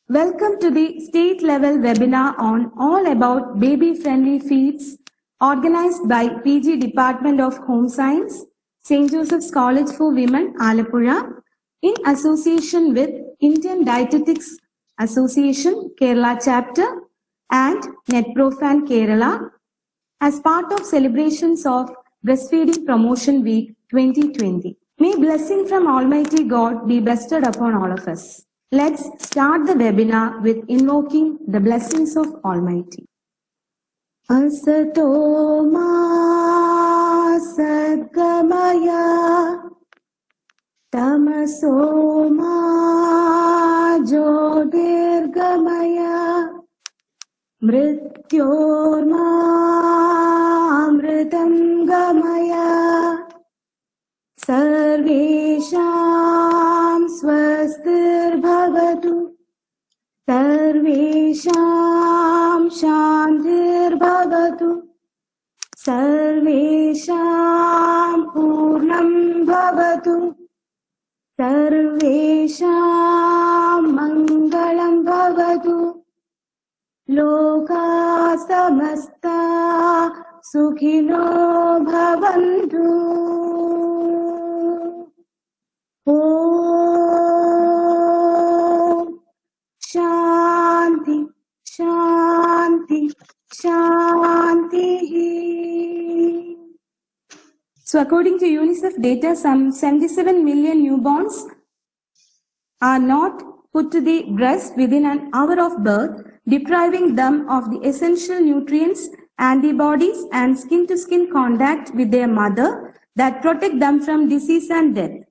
Welcome to the state level webinar on all about baby friendly feeds organized by PG Department of Home Science, St. Joseph's College for Women, Alappuzha, in association with Indian Dietetics Association, Kerala chapter and NetProfan Kerala as part of celebrations of Breastfeeding Promotion Week 2020. May blessing from Almighty God be bestowed upon all of us. Let's start the webinar with invoking the blessings of Almighty. Asato ma sadgamaya tamaso ma jyotirgamaya mrityorma amritam gamaya Sarvesham swastirбhavatu Sarvesham shantirbhavatu Sarvesham purnam bhavatu Sarvesham mangalam bhavatu Loka samasta sukhino bhavantu Om Shanti, Shanti, Shanti. So according to UNICEF data, some 77 million newborns are not put to the breast within an hour of birth, depriving them of the essential nutrients, antibodies, and skin-to-skin contact with their mother that protect them from disease and death.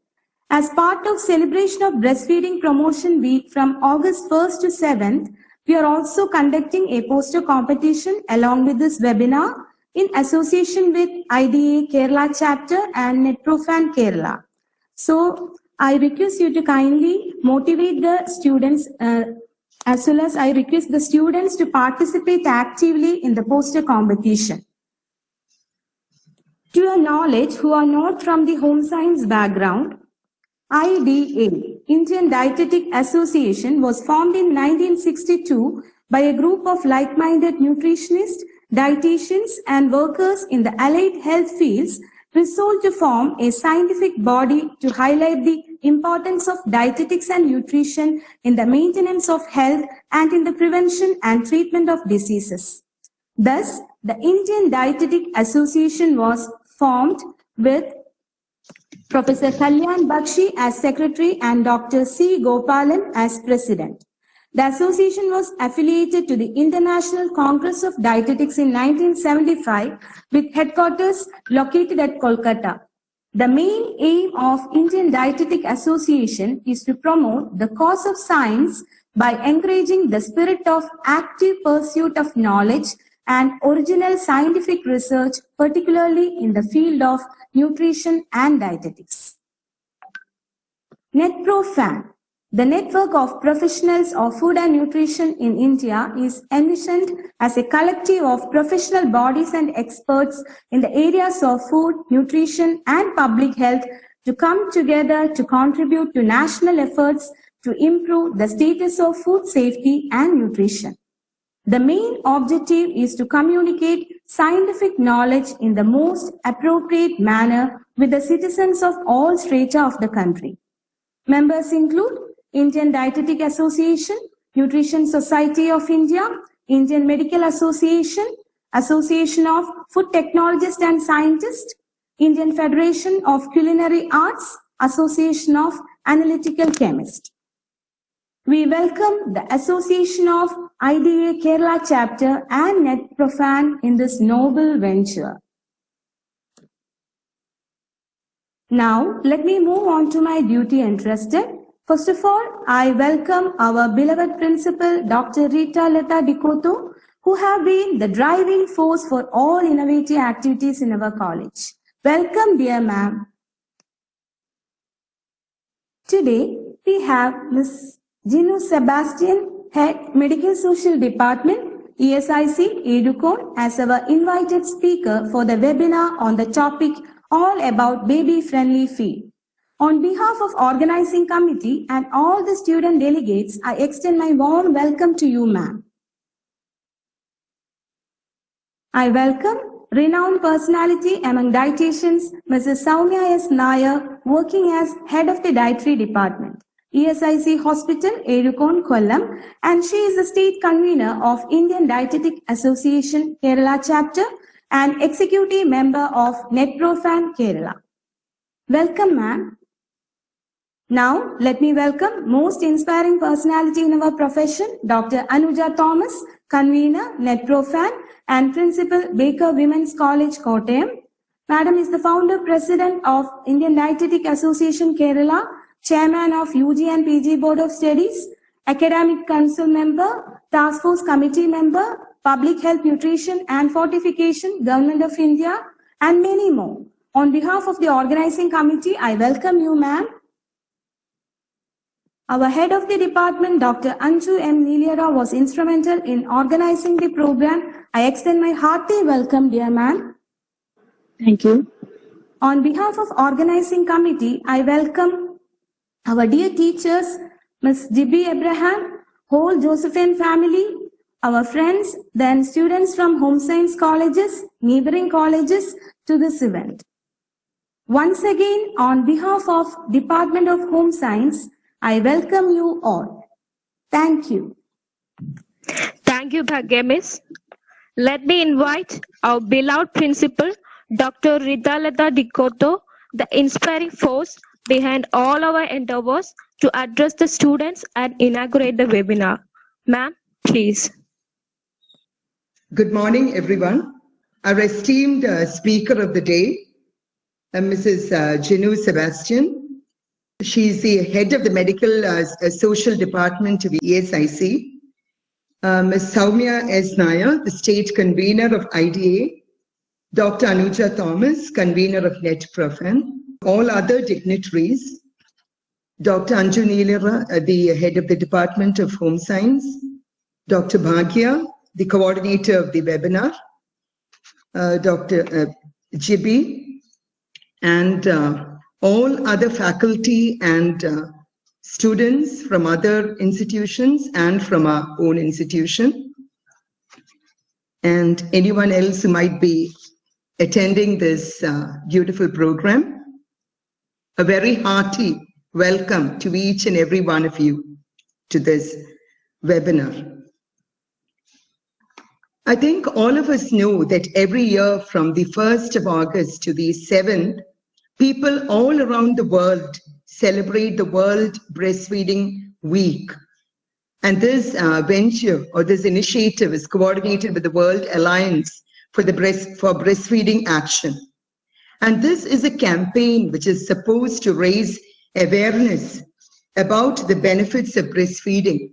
As part of celebration of Breastfeeding Promotion Week from August 1st to 7th, we are also conducting a poster competition along with this webinar in association with IDA Kerala chapter and NetProfan Kerala. So I request you to kindly motivate the students as well as I request the students to participate actively in the poster competition. To your knowledge, who are not from the home science background, IDA, Indian Dietetic Association, was formed in 1962 by a group of like-minded nutritionists, dietitians, and workers in the allied health fields resolved to form a scientific body to highlight the importance of dietetics and nutrition in the maintenance of health and in the prevention and treatment of diseases. Thus, the Indian Dietetic Association was formed with Professor Kalyan Bakshi as Secretary and Dr. C. Gopalan as President. The association was affiliated to the International Congress of Dietetics in 1975 with headquarters located at Kolkata. The main aim of Indian Dietetic Association is to promote the cause of science by encouraging the spirit of active pursuit of knowledge and original scientific research, particularly in the field of nutrition and dietetics. NetProfan, the network of professionals of food and nutrition in India, is envisioned as a collective of professional bodies and experts in the areas of food, nutrition, and public health to come together to contribute to national efforts to improve the status of food safety and nutrition. The main objective is to communicate scientific knowledge in the most appropriate manner with the citizens of all strata of the country. Members include Indian Dietetic Association, Nutrition Society of India, Indian Medical Association, Association of Food Technologists and Scientists, Indian Federation of Culinary Arts, Association of Analytical Chemists. We welcome the Association of IDA Kerala chapter and NetProfan in this noble venture. Now, let me move on to my duty entrusted. First of all, I welcome our beloved principal, Dr. Rita Leta Dikoto, who have been the driving force for all innovative activities in our college. Welcome, dear ma'am. Today, we have Ms. Ginu Sebastian, Head Medical Social Department, ESIC, EduCon, as our invited speaker for the webinar on the topic all about baby-friendly feed. On behalf of organizing committee and all the student delegates, I extend my warm welcome to you, ma'am. I welcome renowned personality among dietitians, Mrs. Soumya S. Nair, working as head of the dietary department, ESIC Hospital, Erukon, Kollam, and she is the state convener of Indian Dietetic Association, Kerala chapter, and executive member of NetProfan, Kerala. Welcome, ma'am. Now, let me welcome most inspiring personality in our profession, Dr. Anuja Thomas, convener, NetProfan, and principal, Baker Women's College, Kottayam. Madam is the founder, president of Indian Dietetic Association, Kerala, chairman of UG and PG Board of Studies, academic council member, task force committee member, public health, nutrition and fortification, Government of India, and many more. On behalf of the organizing committee, I welcome you, ma'am. Our head of the department, Dr. Anju M. Niliyara, was instrumental in organizing the program. I extend my hearty welcome, dear ma'am. Thank you. On behalf of organizing committee, I welcome our dear teachers, Ms. Jibby Abraham, whole Josephine family, our friends, then students from home science colleges, neighboring colleges to this event. Once again, on behalf of Department of Home Science, I welcome you all. Thank you. Thank you, Bhagya Miss. Let me invite our beloved principal, Dr. Ridalata Dikoto, the inspiring force behind all our endeavors, to address the students and inaugurate the webinar. Ma'am, please. Good morning, everyone. Our esteemed speaker of the day, Mrs. Jinu Sebastian. She is the head of the medical social department of ESIC. Ms. Soumya S. Nair, the state convener of IDA. Dr. Anuja Thomas, convener of NetProfan. All other dignitaries. Dr. Anju Niliyara, the head of the Department of Home Science. Dr. Bhagya, the coordinator of the webinar. Dr. Jibby, and all other faculty and students from other institutions and from our own institution, and anyone else who might be attending this beautiful program. A very hearty welcome to each and every one of you to this webinar. I think all of us know that every year from the 1st of August to the 7th, people all around the world celebrate the World Breastfeeding Week. And this venture or this initiative is coordinated with the World Alliance for Breastfeeding Action. And this is a campaign which is supposed to raise awareness about the benefits of breastfeeding,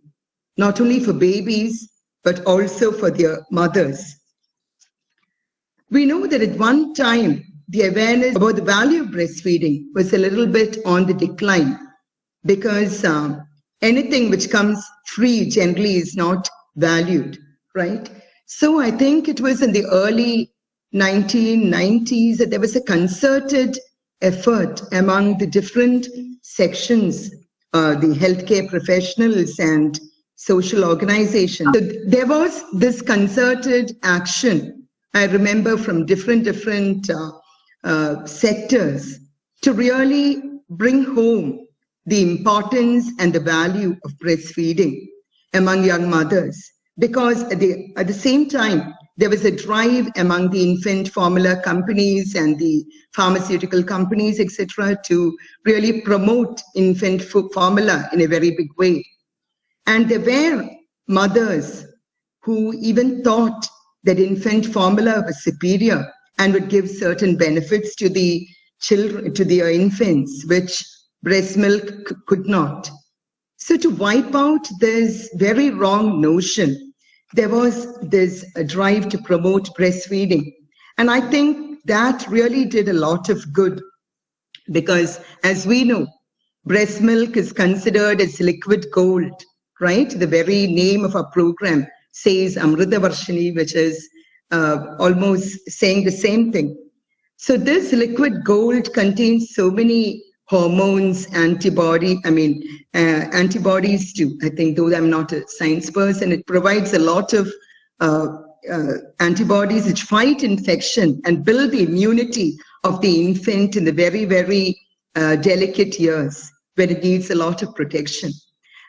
not only for babies, but also for their mothers. We know that at one time, the awareness about the value of breastfeeding was a little bit on the decline, because anything which comes free generally is not valued, right? So I think it was in the early 1990s that there was a concerted effort among the different sections, the healthcare professionals and social organizations. So there was this concerted action, I remember, from different sectors to really bring home the importance and the value of breastfeeding among young mothers. Because at the same time, there was a drive among the infant formula companies and the pharmaceutical companies, etc., to really promote infant formula in a very big way. And there were mothers who even thought that infant formula was superior and would give certain benefits to the children, to the infants, which breast milk could not. So to wipe out this very wrong notion, there was this drive to promote breastfeeding. And I think that really did a lot of good, because as we know, breast milk is considered as liquid gold, right? The very name of our program says Amrita Varshini, which is almost saying the same thing. So this liquid gold contains so many hormones, antibodies too. I think, though I'm not a science person, it provides a lot of antibodies which fight infection and build the immunity of the infant in the very, very delicate years when it needs a lot of protection.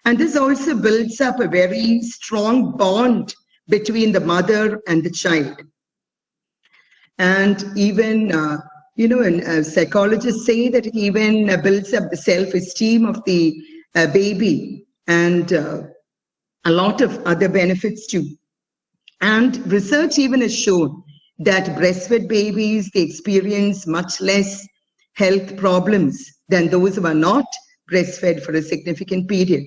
And this also builds up a very strong bond between the mother and the child. And even, and psychologists say that it even builds up the self-esteem of the baby and a lot of other benefits too. And research even has shown that breastfed babies, they experience much less health problems than those who are not breastfed for a significant period.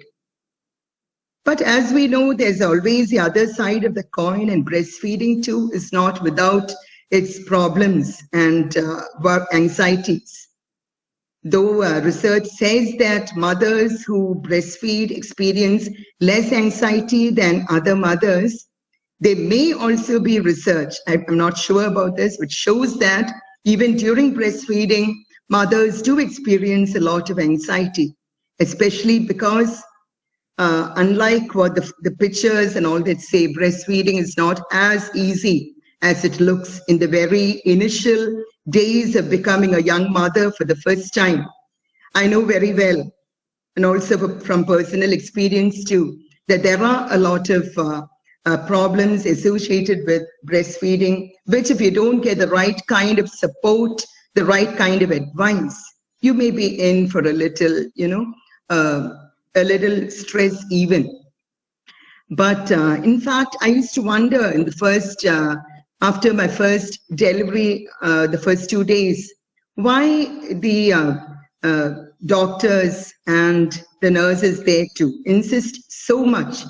But as we know, there's always the other side of the coin, and breastfeeding too is not without its problems and anxieties. Though research says that mothers who breastfeed experience less anxiety than other mothers, there may also be research, I'm not sure about this, which shows that even during breastfeeding, mothers do experience a lot of anxiety, especially because unlike what the pictures and all that say, breastfeeding is not as easy as it looks in the very initial days of becoming a young mother for the first time. I know very well, and also from personal experience too, that there are a lot of problems associated with breastfeeding, which if you don't get the right kind of support, the right kind of advice, you may be in for a little, a little stress even. But in fact, I used to wonder in the first, after my first delivery, the first 2 days, why the doctors and the nurses there to insist so much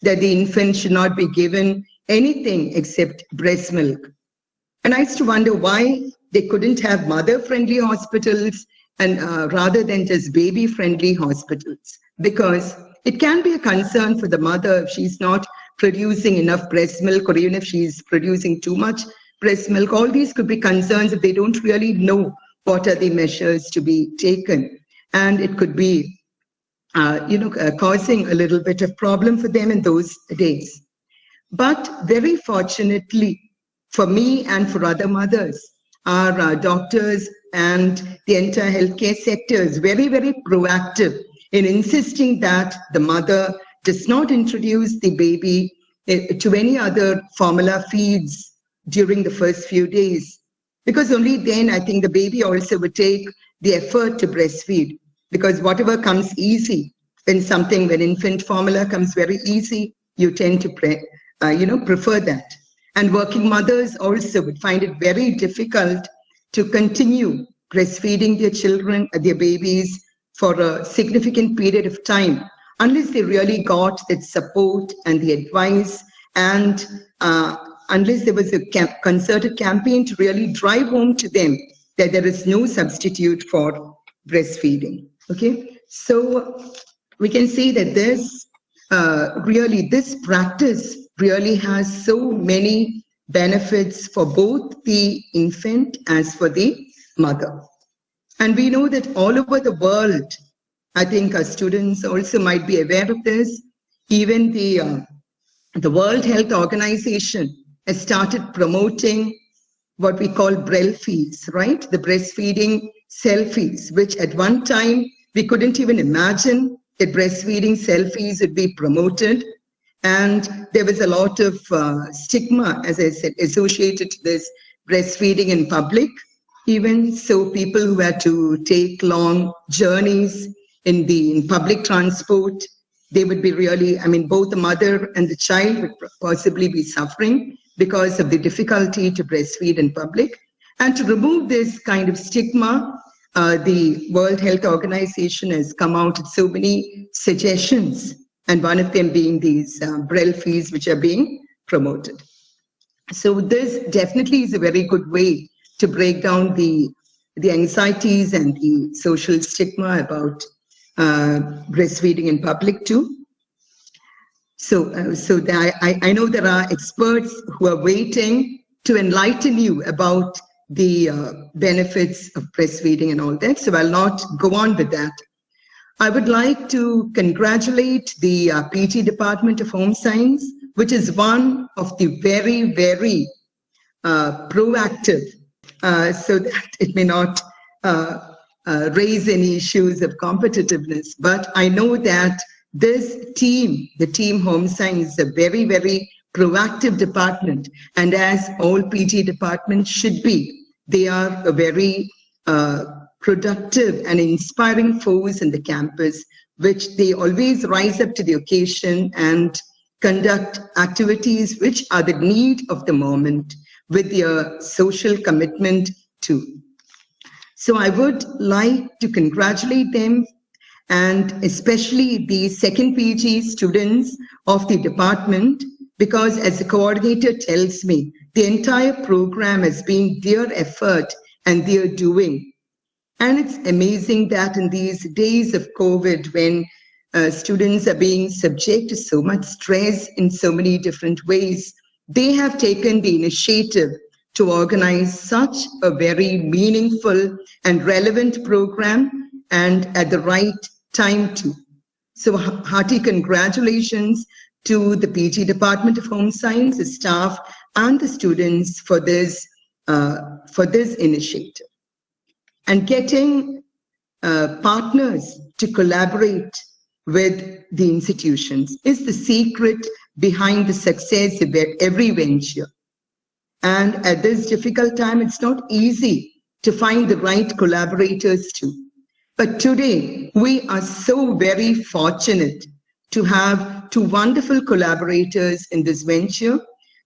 that the infant should not be given anything except breast milk. And I used to wonder why they couldn't have mother-friendly hospitals and rather than just baby-friendly hospitals, because it can be a concern for the mother if she's not producing enough breast milk, or even if she's producing too much breast milk. All these could be concerns if they don't really know what are the measures to be taken. And it could be, causing a little bit of problem for them in those days. But very fortunately for me and for other mothers, our doctors and the entire healthcare sector is very, very proactive in insisting that the mother does not introduce the baby to any other formula feeds during the first few days. Because only then I think the baby also would take the effort to breastfeed. Because whatever comes easy, when infant formula comes very easy, you tend to prefer that. And working mothers also would find it very difficult to continue breastfeeding their children, their babies, for a significant period of time, unless they really got that support and the advice, and unless there was a concerted campaign to really drive home to them that there is no substitute for breastfeeding. Okay, so we can see that this practice really has so many benefits for both the infant as for the mother. And we know that all over the world, I think our students also might be aware of this, even the World Health Organization has started promoting what we call BRELFies, right? The breastfeeding selfies, which at one time we couldn't even imagine that breastfeeding selfies would be promoted. And there was a lot of stigma, as I said, associated to this breastfeeding in public. Even so, people who had to take long journeys in public transport, they would be really, both the mother and the child would possibly be suffering because of the difficulty to breastfeed in public. And to remove this kind of stigma, the World Health Organization has come out with so many suggestions, and one of them being these BRELFies, which are being promoted. So this definitely is a very good way to break down the anxieties and the social stigma about breastfeeding in public too. So I know there are experts who are waiting to enlighten you about the benefits of breastfeeding and all that. So I'll not go on with that. I would like to congratulate the PG Department of Home Science, which is one of the very, very proactive, so that it may not raise any issues of competitiveness. But I know that this team, the team Home Science, is a very, very proactive department. And as all PG departments should be, they are a very productive and inspiring force in the campus, which they always rise up to the occasion and conduct activities which are the need of the moment with their social commitment too. So I would like to congratulate them, and especially the second PG students of the department, because as the coordinator tells me, the entire program has been their effort and their doing. And it's amazing that in these days of COVID, when students are being subject to so much stress in so many different ways, they have taken the initiative to organize such a very meaningful and relevant program, and at the right time too. So hearty congratulations to the PG Department of Home Science, the staff and the students for this initiative. And getting partners to collaborate with the institutions is the secret behind the success of every venture. And at this difficult time, it's not easy to find the right collaborators too. But today, we are so very fortunate to have two wonderful collaborators in this venture.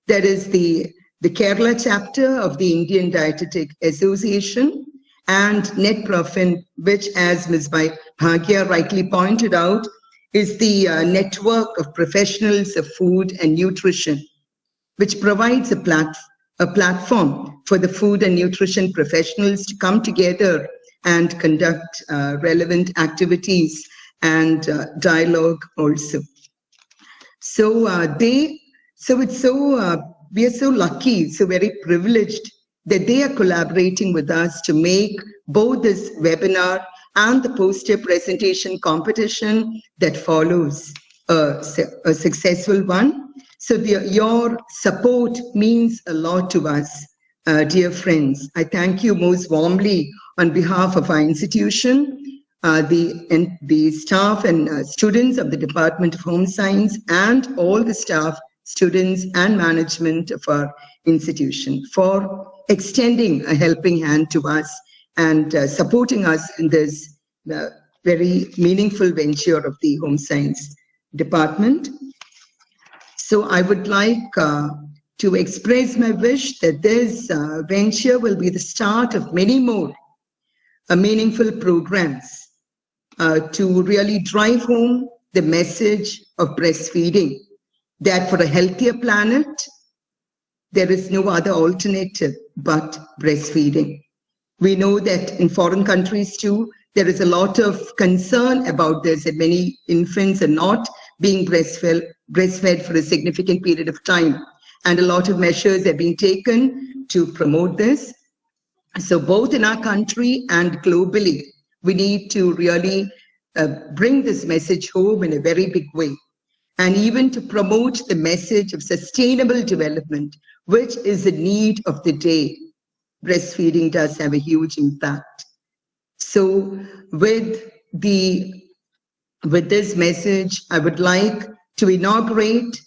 That is the Kerala chapter of the Indian Dietetic Association and NetProfin, which, as Ms. Bhagya rightly pointed out, is the network of professionals of food and nutrition, which provides a platform for the food and nutrition professionals to come together and conduct relevant activities and dialogue also. So we are so lucky, so very privileged that they are collaborating with us to make both this webinar and the poster presentation competition that follows a successful one. So your support means a lot to us, dear friends. I thank you most warmly on behalf of our institution, the staff and students of the Department of Home Science, and all the staff, students and management of our institution for extending a helping hand to us and supporting us in this very meaningful venture of the Home Science Department. So I would like to express my wish that this venture will be the start of many more meaningful programs to really drive home the message of breastfeeding, that for a healthier planet, there is no other alternative but breastfeeding. We know that in foreign countries too, there is a lot of concern about this, that many infants are not being breastfed for a significant period of time. And a lot of measures have been taken to promote this. So both in our country and globally, we need to really bring this message home in a very big way. And even to promote the message of sustainable development, which is the need of the day. Breastfeeding does have a huge impact. So with this message, I would like to inaugurate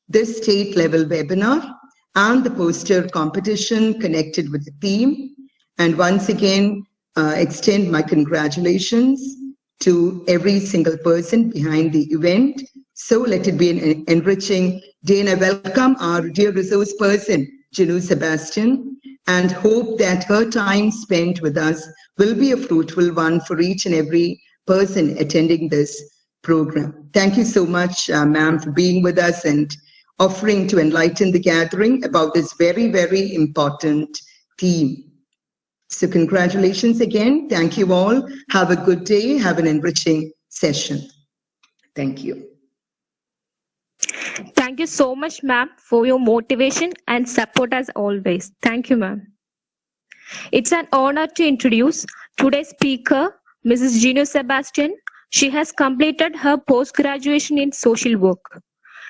this state level webinar and the poster competition connected with the theme. And once again, extend my congratulations to every single person behind the event. So let it be an enriching day, and I welcome our dear resource person, Janu Sebastian, and hope that her time spent with us will be a fruitful one for each and every person attending this program. Thank you so much, ma'am, for being with us and offering to enlighten the gathering about this very, very important theme. So congratulations again. Thank you all. Have a good day. Have an enriching session. Thank you. Thank you so much, ma'am, for your motivation and support as always. Thank you, ma'am. It's an honor to introduce today's speaker, Mrs. Gino Sebastian. She has completed her post-graduation in social work.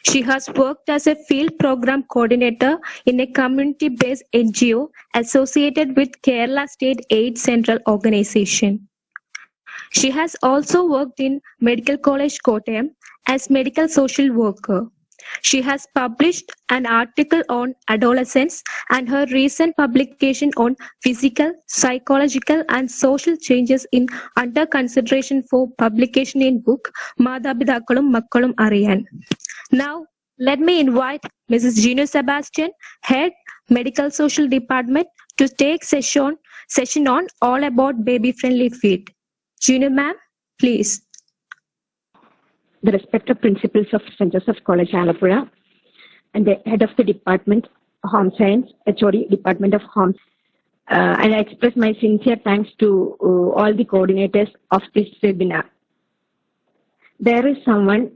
She has worked as a field program coordinator in a community-based NGO associated with Kerala State Aid Central Organization. She has also worked in Medical College Kottayam as medical social worker. She has published an article on adolescence and her recent publication on physical, psychological and social changes in under consideration for publication in book Madhabidakkalum Makkalum Ariyan. Now, let me invite Mrs. Gino Sebastian, Head Medical Social Department, to take session on all about baby-friendly feed. Gino ma'am, please. The respected principals of St. Joseph College, Alappuzha, and the head of the department, Home Science, HOD, Department of Home. And I express my sincere thanks to all the coordinators of this webinar. There is someone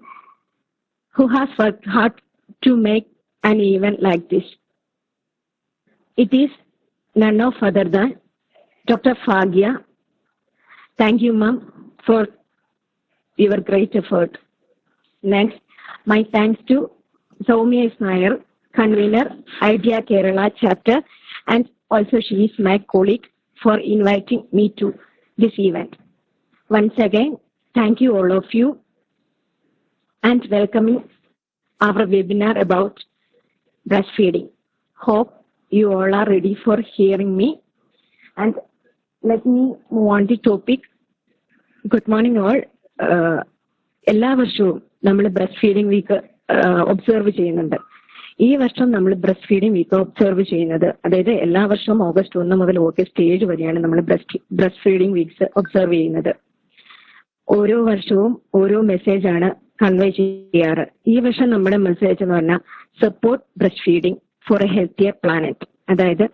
who has worked hard to make an event like this. It is none of other than Dr. Fagya. Thank you, ma'am, for your great effort. Next, my thanks to Soumya Nair, convener, Idea Kerala chapter, and also she is my colleague for inviting me to this event. Once again, thank you all of you and welcoming our webinar about breastfeeding. Hope you all are ready for hearing me. And let me move on to topic. Good morning all. എല്ലാ വർഷവും നമ്മൾ breast feeding week observe ചെയ്യുന്നുണ്ട്. ഈ വർഷം നമ്മൾ breast feeding week observe ചെയ്യുന്നത്, അതായത് എല്ലാ വർഷവും ഓഗസ്റ്റ് 1 മുതൽ ഓഗസ്റ്റ് 7 വരെയാണ് നമ്മൾ ബ്രസ്റ്റ് ഫീഡിംഗ് വീക്സ് ഒബ്സർവ് ചെയ്യുന്നത്. ഓരോ വർഷവും ഓരോ മെസ്സേജ് ആണ് കൺവേ ചെയ്യാറ്. ഈ വർഷം നമ്മുടെ മെസ്സേജ് എന്ന് പറഞ്ഞാൽ support breastfeeding for a healthier planet, അതായത്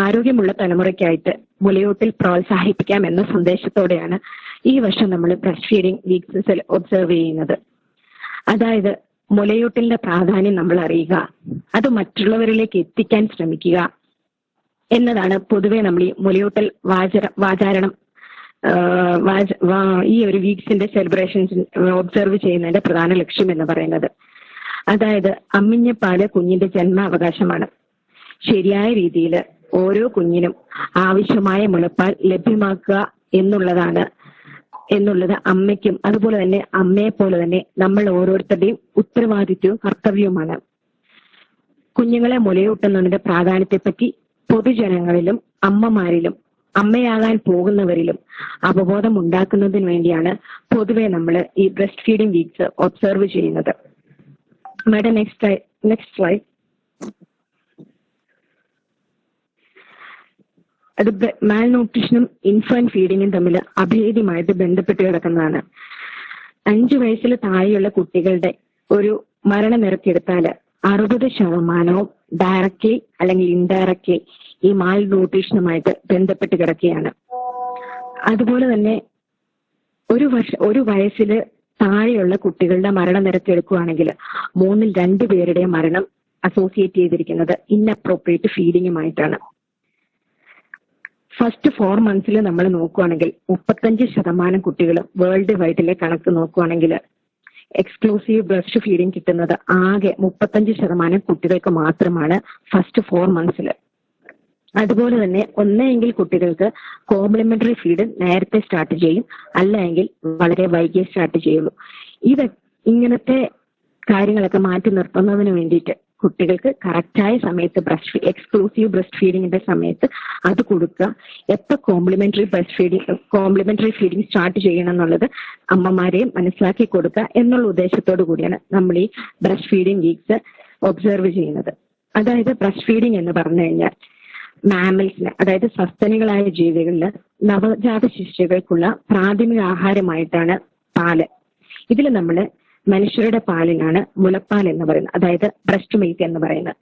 ആരോഗ്യമുള്ള തലമുറയ്ക്കായിട്ട് മുലയൂട്ടൽ പ്രോത്സാഹിപ്പിക്കാം എന്ന സന്ദേശത്തോടെയാണ് ഈ വർഷം നമ്മൾ ബ്രസ്റ്റ് ഫീഡിംഗ് വീക്സ് ഒബ്സർവ് ചെയ്യുന്നത്. അതായത് മുലയൂട്ടലിന്റെ പ്രാധാന്യം നമ്മൾ അറിയുക, അത് മറ്റുള്ളവരിലേക്ക് എത്തിക്കാൻ ശ്രമിക്കുക എന്നതാണ് പൊതുവെ നമ്മൾ ഈ മുലയൂട്ടൽ വാചാരണം ഈ ഒരു വീക്സിന്റെ സെലിബ്രേഷൻസ് ഒബ്സർവ് ചെയ്യുന്നതിന്റെ പ്രധാന ലക്ഷ്യം എന്ന് പറയുന്നത്. അതായത് അമ്മിഞ്ഞ പാല് കുഞ്ഞിന്റെ ജന്മാവകാശമാണ്. ശരിയായ രീതിയിൽ ഓരോ കുഞ്ഞിനും ആവശ്യമായ മുലപ്പാൽ ലഭ്യമാക്കുക എന്നുള്ളത് അമ്മയ്ക്കും അതുപോലെ തന്നെ അമ്മയെ പോലെ തന്നെ നമ്മൾ ഓരോരുത്തരുടെയും ഉത്തരവാദിത്വവും കർത്തവ്യവുമാണ്. കുഞ്ഞുങ്ങളെ മുലയൂട്ടുന്നതിന്റെ പ്രാധാന്യത്തെപ്പറ്റി പൊതുജനങ്ങളിലും അമ്മമാരിലും അമ്മയാകാൻ പോകുന്നവരിലും അവബോധം ഉണ്ടാക്കുന്നതിന് വേണ്ടിയാണ് പൊതുവെ നമ്മൾ ഈ ബ്രസ്റ്റ് ഫീഡിംഗ് വീക്സ് ഒബ്സർവ് ചെയ്യുന്നത്. Madam next slide. അത് മാൽ ന്യൂട്രീഷനും ഇൻഫന്റ് ഫീഡിങ്ങും തമ്മിൽ അഭേദ്യമായിട്ട് ബന്ധപ്പെട്ട് കിടക്കുന്നതാണ്. 5 വയസ്സിൽ താഴെയുള്ള കുട്ടികളുടെ ഒരു മരണനിരക്ക് എടുത്താൽ 60% ഡയറക്റ്റ്ലി അല്ലെങ്കിൽ ഇൻഡയറക്റ്റ്ലി ഈ മാൽ ന്യൂട്രീഷനുമായിട്ട് ബന്ധപ്പെട്ട് കിടക്കുകയാണ്. അതുപോലെ തന്നെ ഒരു വയസ്സിൽ താഴെയുള്ള കുട്ടികളുടെ മരണനിരക്ക് എടുക്കുകയാണെങ്കിൽ 3-ൽ 2 പേരുടെ മരണം അസോസിയേറ്റ് ചെയ്തിരിക്കുന്നത് ഇൻഅപ്രോപ്രിയേറ്റ് ഫീഡിങ്ങുമായിട്ടാണ്. ഫസ്റ്റ് 4 മന്ത്സിൽ നമ്മൾ നോക്കുകയാണെങ്കിൽ 35% കുട്ടികൾ വേൾഡ് വൈഡിലെ കണക്ക് നോക്കുകയാണെങ്കിൽ എക്സ്ക്ലൂസീവ് ബ്രസ്റ്റ് ഫീഡിങ് കിട്ടുന്നത് ആകെ 35% കുട്ടികൾക്ക് മാത്രമാണ് ഫസ്റ്റ് 4 മന്ത്സിൽ. അതുപോലെ തന്നെ ഒന്നെങ്കിൽ കുട്ടികൾക്ക് കോംപ്ലിമെന്ററി ഫീഡ് നേരത്തെ സ്റ്റാർട്ട് ചെയ്യും, അല്ലെങ്കിൽ വളരെ വൈകിയേ സ്റ്റാർട്ട് ചെയ്യുള്ളൂ. ഇങ്ങനത്തെ കാര്യങ്ങളൊക്കെ മാറ്റി നിർത്തുന്നതിന് വേണ്ടിയിട്ട് കുട്ടികൾക്ക് കറക്റ്റായ സമയത്ത് എക്സ്ക്ലൂസീവ് ബ്രസ്റ്റ് ഫീഡിങ്ങിന്റെ സമയത്ത് അത് കൊടുക്കുക. എപ്പോൾ കോംപ്ലിമെന്ററി ഫീഡിങ് സ്റ്റാർട്ട് ചെയ്യണം എന്നുള്ളത് അമ്മമാരെയും മനസ്സിലാക്കി കൊടുക്കുക എന്നുള്ള ഉദ്ദേശത്തോടു കൂടിയാണ് നമ്മൾ ഈ ബ്രസ്റ്റ് ഫീഡിങ് വീക്സ് ഒബ്സർവ് ചെയ്യുന്നത്. അതായത് ബ്രസ്റ്റ് ഫീഡിങ് എന്ന് പറഞ്ഞു കഴിഞ്ഞാൽ മാമൽസിന്, അതായത് സസ്തനികളായ ജീവികളിൽ നവജാത ശിശുക്കൾക്കുള്ള പ്രാഥമിക ആഹാരമായിട്ടാണ് പാല്. ഇതിൽ നമ്മൾ മനുഷ്യരുടെ പാലിനാണ് മുലപ്പാൽ എന്ന് പറയുന്നത്, അതായത് ബ്രസ്റ്റ് മിൽക്ക് എന്ന് പറയുന്നത്.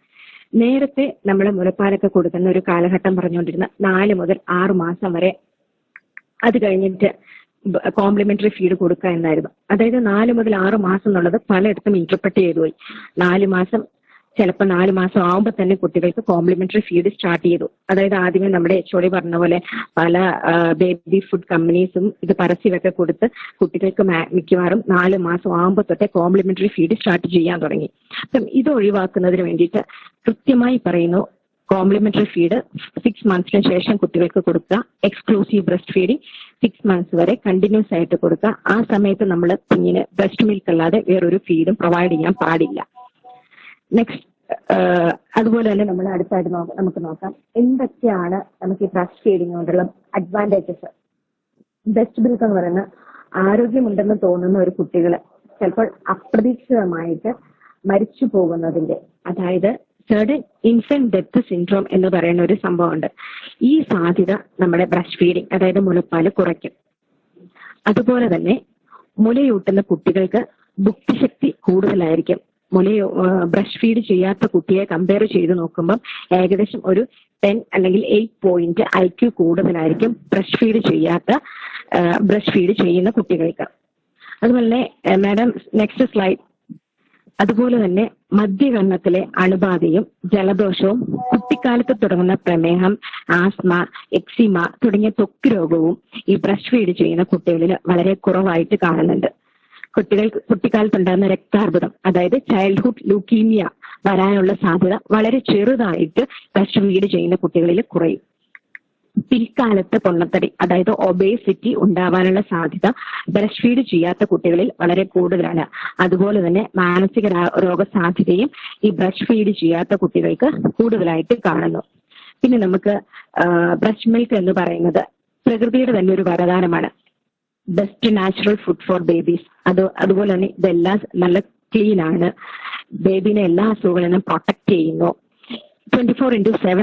നേരത്തെ നമ്മൾ മുലപ്പാലൊക്കെ കൊടുക്കുന്ന ഒരു കാലഘട്ടം പറഞ്ഞുകൊണ്ടിരുന്ന 4 മുതൽ 6 മാസം വരെ, അത് കഴിഞ്ഞിട്ട് കോംപ്ലിമെന്ററി ഫീഡ് കൊടുക്കുക എന്നായിരുന്നു. അതായത് 4 മുതൽ 6 മാസം എന്നുള്ളത് പലയിടത്തും ഇന്റർപ്രറ്റ് ചെയ്തു പോയി. 4 മാസം ചിലപ്പോൾ 4 മാസം ആകുമ്പോൾ തന്നെ കുട്ടികൾക്ക് കോംപ്ലിമെന്ററി ഫീഡ് സ്റ്റാർട്ട് ചെയ്തു. അതായത് ആദ്യമേ നമ്മുടെ HOD പറഞ്ഞ പോലെ പല ബേബി ഫുഡ് കമ്പനീസും ഇത് പരസ്യമൊക്കെ കൊടുത്ത് കുട്ടികൾക്ക് മിക്കവാറും 4 മാസം ആകുമ്പോൾ തൊട്ടേ കോംപ്ലിമെന്ററി ഫീഡ് സ്റ്റാർട്ട് ചെയ്യാൻ തുടങ്ങി. അപ്പം ഇത് ഒഴിവാക്കുന്നതിന് വേണ്ടിയിട്ട് കൃത്യമായി പറയുന്നു, കോംപ്ലിമെന്ററി ഫീഡ് 6 മന്ത്സിന് ശേഷം കുട്ടികൾക്ക് കൊടുക്കുക. എക്സ്ക്ലൂസീവ് ബ്രസ്റ്റ് ഫീഡിങ് 6 മന്ത്സ് വരെ കണ്ടിന്യൂസ് ആയിട്ട് കൊടുക്കുക. ആ സമയത്ത് നമ്മൾ കുഞ്ഞിന് ബ്രസ്റ്റ് മിൽക്ക് അല്ലാതെ വേറൊരു ഫീഡും പ്രൊവൈഡ് ചെയ്യാൻ പാടില്ല. നെക്സ്റ്റ് അതുപോലെ തന്നെ നമ്മൾ അടുത്തായിട്ട് നമുക്ക് നോക്കാം എന്തൊക്കെയാണ് നമുക്ക് ഈ ബ്രസ്റ്റ് ഫീഡിങ് കൊണ്ടുള്ള അഡ്വാൻറ്റേജസ്. ബ്രസ്റ്റ് മിൽക്ക് എന്ന് പറയുന്ന ആരോഗ്യമുണ്ടെന്ന് തോന്നുന്ന ഒരു കുട്ടികൾ ചിലപ്പോൾ അപ്രതീക്ഷിതമായിട്ട് മരിച്ചു പോകുന്നതിന്റെ, അതായത് സഡൻ ഇൻഫന്റ് ഡെത്ത് സിൻഡ്രോം എന്ന് പറയുന്ന ഒരു സംഭവമുണ്ട്. ഈ സാധ്യത നമ്മുടെ ബ്രസ്റ്റ് ഫീഡിങ് അതായത് മുലപ്പാല് കുറയ്ക്കും. അതുപോലെ തന്നെ മുലയൂട്ടുന്ന കുട്ടികൾക്ക് ബുദ്ധിശക്തി കൂടുതലായിരിക്കും. ബ്രസ്റ്റ് ഫീഡ് ചെയ്യാത്ത കുട്ടിയെ കമ്പയർ ചെയ്ത് നോക്കുമ്പോൾ ഏകദേശം ഒരു 10 അല്ലെങ്കിൽ 8 പോയിന്റ് IQ കൂടുതലായിരിക്കും ബ്രസ്റ്റ് ഫീഡ് ചെയ്യുന്ന കുട്ടികൾക്ക്. അതുപോലെ മാഡം നെക്സ്റ്റ് സ്ലൈഡ്. അതുപോലെ തന്നെ മധ്യകർണത്തിലെ അണുബാധയും ജലദോഷവും കുട്ടിക്കാലത്ത് തുടങ്ങുന്ന പ്രമേഹം, ആസ്മ, എക്സിമ തുടങ്ങിയ ത്വക്ക് രോഗവും ഈ ബ്രസ്റ്റ് ഫീഡ് ചെയ്യുന്ന കുട്ടികളിൽ വളരെ കുറവായിട്ട് കാണുന്നുണ്ട്. കുട്ടിക്കാലത്തുണ്ടാകുന്ന രക്താർബുദം അതായത് ചൈൽഡ്ഹുഡ് ലൂക്കീമിയ വരാനുള്ള സാധ്യത വളരെ ചെറുതായിട്ട് ബ്രസ്റ്റ് ഫീഡ് ചെയ്യുന്ന കുട്ടികളിൽ കുറയും. പിൽക്കാലത്ത് പൊണ്ണത്തടി അതായത് ഒബേസിറ്റി ഉണ്ടാവാനുള്ള സാധ്യത ബ്രസ്റ്റ് ഫീഡ് ചെയ്യാത്ത കുട്ടികളിൽ വളരെ കൂടുതലാണ്. അതുപോലെ തന്നെ മാനസിക രോഗസാധ്യതയും ഈ ബ്രസ്റ്റ് ഫീഡ് ചെയ്യാത്ത കുട്ടികൾക്ക് കൂടുതലായിട്ട് കാണുന്നു. പിന്നെ നമുക്ക് ബ്രസ്റ്റ് മിൽക്ക് എന്ന് പറയുന്നത് പ്രകൃതിയുടെ തന്നെ ഒരു വരദാനമാണ്. Best natural food for babies. അതുപോലെ തന്നെ ഇതെല്ലാം നല്ല ക്ലീൻ ആണ്. ബേബിനെ എല്ലാ അസുഖങ്ങളിൽ നിന്നും പ്രൊട്ടക്ട് ചെയ്യുന്നു. 24/7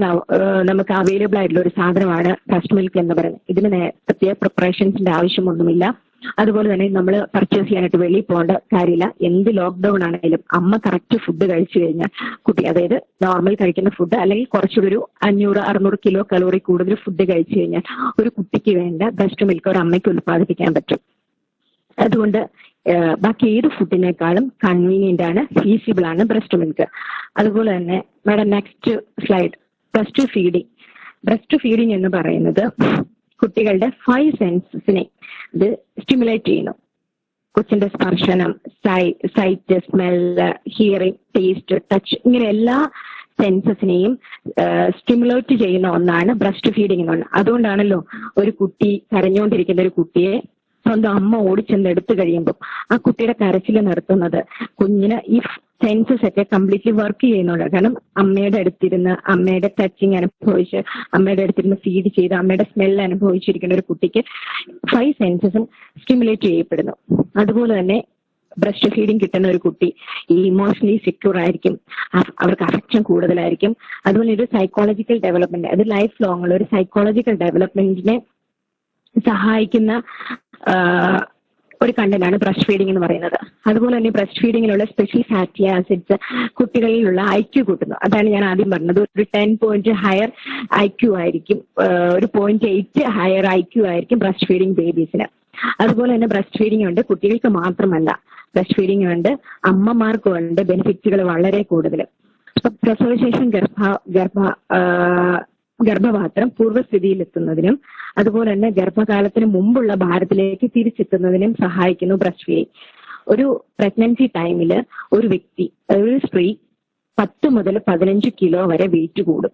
നമുക്ക് അവൈലബിൾ ആയിട്ടുള്ള ഒരു സാധനമാണ് ബ്രസ്റ്റ് മിൽക്ക് എന്ന് പറയുന്നത്. ഇതിന് പ്രത്യേക പ്രിപ്പറേഷൻസിന്റെ ആവശ്യമൊന്നുമില്ല. അതുപോലെ തന്നെ നമ്മൾ പർച്ചേസ് ചെയ്യാനായിട്ട് വെളിയിൽ പോകേണ്ട കാര്യമില്ല. എന്ത് ലോക്ക്ഡൌൺ ആണെങ്കിലും അമ്മ കറക്റ്റ് ഫുഡ് കഴിച്ചു കഴിഞ്ഞാൽ കുട്ടി, അതായത് നോർമൽ കഴിക്കുന്ന ഫുഡ് അല്ലെങ്കിൽ കുറച്ചുകൂടി ഒരു 500-600 കിലോ കലോറി കൂടുതൽ ഫുഡ് കഴിച്ചു കഴിഞ്ഞാൽ ഒരു കുട്ടിക്ക് വേണ്ട ബ്രസ്റ്റ് മിൽക്ക് ഒരു അമ്മയ്ക്ക് ഉൽപ്പാദിപ്പിക്കാൻ പറ്റും. അതുകൊണ്ട് ബാക്കി ഏത് ഫുഡിനേക്കാളും കൺവീനിയന്റ് ആണ്, ഫീസിബിൾ ആണ് ബ്രസ്റ്റ് മിൽക്ക്. അതുപോലെ തന്നെ madam next slide. Breast feeding എന്ന് പറയുന്നത് കുട്ടികളുടെ 5 സെൻസസിനെ ഇത് സ്റ്റിമുലേറ്റ് ചെയ്യുന്നു. കൊച്ചിന്റെ സ്പർശനം, sight, smell, hearing, taste, touch, ഇങ്ങനെ എല്ലാ സെൻസസിനെയും സ്റ്റിമുലേറ്റ് ചെയ്യുന്ന ഒന്നാണ് ബ്രസ്റ്റ് ഫീഡിംഗ് എന്ന് പറയുന്നത്. അതുകൊണ്ടാണല്ലോ ഒരു കുട്ടി കരഞ്ഞുകൊണ്ടിരിക്കുന്ന ഒരു കുട്ടിയെ സ്വന്തം അമ്മ ഓടിച്ചെന്ന് എടുത്തു കഴിയുമ്പോൾ ആ കുട്ടിയുടെ കരച്ചിൽ നിർത്തുന്നത് കുഞ്ഞിന് ഈ സെൻസസ് ഒക്കെ കംപ്ലീറ്റ്ലി വർക്ക് ചെയ്യുന്നുണ്ട്. കാരണം അമ്മയുടെ അടുത്തിരുന്ന് അമ്മയുടെ ടച്ചിങ് അനുഭവിച്ച് അമ്മയുടെ അടുത്തിരുന്ന് ഫീഡ് ചെയ്ത് അമ്മയുടെ സ്മെല്ല് അനുഭവിച്ചിരിക്കുന്ന ഒരു കുട്ടിക്ക് 5 സെൻസസും സ്റ്റിമുലേറ്റ് ചെയ്യപ്പെടുന്നു. അതുപോലെ തന്നെ ബ്രസ്റ്റ് ഫീഡിങ് കിട്ടുന്ന ഒരു കുട്ടി ഈ ഇമോഷണലി സെക്യൂർ ആയിരിക്കും, അവർക്ക് അഫെക്ഷൻ കൂടുതലായിരിക്കും. അതുപോലെ ഒരു സൈക്കോളജിക്കൽ ഡെവലപ്മെന്റ്, അത് ലൈഫ് ലോങ് ഉള്ള ഒരു സൈക്കോളജിക്കൽ ഡെവലപ്മെന്റിനെ സഹായിക്കുന്ന ഒരു കണ്ടന്റാണ് ബ്രസ്റ്റ് ഫീഡിംഗ് എന്ന് പറയുന്നത്. അതുപോലെ തന്നെ ബ്രസ്റ്റ് ഫീഡിങ്ങിലുള്ള സ്പെഷ്യൽ ഫാറ്റി ആസിഡ്സ് കുട്ടികളിലുള്ള IQ കൂട്ടുന്നു. അതാണ് ഞാൻ ആദ്യം പറഞ്ഞത്. ഒരു 10 പോയിന്റ് ഹയർ IQ ആയിരിക്കും, ഒരു 0.8 ഹയർ IQ ആയിരിക്കും ബ്രസ്റ്റ് ഫീഡിങ് ബേബീസിന്. അതുപോലെ തന്നെ ബ്രസ്റ്റ് ഫീഡിംഗ് ഉണ്ട് കുട്ടികൾക്ക് മാത്രമല്ല, ബ്രസ്റ്റ് ഫീഡിംഗ് ഉണ്ട് അമ്മമാർക്കും ഉണ്ട് ബെനിഫിറ്റ്സുകൾ വളരെ കൂടുതൽ. ഇപ്പൊ പ്രസവശേഷം ഗർഭപാത്രം പൂർവ്വസ്ഥിതിയിലെത്തുന്നതിനും അതുപോലെ തന്നെ ഗർഭകാലത്തിന് മുമ്പുള്ള ഭാരത്തിലേക്ക് തിരിച്ചെത്തുന്നതിനും സഹായിക്കുന്നു ബ്രസ്റ്റ് ഫീഡിംഗ്. ഒരു പ്രഗ്നൻസി ടൈമിൽ ഒരു സ്ത്രീ 10 മുതൽ 15 കിലോ വരെ വെയിറ്റ് കൂടും.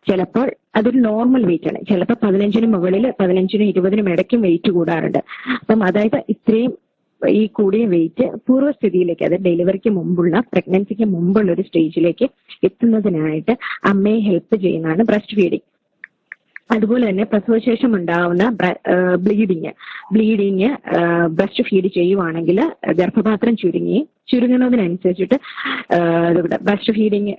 ചിലപ്പോൾ അതൊരു നോർമൽ വെയിറ്റ് ആണ്, ചിലപ്പോൾ 15-ന് മുകളിൽ 15-നും 20-നും ഇടയ്ക്കും വെയിറ്റ് കൂടാറുണ്ട്. അപ്പം അതായത് ഇത്രയും ഈ കൂടിയ വെയിറ്റ് പൂർവ്വസ്ഥിതിയിലേക്ക്, അത് ഡെലിവറിക്ക് മുമ്പുള്ള പ്രഗ്നൻസിക്ക് മുമ്പുള്ള ഒരു സ്റ്റേജിലേക്ക് എത്തുന്നതിനായിട്ട് അമ്മയെ ഹെൽപ്പ് ചെയ്യുന്നതാണ് ബ്രസ്റ്റ് ഫീഡിംഗ്. അതുപോലെ തന്നെ പ്രസവശേഷം ഉണ്ടാവുന്ന ബ്ലീഡിങ് ബ്രസ്റ്റ് ഫീഡ് ചെയ്യുവാണെങ്കിൽ ഗർഭപാത്രം ചുരുങ്ങുന്നതിനനുസരിച്ചിട്ട് ബ്രസ്റ്റ് ഫീഡിങ്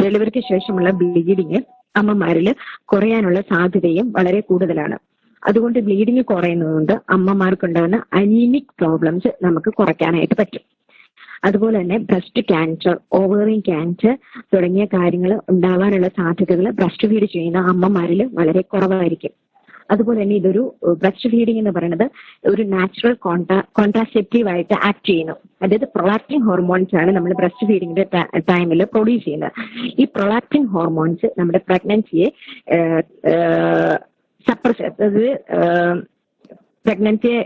ഡെലിവറിക്ക് ശേഷമുള്ള ബ്ലീഡിങ് അമ്മമാരിൽ കുറയാനുള്ള സാധ്യതയും വളരെ കൂടുതലാണ്. അതുകൊണ്ട് ബ്ലീഡിങ് കുറയുന്നതുകൊണ്ട് അമ്മമാർക്കുണ്ടാകുന്ന അനീമിക് പ്രോബ്ലംസ് നമുക്ക് കുറയ്ക്കാനായിട്ട് പറ്റും. അതുപോലെ തന്നെ ബ്രസ്റ്റ് ക്യാൻസർ, ഓവറിൻ ക്യാൻസർ തുടങ്ങിയ കാര്യങ്ങൾ ഉണ്ടാവാനുള്ള സാധ്യതകൾ ബ്രസ്റ്റ് ഫീഡ് ചെയ്യുന്ന അമ്മമാരിൽ വളരെ കുറവായിരിക്കും. അതുപോലെ തന്നെ ഇതൊരു ബ്രസ്റ്റ് ഫീഡിംഗ് എന്ന് പറയുന്നത് ഒരു നാച്ചുറൽ കോൺട്രാസെപ്റ്റീവ് ആയിട്ട് ആക്ട് ചെയ്യുന്നു. അതായത് പ്രൊലാക്റ്റിൻ ഹോർമോൺസ് ആണ് നമ്മൾ ബ്രസ്റ്റ് ഫീഡിങ്ങിന്റെ ടൈമിൽ പ്രൊഡ്യൂസ് ചെയ്യുന്നത്. ഈ പ്രൊലാക്റ്റിൻ ഹോർമോൺസ് നമ്മുടെ പ്രഗ്നൻസിയെ സപ്രസ്, അതായത് പ്രഗ്നൻസിയെ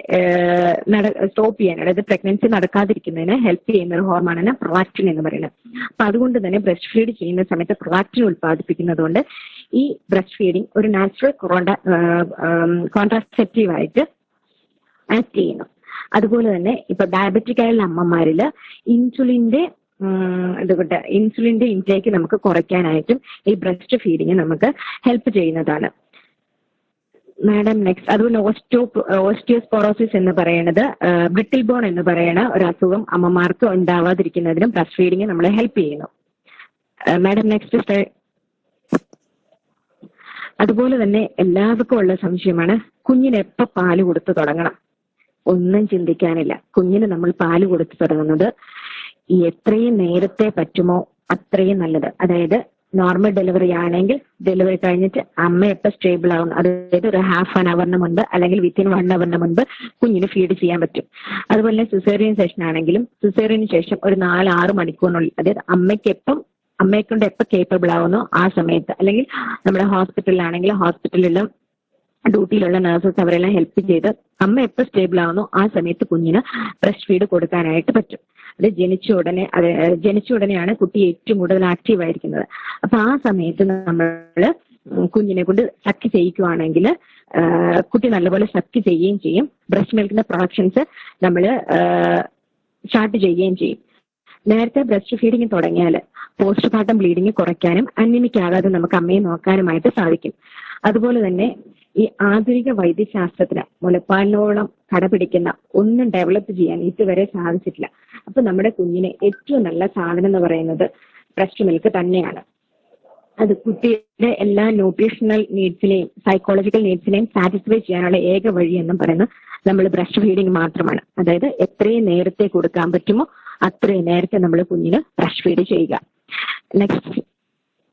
സ്റ്റോപ്പ് ചെയ്യാൻ, അതായത് പ്രഗ്നൻസി നടക്കാതിരിക്കുന്നതിന് ഹെൽപ്പ് ചെയ്യുന്ന ഒരു ഹോർമോണാണ് പ്രൊലാക്റ്റിൻ എന്ന് പറയുന്നത്. അപ്പൊ അതുകൊണ്ട് തന്നെ ബ്രസ്റ്റ് ഫീഡ് ചെയ്യുന്ന സമയത്ത് പ്രൊലാക്റ്റിൻ ഉത്പാദിപ്പിക്കുന്നത് കൊണ്ട് ഈ ബ്രസ്റ്റ് ഫീഡിങ് ഒരു നാച്ചുറൽ കോൺട്രാസെപ്റ്റീവ് ആയിട്ട് ആക്ട് ചെയ്യുന്നു. അതുപോലെ തന്നെ ഇപ്പൊ ഡയബറ്റിക് ആയുള്ള അമ്മമാരിൽ ഇൻസുലിന്റെ ഇൻടേക്ക് നമുക്ക് കുറയ്ക്കാനായിട്ടും ഈ ബ്രസ്റ്റ് ഫീഡിങ് നമുക്ക് ഹെൽപ്പ് ചെയ്യുന്നതാണ്. മാഡം നെക്സ്റ്റ്, അതുപോലെ ഓസ്റ്റിയോസ്പോറോസിസ് എന്ന് പറയുന്നത് ബ്രിട്ടിൽ ബോൺ എന്ന് പറയുന്ന ഒരു അസുഖം അമ്മമാർക്ക് ഉണ്ടാവാതിരിക്കുന്നതിനും ബ്രസ്റ്റ് ഫീഡിങ് നമ്മളെ ഹെൽപ്പ് ചെയ്യുന്നു. Madam next. അതുപോലെ തന്നെ എല്ലാവർക്കും ഉള്ള സംശയമാണ്, കുഞ്ഞിന് എപ്പോ പാല് കൊടുത്തു തുടങ്ങണം? ഒന്നും ചിന്തിക്കാനില്ല. കുഞ്ഞിന് നമ്മൾ പാല് കൊടുത്തു തുടങ്ങുന്നത് എത്രയും നേരത്തെ പറ്റുമോ അത്രയും നല്ലത്. അതായത് നോർമൽ ഡെലിവറി ആണെങ്കിൽ ഡെലിവറി കഴിഞ്ഞിട്ട് അമ്മ എപ്പോൾ സ്റ്റേബിൾ ആവുന്നു, അതായത് ഒരു ഹാഫ് ആൻ അവറിന് മുൻപ് അല്ലെങ്കിൽ വിത്തിൻ 1 അവറിന് മുൻപ് കുഞ്ഞിന് ഫീഡ് ചെയ്യാൻ പറ്റും. അതുപോലെ തന്നെ സിസേറിയൻ സെഷൻ ആണെങ്കിലും സിസേറിയന് ശേഷം ഒരു 4-6 മണിക്കൂറിനുള്ളിൽ, അതായത് അമ്മയെക്കൊണ്ട് എപ്പോൾ കേപ്പബിൾ ആവുന്നോ ആ സമയത്ത്, അല്ലെങ്കിൽ നമ്മുടെ ഹോസ്പിറ്റലിലാണെങ്കിൽ ഹോസ്പിറ്റലിലും ഡ്യൂട്ടിയിലുള്ള നഴ്സസ് അവരെല്ലാം ഹെൽപ്പ് ചെയ്ത് അമ്മ എപ്പോൾ സ്റ്റേബിൾ ആവുന്നോ ആ സമയത്ത് കുഞ്ഞിന് ബ്രസ്റ്റ് ഫീഡ് കൊടുക്കാനായിട്ട് പറ്റും. അത് ജനിച്ച ഉടനെയാണ് കുട്ടി ഏറ്റവും കൂടുതൽ ആക്റ്റീവ് ആയിരിക്കുന്നത്. അപ്പൊ ആ സമയത്ത് നമ്മൾ കുഞ്ഞിനെ കൊണ്ട് സക്ക് ചെയ്യിക്കുവാണെങ്കിൽ കുട്ടി നല്ലപോലെ സക്ക് ചെയ്യുകയും ചെയ്യും. ബ്രസ്റ്റ് മിൽക്കിന്റെ പ്രൊഡക്ഷൻസ് നമ്മൾ സ്റ്റാർട്ട് ചെയ്യുകയും ചെയ്യും. നേരത്തെ ബ്രസ്റ്റ് ഫീഡിങ് തുടങ്ങിയാൽ പോസ്റ്റ് പാർട്ടം ബ്ലീഡിങ് കുറയ്ക്കാനും അനിമിക് ആകാതെ നമുക്ക് അമ്മയെ നോക്കാനുമായിട്ട് സാധിക്കും. അതുപോലെ തന്നെ ഈ ആധുനിക വൈദ്യശാസ്ത്രത്തിന് മുലപ്പാലിനോളം കടപിടിക്കുന്ന ഒന്നും ഡെവലപ്പ് ചെയ്യാൻ ഇതുവരെ സാധിച്ചിട്ടില്ല. അപ്പൊ നമ്മുടെ കുഞ്ഞിന് ഏറ്റവും നല്ല സാധനം എന്ന് പറയുന്നത് ബ്രസ്റ്റ് മിൽക്ക് തന്നെയാണ്. അത് കുട്ടിയുടെ എല്ലാ ന്യൂട്രീഷണൽ നീഡ്സിനെയും സൈക്കോളജിക്കൽ നീഡ്സിനെയും സാറ്റിസ്ഫൈ ചെയ്യാനുള്ള ഏക വഴി എന്നും പറയുന്നത് നമ്മൾ ബ്രസ്റ്റ് ഫീഡിങ് മാത്രമാണ്. അതായത് എത്രയും നേരത്തെ കൊടുക്കാൻ പറ്റുമോ അത്രയും നേരത്തെ നമ്മൾ കുഞ്ഞിന് ബ്രസ്റ്റ് ഫീഡ് ചെയ്യുക.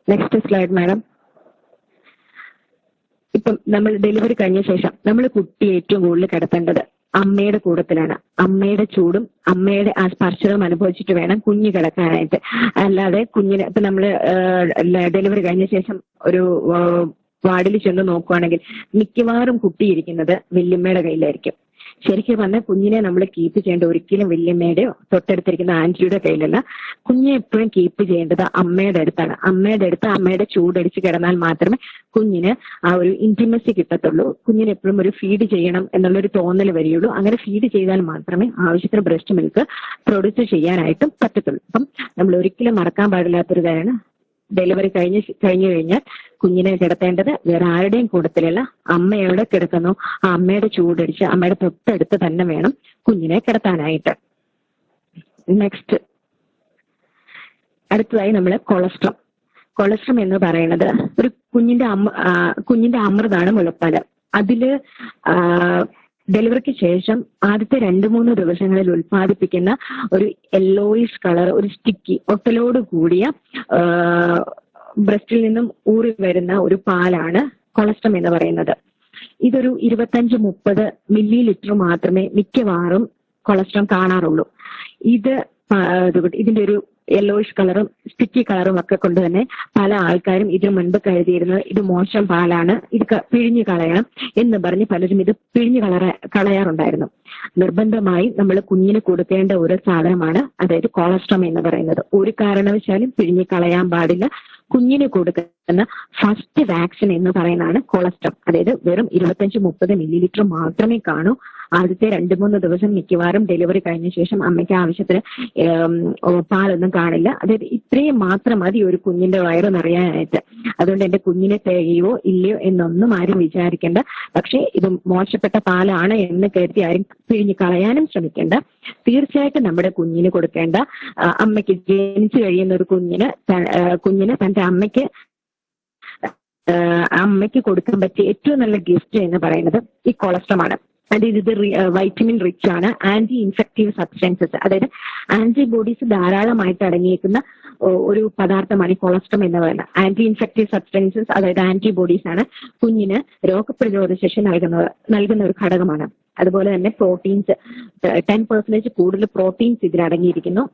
Next slide madam. ഇപ്പം നമ്മൾ ഡെലിവറി കഴിഞ്ഞ ശേഷം നമ്മൾ കുട്ടിയെ ഏറ്റവും കൂടുതൽ കിടത്തേണ്ടത് അമ്മയുടെ കൂടത്തിലാണ്. അമ്മയുടെ ചൂടും അമ്മയുടെ ആ സ്പർശനവും അനുഭവിച്ചിട്ട് വേണം കുഞ്ഞ് കിടക്കാനായിട്ട്. അല്ലാതെ കുഞ്ഞിന് ഇപ്പൊ നമ്മള് ഡെലിവറി കഴിഞ്ഞ ശേഷം ഒരു വാർഡിൽ ചെന്ന് നോക്കുവാണെങ്കിൽ മിക്കവാറും കുട്ടി ഇരിക്കുന്നത് വല്യമ്മയുടെ കയ്യിലായിരിക്കും. ശരിക്കും പറഞ്ഞാൽ കുഞ്ഞിനെ നമ്മൾ കീപ്പ് ചെയ്യേണ്ട ഒരിക്കലും വല്യമ്മയുടെയോ തൊട്ടടുത്തിരിക്കുന്ന ആന്റിയുടെ കയ്യിലല്ല. കുഞ്ഞെ എപ്പോഴും കീപ്പ് ചെയ്യേണ്ടത് അമ്മയുടെ അടുത്താണ്. അമ്മയുടെ അടുത്ത് അമ്മയുടെ ചൂടടിച്ച് കിടന്നാൽ മാത്രമേ കുഞ്ഞിന് ആ ഒരു ഇന്റിമസി കിട്ടത്തുള്ളൂ. കുഞ്ഞിന് എപ്പോഴും ഒരു ഫീഡ് ചെയ്യണം എന്നുള്ളൊരു തോന്നൽ വരികയുള്ളൂ. അങ്ങനെ ഫീഡ് ചെയ്താൽ മാത്രമേ ആവശ്യത്തിന് ബ്രസ്റ്റ് മിൽക്ക് പ്രൊഡ്യൂസ് ചെയ്യാനായിട്ടും പറ്റത്തുള്ളൂ. അപ്പം നമ്മൾ ഒരിക്കലും മറക്കാൻ പാടില്ലാത്തൊരു കാര്യമാണ്, ഡെലിവറി കഴിഞ്ഞു കഴിഞ്ഞാൽ കുഞ്ഞിനെ കിടത്തേണ്ടത് വേറെ ആരുടെയും കൂടത്തിലല്ല, അമ്മയോടെ കിടക്കുന്നു ആ അമ്മയുടെ ചൂടടിച്ച് അമ്മയുടെ തൊട്ടടുത്ത് തന്നെ വേണം കുഞ്ഞിനെ കിടത്താനായിട്ട്. നെക്സ്റ്റ്, അടുത്തതായി നമ്മൾ കൊളസ്ട്രം എന്ന് പറയുന്നത് ഒരു കുഞ്ഞിന്റെ അമൃതാണ് മുലപ്പാല്. അതില് ഡെലിവറിക്ക് ശേഷം ആദ്യത്തെ 2-3 ദിവസങ്ങളിൽ ഉൽപ്പാദിപ്പിക്കുന്ന ഒരു യെല്ലോയിഷ് കളർ, ഒരു സ്റ്റിക്കി ഒട്ടലോട് കൂടിയ ബ്രസ്റ്റിൽ നിന്നും ഊറി വരുന്ന ഒരു പാലാണ് കൊളസ്ട്രം എന്ന് പറയുന്നത്. ഇതൊരു 25-30 മില്ലി ലിറ്റർ മാത്രമേ മിക്കവാറും കൊളസ്ട്രം കാണാറുള്ളൂ. ഇതിന്റെ ഒരു യെല്ലോയിഷ് കളറും സ്റ്റിക്കി കളറും ഒക്കെ കൊണ്ട് തന്നെ പല ആൾക്കാരും ഇതിനു മുൻപ് കരുതിയിരുന്നത് ഇത് മോശം പാലാണ്, ഇത് പിഴിഞ്ഞു കളയണം എന്ന് പറഞ്ഞ് പലരും ഇത് പിഴിഞ്ഞു കളയാറുണ്ടായിരുന്നു. നിർബന്ധമായും നമ്മൾ കുഞ്ഞിന് കൊടുക്കേണ്ട ഒരു സാധനമാണ്, അതായത് കൊളസ്ട്രം എന്ന് പറയുന്നത്. ഒരു കാരണവശാലും പിഴിഞ്ഞു കളയാൻ പാടില്ല. കുഞ്ഞിന് കൊടുക്കുന്ന ഫസ്റ്റ് വാക്സിൻ എന്ന് പറയുന്നതാണ് കൊളസ്ട്രം. അതായത് വെറും 25-30 മില്ലി ലിറ്റർ മാത്രമേ കാണൂ. ആദ്യത്തെ 2-3 ദിവസം മിക്കവാറും ഡെലിവറി കഴിഞ്ഞ ശേഷം അമ്മയ്ക്ക് ആവശ്യത്തിന് പാലൊന്നും കാണില്ല. അതായത് ഇത്രയും മാത്രം മതി ഒരു കുഞ്ഞിന്റെ വയറ് നിറയാനായിട്ട്. അതുകൊണ്ട് എന്റെ കുഞ്ഞിനെ തികയോ ഇല്ലയോ എന്നൊന്നും ആരും വിചാരിക്കേണ്ട. പക്ഷെ ഇത് മോശപ്പെട്ട പാലാണ് എന്ന് കരുതി ആരും പിഴിഞ്ഞു കളയാനും ശ്രമിക്കേണ്ട. തീർച്ചയായിട്ടും നമ്മുടെ കുഞ്ഞിന് കൊടുക്കേണ്ട, അമ്മയ്ക്ക് ജനിച്ചു കഴിയുന്ന ഒരു കുഞ്ഞിന് തന്റെ അമ്മയ്ക്ക് കൊടുക്കാൻ പറ്റിയ ഏറ്റവും നല്ല ഗിഫ്റ്റ് എന്ന് പറയുന്നത് ഈ കൊളസ്ട്രമാണ്. ഇത് വൈറ്റമിൻ റിച്ച് ആണ്. ആന്റി ഇൻഫെക്റ്റീവ് സബ്സ്റ്റൻസസ്, അതായത് ആന്റിബോഡീസ് ധാരാളമായിട്ട് അടങ്ങിയിരിക്കുന്ന ഒരു പദാർത്ഥമാണ് ഈ കൊളസ്ട്രം എന്ന് പറയുന്നത്. ആന്റി ഇൻഫെക്റ്റീവ് സബ്സ്റ്റൻസസ്, അതായത് ആന്റിബോഡീസ് ആണ് കുഞ്ഞിന് രോഗപ്രതിരോധ ശേഷി നൽകുന്ന ഒരു ഘടകമാണ്. അതുപോലെ തന്നെ പ്രോട്ടീൻസ് 10% കൂടുതൽ പ്രോട്ടീൻസ് ഇതിൽ അടങ്ങിയിരിക്കുന്നു.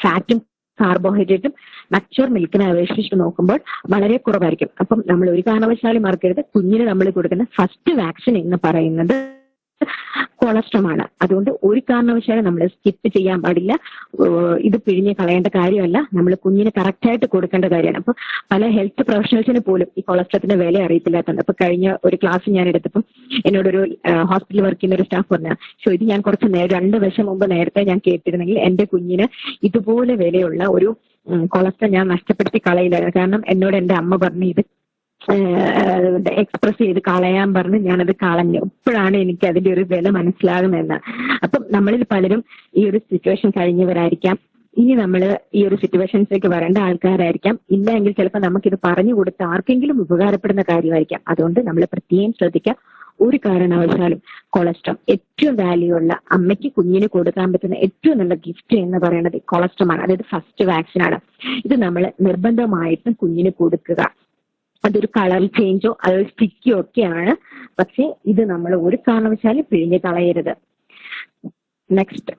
ഫാറ്റും കാർബോഹൈഡ്രേറ്റും മച്ചുവർ മിൽക്കിനെ അപേക്ഷിച്ച് നോക്കുമ്പോൾ വളരെ കുറവായിരിക്കും. അപ്പം നമ്മൾ ഒരു കാരണവശാലും മറക്കരുത്, കുഞ്ഞിന് നമ്മൾ കൊടുക്കുന്ന ഫസ്റ്റ് വാക്സിൻ എന്ന് പറയുന്നത് കൊളസ്ട്രോമാണ്. അതുകൊണ്ട് ഒരു കാരണവശാലും നമ്മൾ സ്കിപ്പ് ചെയ്യാൻ പാടില്ല. ഇത് പിഴിഞ്ഞ് കളയേണ്ട കാര്യമല്ല, നമ്മൾ കുഞ്ഞിന് കറക്റ്റായിട്ട് കൊടുക്കേണ്ട കാര്യമാണ്. അപ്പൊ പല ഹെൽത്ത് പ്രൊഫഷണൽസിന് പോലും ഈ കൊളസ്ട്രത്തിന്റെ വില അറിയത്തില്ലാത്തതുണ്ട്. അപ്പൊ കഴിഞ്ഞ ഒരു ക്ലാസ് ഞാൻ എടുത്തപ്പം എന്നോടൊരു ഹോസ്പിറ്റലിൽ വർക്ക് ചെയ്യുന്ന ഒരു സ്റ്റാഫ് പറഞ്ഞു, ഇത് ഞാൻ കുറച്ച് 2 വർഷം മുമ്പ് നേരത്തെ ഞാൻ കേട്ടിരുന്നെങ്കിൽ എന്റെ കുഞ്ഞിന് ഇതുപോലെ വിലയുള്ള ഒരു കൊളസ്ട്രോൾ ഞാൻ നഷ്ടപ്പെടുത്തി കളയില്ലായിരുന്നു. കാരണം എന്നോട് എന്റെ അമ്മ പറഞ്ഞു ഇത് എക്സ്പ്രസ് ചെയ്ത് കളയാൻ പറഞ്ഞ് ഞാനത് കളഞ്ഞു. ഇപ്പോഴാണ് എനിക്ക് അതിന്റെ ഒരു വില മനസ്സിലാകുന്നതെന്ന്. അപ്പം നമ്മളിൽ പലരും ഈ ഒരു സിറ്റുവേഷൻ കഴിഞ്ഞവരായിരിക്കാം. ഇനി നമ്മൾ ഈ ഒരു സിറ്റുവേഷൻസിലേക്ക് വരേണ്ട ആൾക്കാരായിരിക്കാം. ഇല്ല എങ്കിൽ ചിലപ്പോൾ നമുക്കിത് പറഞ്ഞു കൊടുത്ത് ആർക്കെങ്കിലും ഉപകാരപ്പെടുന്ന കാര്യമായിരിക്കാം. അതുകൊണ്ട് നമ്മൾ പ്രത്യേകം ശ്രദ്ധിക്കുക. ഒരു കാരണവശാലും കൊളസ്ട്രോൾ ഏറ്റവും വാല്യൂ ഉള്ള അമ്മയ്ക്ക് കുഞ്ഞിന് കൊടുക്കാൻ പറ്റുന്ന ഏറ്റവും നല്ല ഗിഫ്റ്റ് എന്ന് പറയുന്നത് കൊളസ്ട്രോളാണ്. അതായത് ഫസ്റ്റ് വാക്സിൻ ആണ്. ഇത് നമ്മൾ നിർബന്ധമായിട്ടും കുഞ്ഞിന് കൊടുക്കുക. അതൊരു കളർ ചേഞ്ചോ അതൊരു സ്റ്റിക്കോ ഒക്കെയാണ്, പക്ഷെ ഇത് നമ്മൾ ഒരു കാരണവശാലും പിഴിഞ്ഞ് കളയരുത്. നെക്സ്റ്റ്,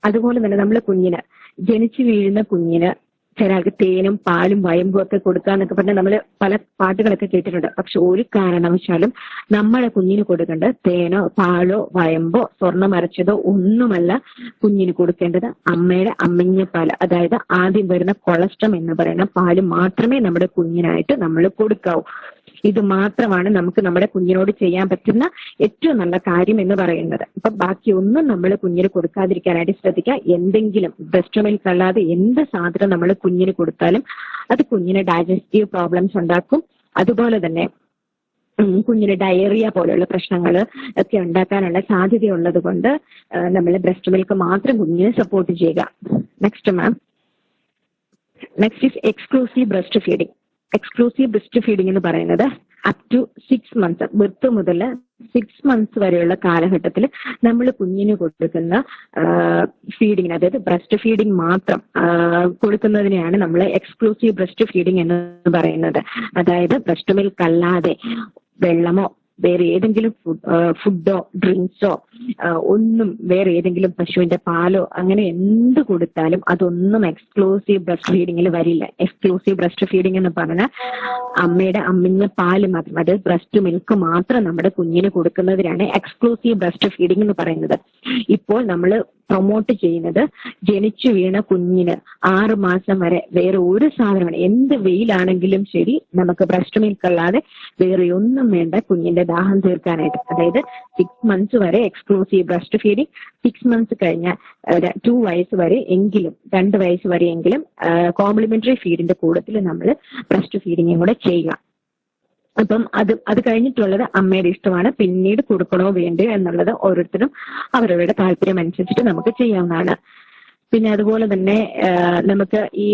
അതുപോലെ തന്നെ നമ്മൾ കുഞ്ഞിന് ജനിച്ചു വീഴുന്ന കുഞ്ഞിന് ചില ആൾക്ക് തേനും പാലും വയമ്പും ഒക്കെ കൊടുക്കാന്നൊക്കെ പറഞ്ഞാൽ നമ്മൾ പല പാട്ടുകളൊക്കെ കേട്ടിട്ടുണ്ട്. പക്ഷെ ഒരു കാരണവശാലും നമ്മളെ കുഞ്ഞിന് കൊടുക്കേണ്ടത് തേനോ പാലോ വയമ്പോ സ്വർണ്ണം അരച്ചതോ ഒന്നുമല്ല കുഞ്ഞിന് കൊടുക്കേണ്ടത്. അമ്മയുടെ അമ്മിഞ്ഞ പാല്, അതായത് ആദ്യം വരുന്ന കൊളസ്ട്രം എന്ന് പറയുന്ന പാല് മാത്രമേ നമ്മുടെ കുഞ്ഞിനായിട്ട് നമ്മൾ കൊടുക്കാവൂ. ഇത് മാത്രമാണ് നമുക്ക് നമ്മുടെ കുഞ്ഞിനോട് ചെയ്യാൻ പറ്റുന്ന ഏറ്റവും നല്ല കാര്യം എന്ന് പറയുന്നത്. അപ്പൊ ബാക്കി ഒന്നും നമ്മൾ കുഞ്ഞിന് കൊടുക്കാതിരിക്കാനായിട്ട് ശ്രദ്ധിക്കുക. എന്തെങ്കിലും ബ്രസ്റ്റ് മിൽക്ക് അല്ലാതെ എന്ത് സാധനം നമ്മൾ കുഞ്ഞിന് കൊടുത്താലും അത് കുഞ്ഞിന് ഡൈജസ്റ്റീവ് പ്രോബ്ലംസ് ഉണ്ടാക്കും. അതുപോലെ തന്നെ കുഞ്ഞിന് ഡയറിയ പോലെയുള്ള പ്രശ്നങ്ങൾ ഒക്കെ ഉണ്ടാക്കാനുള്ള സാധ്യതയുള്ളത് കൊണ്ട് നമ്മൾ ബ്രസ്റ്റ് മിൽക്ക് മാത്രം കുഞ്ഞിനെ സപ്പോർട്ട് ചെയ്യുക. Next ma'am, next is exclusive breast feeding. Exclusive breast feeding എന്ന് പറയുന്നത് അപ് ടു 6 months, ബർത്ത് മുതൽ 6 months വരെയുള്ള കാലഘട്ടത്തിൽ നമ്മൾ കുഞ്ഞിന് കൊടുക്കുന്ന ഫീഡിങ്ങിന്, അതായത് ബ്രസ്റ്റ് ഫീഡിങ് മാത്രം കൊടുക്കുന്നതിനെയാണ് നമ്മൾ എക്സ്ക്ലൂസീവ് ബ്രസ്റ്റ് ഫീഡിംഗ് എന്ന് പറയുന്നത്. അതായത് ബ്രസ്റ്റ് മിൽക്ക് അല്ലാതെ വെള്ളമോ വേറെ ഏതെങ്കിലും ഫുഡോ ഡ്രിങ്ക്സോ ഒന്നും, വേറെ ഏതെങ്കിലും പശുവിന്റെ പാലോ അങ്ങനെ എന്ത് കൊടുത്താലും അതൊന്നും എക്സ്ക്ലൂസീവ് ബ്രസ്റ്റ് ഫീഡിങ്ങിൽ വരില്ല. എക്സ്ക്ലൂസീവ് ബ്രസ്റ്റ് ഫീഡിംഗ് എന്ന് പറഞ്ഞാൽ അമ്മയുടെ അമ്മിഞ്ഞ പാല് മാത്രം, അതായത് ബ്രസ്റ്റ് മിൽക്ക് മാത്രം നമ്മുടെ കുഞ്ഞിന് കൊടുക്കുന്നതിനാണ് എക്സ്ക്ലൂസീവ് ബ്രസ്റ്റ് ഫീഡിംഗ് എന്ന് പറയുന്നത്. ഇപ്പോൾ നമ്മൾ പ്രൊമോട്ട് ചെയ്യുന്നത് ജനിച്ചു വീണ കുഞ്ഞിന് 6 മാസം വരെ വേറെ ഒരു സാധനമാണ്, എന്ത് വെയിലാണെങ്കിലും ശരി നമുക്ക് ബ്രസ്റ്റ് മിൽക്ക് അല്ലാതെ വേറെ ഒന്നും വേണ്ട കുഞ്ഞിന്റെ ദാഹം തീർക്കാനായിട്ട്. അതായത് 6 months വരെ എക്സ്ക്ലൂസീവ് ബ്രസ്റ്റ് ഫീഡിംഗ്, 6 months കഴിഞ്ഞ 2 വയസ്സ് വരെ എങ്കിലും 2 വയസ്സ് വരെ എങ്കിലും കോംപ്ലിമെന്ററി ഫീഡിന്റെ കൂട്ടത്തിൽ നമ്മൾ ബ്രസ്റ്റ് ഫീഡിങ്ങും കൂടെ ചെയ്യുക. അപ്പം അത് കഴിഞ്ഞിട്ടുള്ളത് അമ്മയുടെ ഇഷ്ടമാണ്. പിന്നീട് കൊടുക്കണോ വേണ്ടയോ എന്നുള്ളത് ഓരോരുത്തരും അവരവരുടെ താല്പര്യം അനുസരിച്ചിട്ട് നമുക്ക് ചെയ്യാവുന്നതാണ്. പിന്നെ അതുപോലെ തന്നെ നമുക്ക് ഈ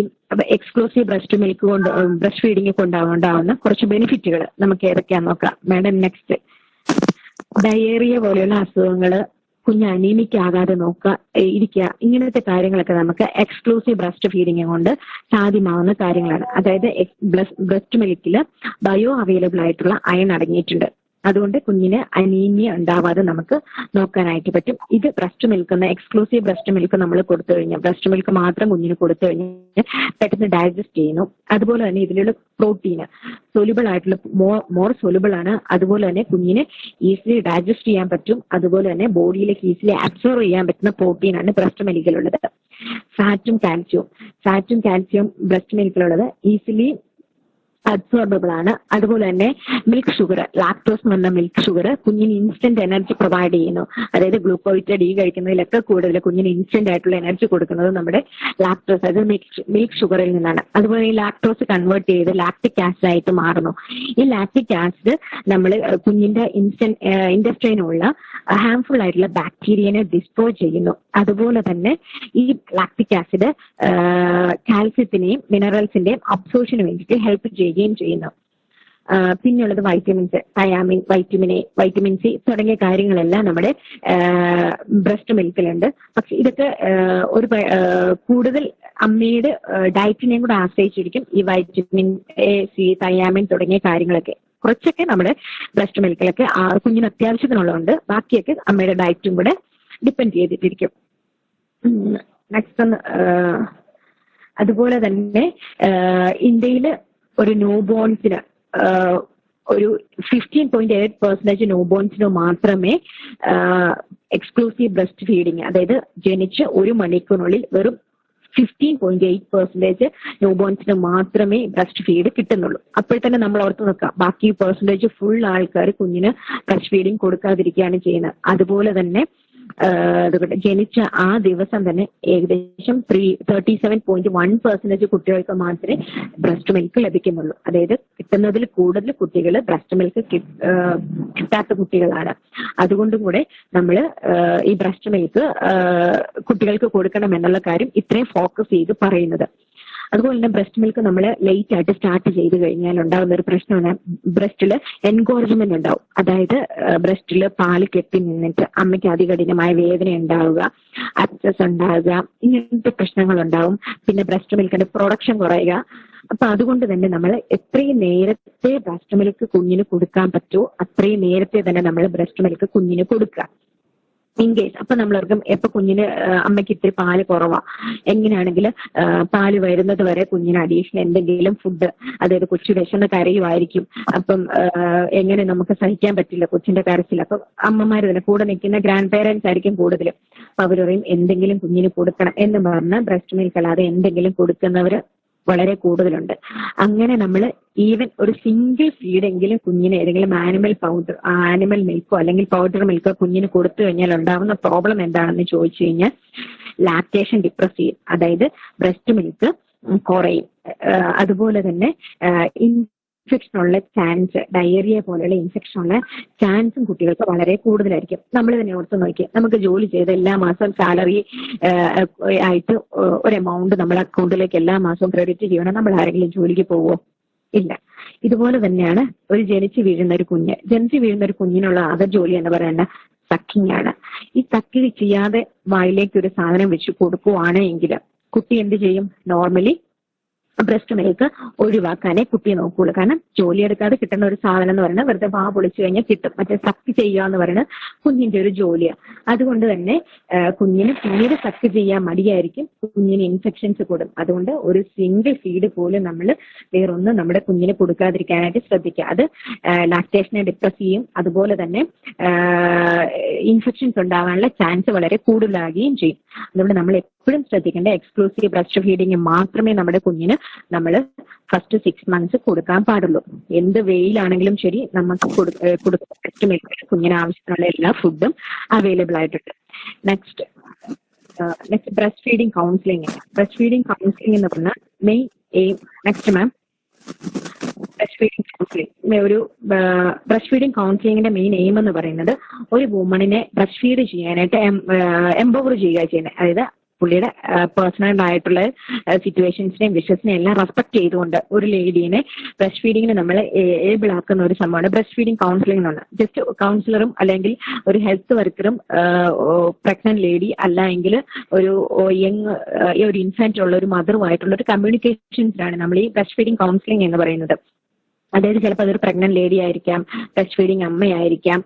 എക്സ്ക്ലൂസീവ് ബ്രസ്റ്റ് മിൽക്ക് കൊണ്ട് ബ്രസ്റ്റ് ഫീഡിങ് കൊണ്ടാവുന്ന കുറച്ച് ബെനിഫിറ്റുകൾ നമുക്ക് ഏതൊക്കെയാന്ന് നോക്കാം. മാഡം, നെക്സ്റ്റ്, ഡയേറിയ പോലെയുള്ള അസുഖങ്ങൾ കുഞ്ഞ് അനീമിക് ആകാതെ ഇരിക്കുക, ഇങ്ങനത്തെ കാര്യങ്ങളൊക്കെ നമുക്ക് എക്സ്ക്ലൂസീവ് ബ്രസ്റ്റ് ഫീഡിങ് കൊണ്ട് സാധ്യമാവുന്ന കാര്യങ്ങളാണ്. അതായത് ബ്രസ്റ്റ് മിൽക്കിൽ ബയോ അവൈലബിൾ ആയിട്ടുള്ള അയൺ അടങ്ങിയിട്ടുണ്ട്. അതുകൊണ്ട് കുഞ്ഞിന് അനീമിയ ഉണ്ടാവാതെ നമുക്ക് നോക്കാനായിട്ട് പറ്റും. ഇത് ബ്രസ്റ്റ് മിൽക്ക് എന്ന എക്സ്ക്ലൂസീവ് ബ്രസ്റ്റ് മിൽക്ക് നമ്മൾ കൊടുത്തു കഴിഞ്ഞാൽ, ബ്രസ്റ്റ് മിൽക്ക് മാത്രം കുഞ്ഞിന് കൊടുത്തു കഴിഞ്ഞാൽ പെട്ടെന്ന് ഡൈജസ്റ്റ് ചെയ്യുന്നു. അതുപോലെ തന്നെ ഇതിലുള്ള പ്രോട്ടീന് സൊല്യൂബിൾ ആയിട്ടുള്ള മോർ സൊല്യൂബിൾ ആണ്. അതുപോലെ തന്നെ കുഞ്ഞിന് ഈസിലി ഡൈജസ്റ്റ് ചെയ്യാൻ പറ്റും. അതുപോലെ തന്നെ ബോഡിയിലേക്ക് ഈസിലി അബ്സോർവ് ചെയ്യാൻ പറ്റുന്ന പ്രോട്ടീനാണ് ബ്രസ്റ്റ് മിൽക്കിലുള്ളത്. ഫാറ്റും കാൽസ്യവും ബ്രസ്റ്റ് മിൽക്കിലുള്ളത് ഈസിലി അബ്സോർബിൾ ആണ്. അതുപോലെ തന്നെ മിൽക്ക് ഷുഗർ, ലാക്ടോസ് എന്ന് പറഞ്ഞ മിൽക്ക് ഷുഗർ കുഞ്ഞിന് ഇൻസ്റ്റന്റ് എനർജി പ്രൊവൈഡ് ചെയ്യുന്നു. അതായത് ഗ്ലൂക്കോസ് ഡി കഴിക്കുന്നതിലൊക്കെ കൂടുതൽ കുഞ്ഞിന് ഇൻസ്റ്റന്റ് ആയിട്ടുള്ള എനർജി കൊടുക്കുന്നത് നമ്മുടെ ലാക്ടോസ്, അതായത് മിൽക്ക് ഷുഗറിൽ നിന്നാണ്. അതുപോലെ ഈ ലാക്ടോസ് കൺവേർട്ട് ചെയ്ത് ലാക്ടിക് ആസിഡ് ആയിട്ട് മാറുന്നു. ഈ ലാക്ടിക് ആസിഡ് നമ്മൾ കുഞ്ഞിന്റെ ഇൻഡസ്ട്രിയിലുള്ള ഹാംഫുൾ ആയിട്ടുള്ള ബാക്ടീരിയനെ ഡിസ്ട്രോയ് ചെയ്യുന്നു. അതുപോലെ തന്നെ ഈ ലാക്ടിക് ആസിഡ് കാൽസ്യത്തിനെയും മിനറൽസിന്റെയും അബ്സോർഷന് വേണ്ടിയിട്ട് ഹെൽപ്പ് ചെയ്യുന്നു. പിന്നെയുള്ളത് vitamins, thiamine, vitamin A, vitamin C തുടങ്ങിയ കാര്യങ്ങളെല്ലാം നമ്മുടെ ബ്രസ്റ്റ് മിൽക്കിലുണ്ട്. പക്ഷെ ഇതൊക്കെ ഒരു കൂടുതൽ അമ്മയുടെ ഡയറ്റിനെയും കൂടെ ആശ്രയിച്ചിരിക്കും ഈ വൈറ്റമിൻ എ, സി, തയാമിൻ തുടങ്ങിയ കാര്യങ്ങളൊക്കെ. കുറച്ചൊക്കെ നമ്മുടെ ബ്രസ്റ്റ് മിൽക്കിലൊക്കെ കുഞ്ഞിന് അത്യാവശ്യത്തിനുള്ളതുണ്ട്, ബാക്കിയൊക്കെ അമ്മയുടെ ഡയറ്റും കൂടെ ഡിപ്പെൻഡ് ചെയ്തിട്ടിരിക്കും. നെക്സ്റ്റ് അതുപോലെ തന്നെ ഇന്ത്യയില് ഒരു ന്യൂ ബോൺസിന് ഒരു 15.8% ന്യൂ ബോൺസിന് മാത്രമേ എക്സ്ക്ലൂസീവ് ബ്രസ്റ്റ് ഫീഡിങ്, അതായത് ജനിച്ച് 1 മണിക്കൂറിനുള്ളിൽ വെറും 15.8% ന്യൂ ബോൺസിന് മാത്രമേ ബ്രസ്റ്റ് ഫീഡ് കിട്ടുന്നുള്ളൂ. അപ്പോൾ തന്നെ നമ്മൾ ഓർത്ത് നോക്കാം, ബാക്കി പെർസെന്റേജ് ഫുൾ ആൾക്കാർ കുഞ്ഞിന് ബ്രസ്റ്റ് ഫീഡിങ് കൊടുക്കാതിരിക്കുകയാണ് ചെയ്യുന്നത്. അതുപോലെ തന്നെ ജനിച്ച ആ ദിവസം തന്നെ ഏകദേശം 37.1% കുട്ടികൾക്ക് മാത്രമേ ബ്രസ്റ്റ് മിൽക്ക് ലഭിക്കുന്നുള്ളൂ. അതായത് കിട്ടുന്നതിൽ കൂടുതൽ കുട്ടികൾ ബ്രസ്റ്റ് മിൽക്ക് കിട്ടാത്ത കുട്ടികളാണ്. അതുകൊണ്ടും കൂടെ നമ്മൾ ഈ ബ്രസ്റ്റ് മിൽക്ക് കുട്ടികൾക്ക് കൊടുക്കണം എന്നുള്ള കാര്യം ഇത്രയും ഫോക്കസ് ചെയ്ത് പറയുന്നത്. അതുപോലെ തന്നെ ബ്രസ്റ്റ് മിൽക്ക് നമ്മൾ ലേറ്റ് ആയിട്ട് സ്റ്റാർട്ട് ചെയ്ത് കഴിഞ്ഞാൽ ഉണ്ടാകുന്ന ഒരു പ്രശ്നമാണ് ബ്രസ്റ്റിൽ എൻഗോർജ്മെന്റ് ഉണ്ടാവും. അതായത് ബ്രസ്റ്റിൽ പാല് കെട്ടി നിന്നിട്ട് അമ്മയ്ക്ക് അതികഠിനമായ വേദന ഉണ്ടാവുക, അബ്സസ് ഉണ്ടാവുക, ഇങ്ങനത്തെ പ്രശ്നങ്ങൾ ഉണ്ടാവും. പിന്നെ ബ്രസ്റ്റ് മിൽക്കിന്റെ പ്രൊഡക്ഷൻ കുറയുക. അപ്പൊ അതുകൊണ്ട് തന്നെ നമ്മൾ എത്രയും നേരത്തെ ബ്രസ്റ്റ് മിൽക്ക് കുഞ്ഞിന് കൊടുക്കാൻ പറ്റുമോ അത്രയും നേരത്തെ തന്നെ നമ്മൾ ബ്രസ്റ്റ് മിൽക്ക് കുഞ്ഞിന് കൊടുക്കുക. ഇൻ കേസ് അപ്പൊ നമ്മളോർക്കും എപ്പൊ കുഞ്ഞിന് അമ്മയ്ക്ക് ഇത്തിരി പാല് കുറവാ, എങ്ങനെയാണെങ്കിൽ പാല് വരുന്നത് വരെ കുഞ്ഞിന് അഡീഷണൽ എന്തെങ്കിലും ഫുഡ്, അതായത് കൊച്ചു വിശന്ന് കരയുമായിരിക്കും. അപ്പം എങ്ങനെ നമുക്ക് സഹിക്കാൻ പറ്റില്ല കൊച്ചിന്റെ കരച്ചിൽ. അപ്പൊ അമ്മമാർ തന്നെ കൂടെ നിൽക്കുന്ന ഗ്രാൻഡ് പേരൻസ് ആയിരിക്കും കൂടുതലും. അപ്പൊ അവർ പറയും എന്തെങ്കിലും കുഞ്ഞിന് കൊടുക്കണം എന്ന് പറഞ്ഞ് ബ്രസ്റ്റ് മിൽക്ക് അല്ലാതെ എന്തെങ്കിലും കൊടുക്കുന്നവര് വളരെ കൂടുതലുണ്ട്. അങ്ങനെ നമ്മൾ ഈവൻ ഒരു സിംഗിൾ ഫീഡെങ്കിലും കുഞ്ഞിന് ഏതെങ്കിലും ആനിമൽ മിൽക്കോ അല്ലെങ്കിൽ പൗഡർ മിൽക്കോ കുഞ്ഞിന് കൊടുത്തു കഴിഞ്ഞാൽ ഉണ്ടാവുന്ന പ്രോബ്ലം എന്താണെന്ന് ചോദിച്ചു കഴിഞ്ഞാൽ ലാക്ടേഷൻ ഡിപ്രസ് ചെയ്യും. അതായത് ബ്രസ്റ്റ് മിൽക്ക് കുറയും. അതുപോലെ തന്നെ ഇൻഫെക്ഷനുള്ള ചാൻസ്, ഡയറിയ പോലെയുള്ള ഇൻഫെക്ഷനുള്ള ചാൻസും കുട്ടികൾക്ക് വളരെ കൂടുതലായിരിക്കും. നമ്മൾ തന്നെ ഓർത്ത് നോക്കി, നമുക്ക് ജോലി ചെയ്ത് എല്ലാ മാസവും സാലറി ആയിട്ട് ഒരു എമൗണ്ട് നമ്മുടെ അക്കൗണ്ടിലേക്ക് എല്ലാ മാസവും ക്രെഡിറ്റ് ചെയ്യണം. നമ്മൾ ആരെങ്കിലും ജോലിക്ക് പോവോ? ഇല്ല. ഇതുപോലെ തന്നെയാണ് ഒരു ജനിച്ചു വീഴുന്ന ഒരു കുഞ്ഞിനുള്ള ആകെ ജോലി എന്ന് പറയുന്നത് സക്കിങ് ആണ്. ഈ സക്കിങ് ചെയ്യാതെ വായിലേക്ക് ഒരു സാധനം വെച്ച് കൊടുക്കുവാണെങ്കിൽ കുട്ടി എന്ത് ചെയ്യും? നോർമലി ബ്രസ്റ്റ് മിൽക്ക് ഒഴിവാക്കാനേ കുട്ടിയെ നോക്കുള്ളൂ. കാരണം ജോലിയെടുക്കാതെ കിട്ടുന്ന ഒരു സാധനം എന്ന് പറയുന്നത് വെറുതെ വാ പൊളിച്ചു കഴിഞ്ഞാൽ കിട്ടും. മറ്റേ സക്ക് ചെയ്യുക എന്ന് പറയുന്നത് കുഞ്ഞിന്റെ ഒരു ജോലിയാണ്. അതുകൊണ്ട് തന്നെ കുഞ്ഞിന് പിന്നീട് സക്ക് ചെയ്യാൻ മടിയായിരിക്കും, കുഞ്ഞിന് ഇൻഫെക്ഷൻസ് കൂടും. അതുകൊണ്ട് ഒരു സിംഗിൾ ഫീഡ് പോലും നമ്മൾ വേറൊന്നും നമ്മുടെ കുഞ്ഞിന് കൊടുക്കാതിരിക്കാനായിട്ട് ശ്രദ്ധിക്കുക. അത് ലാക്ടേഷനെ ഡിപ്രസ് ചെയ്യും. അതുപോലെ തന്നെ ഇൻഫെക്ഷൻസ് ഉണ്ടാകാനുള്ള ചാൻസ് വളരെ കൂടുതലാകുകയും ചെയ്യും. അതുകൊണ്ട് നമ്മൾ എപ്പോഴും ശ്രദ്ധിക്കേണ്ട എക്സ്ക്ലൂസീവ് ബ്രസ്റ്റ് ഫീഡിങ് മാത്രമേ നമ്മുടെ കുഞ്ഞിന് നമ്മൾ ഫസ്റ്റ് 6 months കൊടുക്കാൻ പാടുള്ളൂ. എന്ത് വെയിലാണെങ്കിലും ശരി നമുക്ക് ബ്രസ്റ്റ് മിൽക്ക് കുഞ്ഞിന് ആവശ്യമുള്ള എല്ലാ ഫുഡും അവൈലബിൾ ആയിട്ടുണ്ട്. Next breast feeding counselling. Breast feeding counselling എന്ന് പറഞ്ഞാൽ main aim, next ma'am, breast feeding counselling. ഒരു ബ്രസ്റ്റ് ഫീഡിങ് കൗൺസിലിംഗിന്റെ മെയിൻ എയിം എന്ന് പറയുന്നത് ഒരു വുമണിനെ ബ്രസ്റ്റ് ഫീഡ് ചെയ്യാനായിട്ട് എംപവർ ചെയ്യുക ചെയ്യുന്നത്. അതായത് പുള്ളിയുടെ പേഴ്സണൽ ആയിട്ടുള്ള സിറ്റുവേഷൻസിനെയും വിഷസിനെയും എല്ലാം റെസ്പെക്ട് ചെയ്തുകൊണ്ട് ഒരു ലേഡീനെ ബ്രസ്റ്റ് ഫീഡിങ്ങിന് നമ്മൾ ഏബിൾ ആക്കുന്ന ഒരു സംഭവമാണ് ബ്രസ്റ്റ് ഫീഡിങ് കൗൺസിലിംഗ് എന്ന് പറഞ്ഞാൽ. ജസ്റ്റ് കൗൺസിലറും അല്ലെങ്കിൽ ഒരു ഹെൽത്ത് വർക്കറും പ്രഗ്നന്റ് ലേഡി അല്ലെങ്കിൽ ഒരു ഒരു ഇൻഫന്റ് ഉള്ള ഒരു മദറുമായിട്ടുള്ള ഒരു കമ്മ്യൂണിക്കേഷൻസിലാണ് നമ്മൾ ഈ ബ്രസ്റ്റ് ഫീഡിങ് കൗൺസിലിംഗ് എന്ന് പറയുന്നത്. അതായത് ചിലപ്പോൾ അതൊരു പ്രഗ്നന്റ് ലേഡി ആയിരിക്കാം, ബ്രസ്റ്റ് ഫീഡിങ് അമ്മയായിരിക്കാം.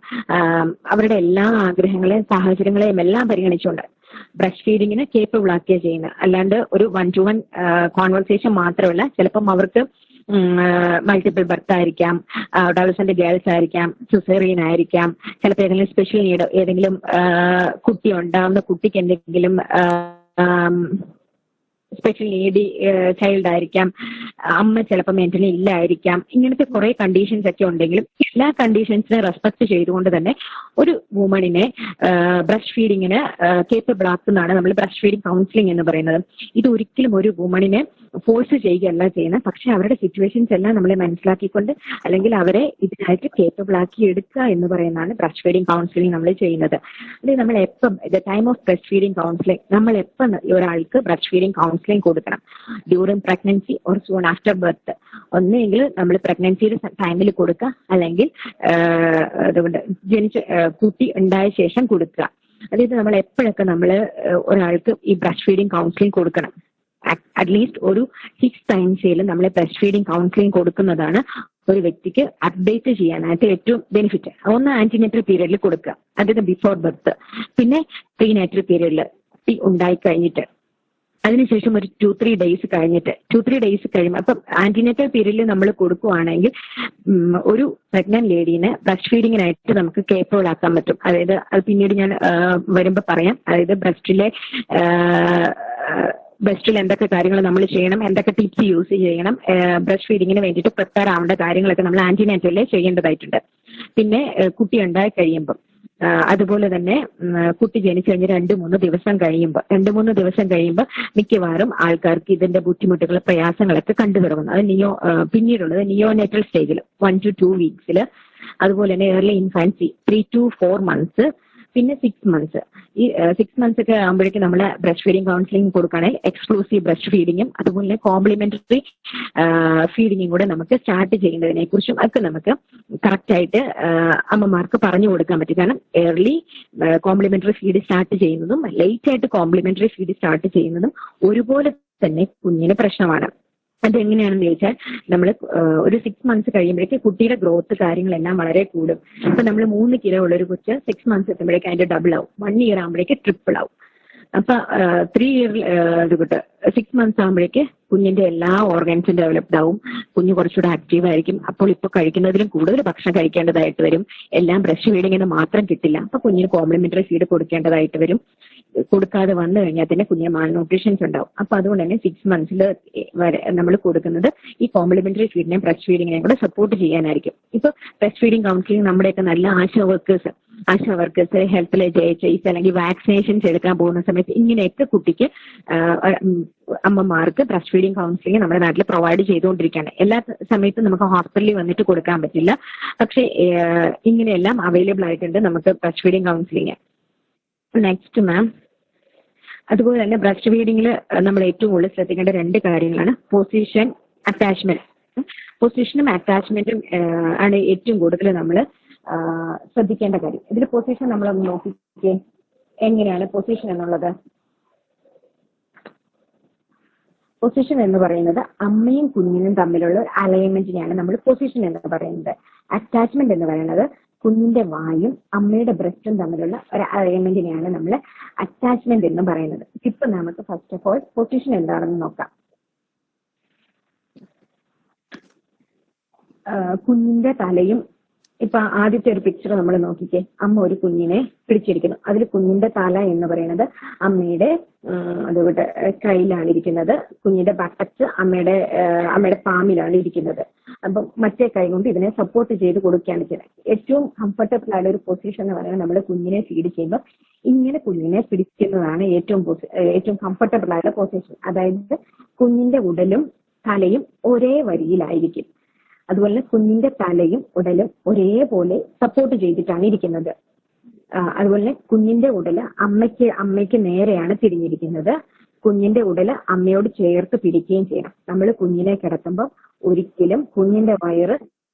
അവരുടെ എല്ലാ ആഗ്രഹങ്ങളെയും സാഹചര്യങ്ങളെയും എല്ലാം പരിഗണിച്ചുകൊണ്ട് ബ്രസ്റ്റ് ഫീഡിങ്ങിന് കേപ്പബിൾ ആക്കിയ ചെയ്യുന്നത്. അല്ലാണ്ട് ഒരു 1-to-1 കോൺവെർസേഷൻ മാത്രമല്ല, ചിലപ്പം അവർക്ക് മൾട്ടിപ്പിൾ ബർത്ത് ആയിരിക്കാം, അഡോളസന്റ് ഗേൾസ് ആയിരിക്കാം, സിസേറിയൻ ആയിരിക്കാം, ചിലപ്പോൾ ഏതെങ്കിലും സ്പെഷ്യൽ നീഡ്, ഏതെങ്കിലും കുട്ടി ഉണ്ടാവുന്ന കുട്ടിക്ക് എന്തെങ്കിലും സ്പെഷ്യൽ നീഡി ചൈൽഡ് ആയിരിക്കാം, അമ്മ ചിലപ്പോൾ മെന്റലി ഇല്ലായിരിക്കാം. ഇങ്ങനത്തെ കുറെ കണ്ടീഷൻസ് ഒക്കെ ഉണ്ടെങ്കിലും എല്ലാ കണ്ടീഷൻസിനെ റെസ്പെക്ട് ചെയ്തുകൊണ്ട് തന്നെ ഒരു വുമണിനെ ബ്രസ്റ്റ് ഫീഡിങ്ങിന് കേപ്പബിൾ ആക്കുന്നതാണ് നമ്മൾ ബ്രസ്റ്റ് ഫീഡിങ് കൗൺസിലിംഗ് എന്ന് പറയുന്നത്. ഇത് ഒരിക്കലും ഒരു വുമണിനെ ഫോഴ്സ് ചെയ്യുകയല്ല ചെയ്യുന്നത്, പക്ഷെ അവരുടെ സിറ്റുവേഷൻസ് എല്ലാം നമ്മളെ മനസ്സിലാക്കിക്കൊണ്ട് അല്ലെങ്കിൽ അവരെ ഇതിനായിട്ട് കേപ്പബിൾ ആക്കി എടുക്കുക എന്ന് പറയുന്നതാണ് ബ്രസ്റ്റ് ഫീഡിങ് കൗൺസിലിംഗ് നമ്മൾ ചെയ്യുന്നത്. അല്ലെങ്കിൽ നമ്മൾ എപ്പം time of breast feeding counselling നമ്മൾ എപ്പം ഒരാൾക്ക് ബ്രസ്റ്റ് ഫീഡിങ് കൗൺസിലിംഗ് കൊടുക്കണം? During pregnancy or soon after birth ഒന്നെങ്കിൽ നമ്മൾ പ്രഗ്നൻസിയുടെ ടൈമിൽ കൊടുക്കുക, അല്ലെങ്കിൽ അതുകൊണ്ട് കുട്ടി ഉണ്ടായ ശേഷം കൊടുക്കുക. അതായത് നമ്മൾ എപ്പോഴൊക്കെ നമ്മൾ ഒരാൾക്ക് ഈ ബ്രസ്റ്റ് ഫീഡിങ് കൗൺസിലിംഗ് കൊടുക്കണം. അറ്റ്ലീസ്റ്റ് ഒരു 6 ടൈംസിലും നമ്മൾ ബ്രസ്റ്റ് ഫീഡിങ് കൗൺസിലിംഗ് കൊടുക്കുന്നതാണ് ഒരു വ്യക്തിക്ക് അപ്ഡേറ്റ് ചെയ്യാനായിട്ട് ഏറ്റവും ബെനിഫിറ്റ്. ഒന്ന് ആന്റിനേറ്റൽ പീരീഡിൽ കൊടുക്കുക, അതായത് ബിഫോർ ബർത്ത്. പിന്നെ പ്രീനാറ്റൽ പീരീഡിൽ കുട്ടി ഉണ്ടായി കഴിഞ്ഞിട്ട് അതിനുശേഷം ഒരു 2-3 ഡേയ്സ് കഴിഞ്ഞിട്ട് 2-3 ഡേയ്സ് കഴിയുമ്പോൾ അപ്പം ആന്റിനേറ്റൽ പീരീഡിൽ നമ്മൾ കൊടുക്കുവാണെങ്കിൽ ഒരു പ്രഗ്നന്റ് ലേഡീനെ ബ്രസ്റ്റ് ഫീഡിങ്ങിനായിട്ട് നമുക്ക് കേപ്പബിൾ ആക്കാൻ പറ്റും. അതായത് അത് പിന്നീട് ഞാൻ വരുമ്പോൾ പറയാം. അതായത് ബ്രസ്റ്റിൽ എന്തൊക്കെ കാര്യങ്ങൾ നമ്മൾ ചെയ്യണം, എന്തൊക്കെ ടിപ്സ് യൂസ് ചെയ്യണം, ബ്രസ്റ്റ് ഫീഡിങ്ങിന് വേണ്ടിയിട്ട് പ്രിപ്പയർ ആവേണ്ട കാര്യങ്ങളൊക്കെ നമ്മൾ ആന്റിനേറ്റലിൽ ചെയ്യേണ്ടതായിട്ടുണ്ട്. പിന്നെ കുട്ടി ഉണ്ടായി കഴിയുമ്പോൾ അതുപോലെ തന്നെ കുട്ടി ജനിച്ചു കഴിഞ്ഞ് 2-3 ദിവസം കഴിയുമ്പോൾ മിക്കവാറും ആൾക്കാർക്ക് ഇതിന്റെ ബുദ്ധിമുട്ടുകൾ, പ്രയാസങ്ങളൊക്കെ കണ്ടുതുടങ്ങുന്നു. അത് പിന്നീടുള്ളത് നിയോനേറ്റൽ സ്റ്റേജിൽ 1 to 2 വീക്സിൽ, അതുപോലെ തന്നെ ഏർലി ഇൻഫാൻസി 3 to 4 months, പിന്നെ 6 months. ഈ 6 months ഒക്കെ ആകുമ്പോഴേക്കും നമ്മൾ ബ്രസ്റ്റ് ഫീഡിങ് കൗൺസിലിംഗ് കൊടുക്കുകയാണെങ്കിൽ എക്സ്ക്ലൂസീവ് ബ്രസ്റ്റ് ഫീഡിങ്ങും അതുപോലെ തന്നെ കോംപ്ലിമെന്ററി ഫീഡിങ്ങും കൂടെ നമുക്ക് സ്റ്റാർട്ട് ചെയ്യുന്നതിനെ കുറിച്ചും ഒക്കെ നമുക്ക് കറക്റ്റ് ആയിട്ട് അമ്മമാർക്ക് പറഞ്ഞു കൊടുക്കാൻ പറ്റും. കാരണം ഏർലി കോംപ്ലിമെന്ററി ഫീഡ് സ്റ്റാർട്ട് ചെയ്യുന്നതും ലേറ്റ് ആയിട്ട് കോംപ്ലിമെന്ററി ഫീഡ് സ്റ്റാർട്ട് ചെയ്യുന്നതും ഒരുപോലെ തന്നെ കുഞ്ഞിന് പ്രശ്നമാണ്. അതെങ്ങനെയാണെന്ന് ചോദിച്ചാൽ നമ്മൾ ഒരു 6 months കഴിയുമ്പോഴേക്ക് കുട്ടിയുടെ ഗ്രോത്ത് കാര്യങ്ങളെല്ലാം വളരെ കൂടും. ഇപ്പൊ നമ്മൾ 3 കിലോ ഉള്ള ഒരു കൊച്ച് 6 months എത്തുമ്പോഴേക്ക് അതിന്റെ ഡബിൾ ആവും, 1 year ആകുമ്പോഴേക്ക് ട്രിപ്പിൾ ആവും. അപ്പൊ 3 year 6 months ആകുമ്പോഴേക്ക് കുഞ്ഞിന്റെ എല്ലാ ഓർഗൻസും ഡെവലപ്ഡ് ആവും, കുഞ്ഞ് കുറച്ചുകൂടെ ആക്റ്റീവ് ആയിരിക്കും. അപ്പോൾ ഇപ്പൊ കഴിക്കുന്നതിലും കൂടുതൽ ഭക്ഷണം കഴിക്കേണ്ടതായിട്ട് വരും. എല്ലാം ബ്രസ്റ്റ് ഫീഡിങ്ങിന് മാത്രം കിട്ടില്ല, അപ്പൊ കുഞ്ഞിന് കോംപ്ലിമെന്ററി ഫീഡ് കൊടുക്കേണ്ടതായിട്ട് വരും. കൊടുക്കാതെ വന്നു കഴിഞ്ഞാൽ തന്നെ കുഞ്ഞിന് മാൽ ന്യൂട്രീഷൻസ് ഉണ്ടാവും. അപ്പൊ അതുകൊണ്ട് തന്നെ 6 months വരെ നമ്മൾ കൊടുക്കുന്നത് ഈ കോംപ്ലിമെന്ററി ഫീഡിനെയും ബ്രസ്റ്റ് ഫീഡിങ്ങിനെയും കൂടെ സപ്പോർട്ട് ചെയ്യാനായിരിക്കും. ഇപ്പൊ ബ്രസ്റ്റ് ഫീഡിങ് കൗൺസിലിംഗ് നമ്മുടെയൊക്കെ നല്ല ആശാ വർക്കേഴ്സ് ഹെൽത്തിലെ JHIs അല്ലെങ്കിൽ വാക്സിനേഷൻസ് എടുക്കാൻ പോകുന്ന സമയത്ത് ഇങ്ങനെയൊക്കെ കുട്ടിക്ക് അമ്മമാർക്ക് ബ്രസ്റ്റ് ഫീഡിങ് കൗൺസിലിംഗ് നമ്മുടെ നാട്ടിൽ പ്രൊവൈഡ് ചെയ്തുകൊണ്ടിരിക്കുകയാണ്. എല്ലാ സമയത്തും നമുക്ക് ഹോസ്പിറ്റലിൽ വന്നിട്ട് കൊടുക്കാൻ പറ്റില്ല, പക്ഷെ ഇങ്ങനെയെല്ലാം അവൈലബിൾ ആയിട്ടുണ്ട് നമുക്ക് breast feeding counselling. Next ma'am, അതുപോലെ തന്നെ ബ്രസ്റ്റ് ഫീഡിങ്ങിൽ നമ്മൾ ഏറ്റവും കൂടുതൽ ശ്രദ്ധിക്കേണ്ട 2 കാര്യങ്ങളാണ് പൊസിഷൻ, അറ്റാച്ച്മെന്റ്. പൊസിഷനും അറ്റാച്ച്മെന്റും ആണ് ഏറ്റവും കൂടുതൽ നമ്മൾ ശ്രദ്ധിക്കേണ്ട കാര്യം. ഇതിൽ പൊസിഷൻ നമ്മളൊന്ന് നോക്കിക്കേ, എങ്ങനെയാണ് പൊസിഷൻ എന്നുള്ളത്. പൊസിഷൻ എന്ന് പറയുന്നത് അമ്മയും കുഞ്ഞിനും തമ്മിലുള്ള അലൈൻമെന്റിനെയാണ് നമ്മൾ പൊസിഷൻ എന്ന് പറയുന്നത്. അറ്റാച്ച്മെന്റ് എന്ന് പറയുന്നത് കുഞ്ഞിന്റെ വായും അമ്മയുടെ ബ്രസ്റ്റും തമ്മിലുള്ള ഒരു അലൈൻമെന്റിനെയാണ് നമ്മൾ അറ്റാച്ച്മെന്റ് എന്ന് പറയുന്നത്. ഇപ്പൊ നമുക്ക് ഫസ്റ്റ് ഓഫ് ഓൾ പൊസിഷൻ എന്താണെന്ന് നോക്കാം. കുഞ്ഞിന്റെ തലയും, ഇപ്പൊ ആദ്യത്തെ ഒരു പിക്ചർ നമ്മൾ നോക്കിക്കേ, അമ്മ ഒരു കുഞ്ഞിനെ പിടിച്ചിരിക്കുന്നു. അതിൽ കുഞ്ഞിന്റെ തല എന്ന് പറയുന്നത് അമ്മയുടെ അതുകൊണ്ട് കയ്യിലാണ് ഇരിക്കുന്നത്, കുഞ്ഞിന്റെ ബട്ടക്സ് അമ്മയുടെ പാമിലാണ് ഇരിക്കുന്നത്. അപ്പൊ മറ്റേ കൈ കൊണ്ട് ഇതിനെ സപ്പോർട്ട് ചെയ്ത് കൊടുക്കുകയാണ് ചെയ്യുന്നത്. ഏറ്റവും കംഫർട്ടബിൾ ആയ ഒരു പൊസിഷൻ എന്ന് പറയുന്നത് നമ്മൾ കുഞ്ഞിനെ ഫീഡ് ചെയ്യുമ്പോൾ ഇങ്ങനെ കുഞ്ഞിനെ പിടിക്കുന്നതാണ് ഏറ്റവും കംഫർട്ടബിൾ ആയ പൊസിഷൻ. അതായത് കുഞ്ഞിന്റെ ഉടലും തലയും ഒരേ വരിയിലായിരിക്കും. അതുപോലെ കുഞ്ഞിന്റെ തലയും ഉടലും ഒരേപോലെ സപ്പോർട്ട് ചെയ്തിട്ടാണ് ഇരിക്കുന്നത്. അതുപോലെ കുഞ്ഞിന്റെ ഉടല് അമ്മയ്ക്ക് നേരെയാണ് തിരിഞ്ഞിരിക്കുന്നത്. കുഞ്ഞിന്റെ ഉടല് അമ്മയോട് ചേർത്ത് പിടിക്കുകയും ചെയ്യണം. നമ്മൾ കുഞ്ഞിനെ കിടത്തുമ്പോൾ ഒരിക്കലും കുഞ്ഞിന്റെ വയറ്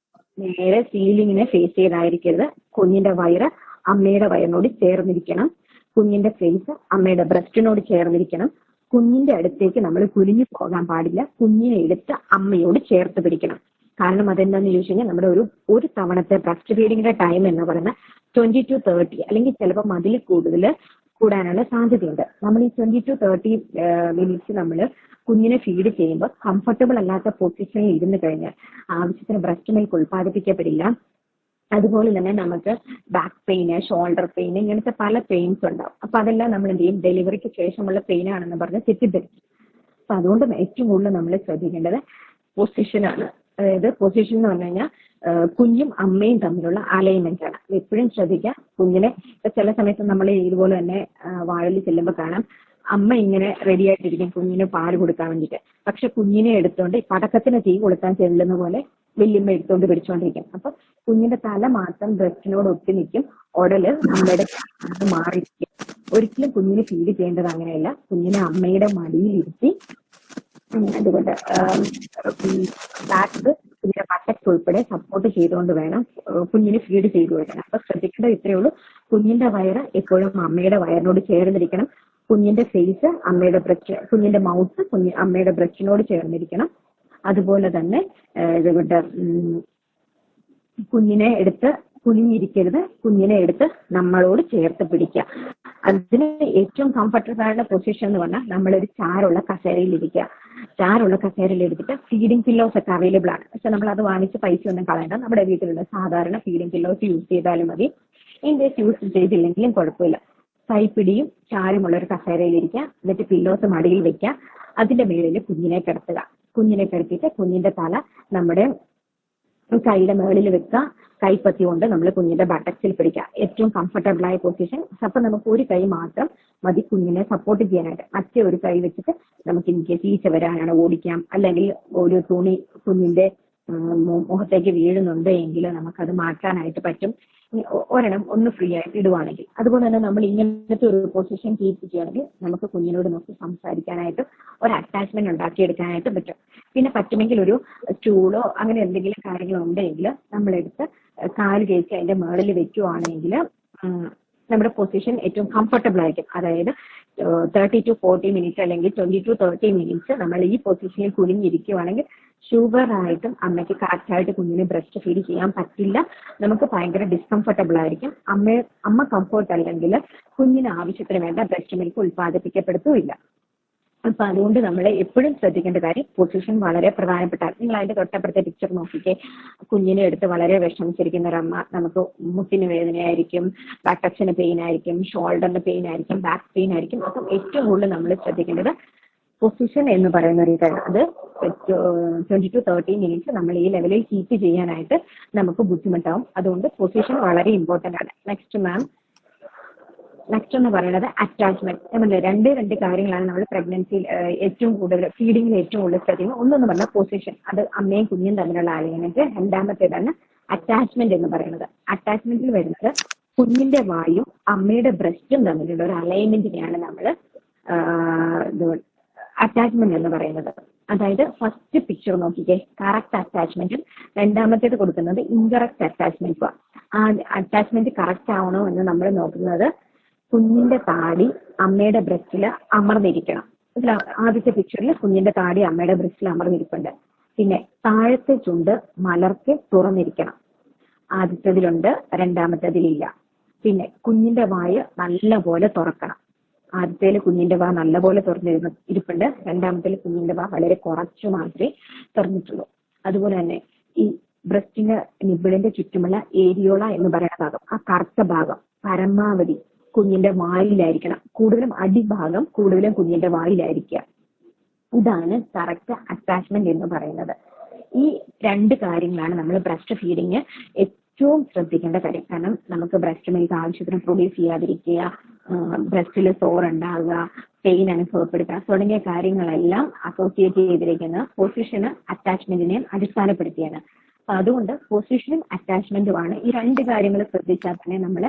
നേരെ സീലിങ്ങിനെ ഫേസ് ചെയ്തായിരിക്കരുത്. കുഞ്ഞിന്റെ വയറ് അമ്മയുടെ വയറിനോട് ചേർന്നിരിക്കണം. കുഞ്ഞിന്റെ ഫേസ് അമ്മയുടെ ബ്രസ്റ്റിനോട് ചേർന്നിരിക്കണം. കുഞ്ഞിന്റെ അടുത്തേക്ക് നമ്മൾ കുനിഞ്ഞു പോകാൻ പാടില്ല. കുഞ്ഞിനെ എടുത്ത് അമ്മയോട് ചേർത്ത് പിടിക്കണം. കാരണം അതെന്താന്ന് ചോദിച്ചു കഴിഞ്ഞാൽ നമ്മുടെ ഒരു തവണത്തെ ബ്രസ്റ്റ് ഫീഡിങ്ങിന്റെ ടൈം എന്ന് പറയുന്നത് 20 to 30 അല്ലെങ്കിൽ ചിലപ്പോൾ അതിൽ കൂടുതൽ കൂടാനുള്ള സാധ്യതയുണ്ട്. നമ്മൾ ഈ 20 to 30 മിനിറ്റ്സ് നമ്മൾ കുഞ്ഞിനെ ഫീഡ് ചെയ്യുമ്പോൾ കംഫർട്ടബിൾ അല്ലാത്ത പൊസിഷനിൽ ഇരുന്ന് കഴിഞ്ഞാൽ ആവശ്യത്തിന് ബ്രസ്റ്റ് മിൽക്ക് ഉൽപ്പാദിപ്പിക്കപ്പെടില്ല. അതുപോലെ തന്നെ നമുക്ക് ബാക്ക് പെയിന്, ഷോൾഡർ പെയിൻ, ഇങ്ങനത്തെ പല പെയിൻസ് ഉണ്ടാവും. അപ്പൊ അതെല്ലാം നമ്മൾ എന്ത് ചെയ്യും, ഡെലിവറിക്ക് ശേഷമുള്ള പെയിൻ ആണെന്ന് പറഞ്ഞ് തെറ്റിദ്ധരിക്കും. അപ്പൊ അതുകൊണ്ട് ഏറ്റവും കൂടുതൽ നമ്മൾ ശ്രദ്ധിക്കേണ്ടത് പൊസിഷനാണ്. അതായത് പൊസിഷൻ എന്ന് പറഞ്ഞു കഴിഞ്ഞാൽ കുഞ്ഞും അമ്മയും തമ്മിലുള്ള അലൈൻമെന്റ് ആണ്. എപ്പോഴും ശ്രദ്ധിക്കുക. കുഞ്ഞിനെ ചില സമയത്ത് നമ്മൾ ഇതുപോലെ തന്നെ വാഴയിൽ ചെല്ലുമ്പോൾ കാണാം, അമ്മ ഇങ്ങനെ റെഡി ആയിട്ടിരിക്കും കുഞ്ഞിന് പാല് കൊടുക്കാൻ വേണ്ടിയിട്ട്. പക്ഷെ കുഞ്ഞിനെ എടുത്തോണ്ട് പടക്കത്തിന് തീ കൊളുത്താൻ ചെല്ലുന്ന പോലെ വല്യമ്മ എടുത്തോണ്ട് പിടിച്ചോണ്ടിരിക്കും. അപ്പൊ കുഞ്ഞിന്റെ തല മാത്രം ബ്രസ്റ്റിനോട് ഒട്ടി നിൽക്കും, ഉടല് അമ്മയുടെ മാറിയിരിക്കും. ഒരിക്കലും കുഞ്ഞിനെ ഫീഡ് ചെയ്യേണ്ടത് അങ്ങനെയല്ല. കുഞ്ഞിനെ അമ്മയുടെ മടിയിൽ ഇരുത്തി അതുകൊണ്ട് ബാക്ക് കുഞ്ഞിന്റെ ബട്ടക്സ് ഉൾപ്പെടെ സപ്പോർട്ട് ചെയ്തുകൊണ്ട് വേണം കുഞ്ഞിന് ഫീഡ് ചെയ്തു വരണം. അപ്പൊ ശ്രദ്ധിക്കേണ്ടത് ഇത്രയേ ഉള്ളൂ. കുഞ്ഞിന്റെ വയറ് എപ്പോഴും അമ്മയുടെ വയറിനോട് ചേർന്നിരിക്കണം. കുഞ്ഞിന്റെ ഫേസ് അമ്മയുടെ ബ്രസ്റ്റ്, കുഞ്ഞിന്റെ മൗത്ത് അമ്മയുടെ ബ്രസ്റ്റിനോട് ചേർന്നിരിക്കണം. അതുപോലെ തന്നെ ഇതുകൊണ്ട് കുഞ്ഞിനെ എടുത്ത് കുനിഞ്ഞിരിക്കരുത്, കുഞ്ഞിനെ എടുത്ത് നമ്മളോട് ചേർത്ത് പിടിക്കുക. അതിന് ഏറ്റവും കംഫർട്ടബിൾ ആയിട്ടുള്ള പൊസിഷൻ എന്ന് പറഞ്ഞാൽ നമ്മളൊരു ചാരുള്ള കസേരയിൽ ഇരിക്കുക. ചാരുള്ള കസേരയിൽ എടുത്തിട്ട് ഫീഡിംഗ് പില്ലോസ് ഒക്കെ അവൈലബിൾ ആണ്. പക്ഷെ നമ്മൾ അത് വാങ്ങിച്ച് പൈസ ഒന്നും കളയണ്ട. നമ്മുടെ വീട്ടിലുള്ള സാധാരണ ഫീഡിംഗ് പില്ലോസ് യൂസ് ചെയ്താലും മതി. ഇതിന്റെ യൂസ് ചെയ്തില്ലെങ്കിലും കുഴപ്പമില്ല. കൈപ്പിടിയും ചാരുമുള്ള ഒരു കസേരയിൽ ഇരിക്കുക. എന്നിട്ട് പില്ലോസ് മടിയിൽ വെക്കുക. അതിന്റെ മേളിൽ കുഞ്ഞിനെ കിടത്തുക. കുഞ്ഞിനെ കിടത്തിയിട്ട് കുഞ്ഞിന്റെ തല നമ്മുടെ കൈയുടെ മേളിൽ വെക്കുക. കൈപ്പത്തി കൊണ്ട് നമ്മൾ കുഞ്ഞിന്റെ ബട്ടക്സിൽ പിടിക്കുക. ഏറ്റവും കംഫർട്ടബിൾ ആയ പൊസിഷൻ. അപ്പൊ നമുക്ക് ഒരു കൈ മാത്രം മതി കുഞ്ഞിനെ സപ്പോർട്ട് ചെയ്യാനായിട്ട്. മറ്റേ ഒരു കൈ വെച്ചിട്ട് നമുക്ക് എനിക്ക് ഈച്ച വരാനാണ് ഓടിക്കാം. അല്ലെങ്കിൽ ഒരു തുണി കുഞ്ഞിന്റെ മുഖത്തേക്ക് വീഴുന്നുണ്ട് എങ്കിൽ നമുക്കത് മാറ്റാനായിട്ട് പറ്റും. ഒരെണ്ണം ഒന്ന് ഫ്രീ ആയിട്ട് ഇടുവാണെങ്കിൽ. അതുപോലെ തന്നെ നമ്മൾ ഇങ്ങനത്തെ ഒരു പൊസിഷൻ കീപ്പ് ചെയ്യുകയാണെങ്കിൽ നമുക്ക് കുഞ്ഞിനോട് നോക്കി സംസാരിക്കാനായിട്ട് ഒരു അറ്റാച്ച്മെന്റ് ഉണ്ടാക്കിയെടുക്കാനായിട്ട് പറ്റും. പിന്നെ പറ്റുമെങ്കിൽ ഒരു സ്റ്റൂളോ അങ്ങനെ എന്തെങ്കിലും കാര്യങ്ങളോ ഉണ്ടെങ്കിൽ നമ്മളെടുത്ത് കാല് കയറ്റി അതിന്റെ മേളിൽ വെക്കുവാണെങ്കിൽ നമ്മുടെ പൊസിഷൻ ഏറ്റവും കംഫർട്ടബിൾ ആയിരിക്കും. അതായത് 30 to 40 മിനിറ്റ് അല്ലെങ്കിൽ 20 to 30 മിനിറ്റ്സ് നമ്മൾ ഈ പൊസിഷനിൽ കുനിഞ്ഞിരിക്കുവാണെങ്കിൽ ഷുഗറായിട്ടും അമ്മയ്ക്ക് കറക്റ്റായിട്ട് കുഞ്ഞിനെ ബ്രസ്റ്റ് ഫീഡ് ചെയ്യാൻ പറ്റില്ല. നമുക്ക് ഭയങ്കര ഡിസ്കംഫർട്ടബിൾ ആയിരിക്കും. അമ്മ കംഫർട്ട് അല്ലെങ്കിൽ കുഞ്ഞിന് ആവശ്യത്തിന് വേണ്ട ബ്രസ്റ്റ് മിൽക്ക് ഉത്പാദിപ്പിക്കപ്പെടുത്തുമില്ല. അപ്പൊ അതുകൊണ്ട് നമ്മൾ എപ്പോഴും ശ്രദ്ധിക്കേണ്ട കാര്യം പൊസിഷൻ വളരെ പ്രധാനപ്പെട്ട. നിങ്ങൾ അതിന്റെ തൊട്ടപ്പുറത്തെ പിക്ചർ നോക്കിക്കേ. കുഞ്ഞിനെ എടുത്ത് വളരെ വിഷമിച്ചിരിക്കുന്ന ഒരമ്മ, നമുക്ക് മുട്ടിന് വേദനയായിരിക്കും, ബട്ടക്സിന് പെയിൻ ആയിരിക്കും, ഷോൾഡറിന് പെയിൻ ആയിരിക്കും, ബാക്ക് പെയിൻ ആയിരിക്കും. അപ്പം ഏറ്റവും കൂടുതൽ നമ്മൾ ശ്രദ്ധിക്കേണ്ടത് പൊസിഷൻ എന്ന് പറയുന്ന ഒരു ഇതാണ്. അത് 20 to 30 മിനിറ്റ്സ് നമ്മൾ ഈ ലെവലിൽ കീപ്പ് ചെയ്യാനായിട്ട് നമുക്ക് ബുദ്ധിമുട്ടാവും. അതുകൊണ്ട് പൊസിഷൻ വളരെ ഇമ്പോർട്ടന്റ് ആണ്. നെക്സ്റ്റ് എന്ന് പറയുന്നത് അറ്റാച്ച്മെന്റ്. നമ്മൾ രണ്ട് കാര്യങ്ങളാണ് നമ്മൾ പ്രഗ്നൻസിയിൽ ഏറ്റവും കൂടുതൽ ഫീഡിങ്ങിൽ ഏറ്റവും കൂടുതൽ ശ്രദ്ധിക്കുന്നത്. ഒന്നെന്ന് പറഞ്ഞാൽ പൊസിഷൻ, അത് അമ്മയും കുഞ്ഞും തമ്മിലുള്ള അലൈൻമെന്റ്. രണ്ടാമത്തേതാണ് അറ്റാച്ച്മെന്റ് എന്ന് പറയുന്നത്. അറ്റാച്ച്മെന്റിൽ വരുന്നത് കുഞ്ഞിന്റെ വായും അമ്മയുടെ ബ്രസ്റ്റും തമ്മിലുള്ള ഒരു അലൈൻമെന്റിനെയാണ് നമ്മൾ അറ്റാച്ച്മെന്റ് എന്ന് പറയുന്നത്. അതായത് ഫസ്റ്റ് പിക്ചർ നോക്കിക്കേ, കറക്റ്റ് അറ്റാച്ച്മെന്റും രണ്ടാമത്തേത് കൊടുക്കുന്നത് ഇൻകറക്റ്റ് അറ്റാച്ച്മെന്റും. ആ അറ്റാച്ച്മെന്റ് കറക്റ്റ് ആവണോ എന്ന് നമ്മൾ നോക്കുന്നത് കുഞ്ഞിന്റെ താടി അമ്മയുടെ ബ്രസ്റ്റിൽ അമർന്നിരിക്കണം. ആദ്യത്തെ പിക്ചറിൽ കുഞ്ഞിന്റെ താടി അമ്മയുടെ ബ്രസ്റ്റിൽ അമർന്നിരിപ്പുണ്ട്. പിന്നെ താഴത്തെ ചുണ്ട് മലർക്കെ തുറന്നിരിക്കണം. ആദ്യത്തേതിലുണ്ട്, രണ്ടാമത്തേതിലില്ല. പിന്നെ കുഞ്ഞിന്റെ വായ നല്ലപോലെ തുറക്കണം. ആദ്യത്തേല് കുഞ്ഞിന്റെ വാ നല്ലപോലെ തുറന്നിരിപ്പുണ്ട്, രണ്ടാമത്തേല് കുഞ്ഞിന്റെ വാ വളരെ കുറച്ചു മാത്രമേ തുറന്നിട്ടുള്ളൂ. അതുപോലെ തന്നെ ഈ ബ്രസ്റ്റിന്റെ നിബിളിന്റെ ചുറ്റുമുള്ള ഏരിയോള എന്ന് പറയുന്ന ഭാഗം, ആ കറുത്ത ഭാഗം പരമാവധി കുഞ്ഞിന്റെ വായിലായിരിക്കണം. കൂടുതലും അടിഭാഗം കൂടുതലും കുഞ്ഞിന്റെ വായിലായിരിക്കുക. ഇതാണ് കറക്റ്റ് അറ്റാച്ച്മെന്റ് എന്ന് പറയുന്നത്. ഈ രണ്ട് കാര്യങ്ങളാണ് നമ്മൾ ബ്രസ്റ്റ് ഫീഡിങ് ഏറ്റവും ശ്രദ്ധിക്കേണ്ട കാര്യം. കാരണം നമുക്ക് ബ്രസ്റ്റ് മിൽക്ക് ആവശ്യത്തിന് പ്രൊഡ്യൂസ് ചെയ്യാതിരിക്കുക, ബ്രസ്റ്റിൽ സോറുണ്ടാകുക, പെയിൻ അനുഭവപ്പെടുക തുടങ്ങിയ കാര്യങ്ങളെല്ലാം അസോസിയേറ്റ് ചെയ്തിരിക്കുന്ന പൊസിഷന് അറ്റാച്ച്മെന്റിനെയും അടിസ്ഥാനപ്പെടുത്തിയാണ്. അപ്പൊ അതുകൊണ്ട് പൊസിഷനും അറ്റാച്ച്മെന്റുമാണ്. ഈ രണ്ട് കാര്യങ്ങൾ ശ്രദ്ധിച്ചാൽ തന്നെ നമ്മൾ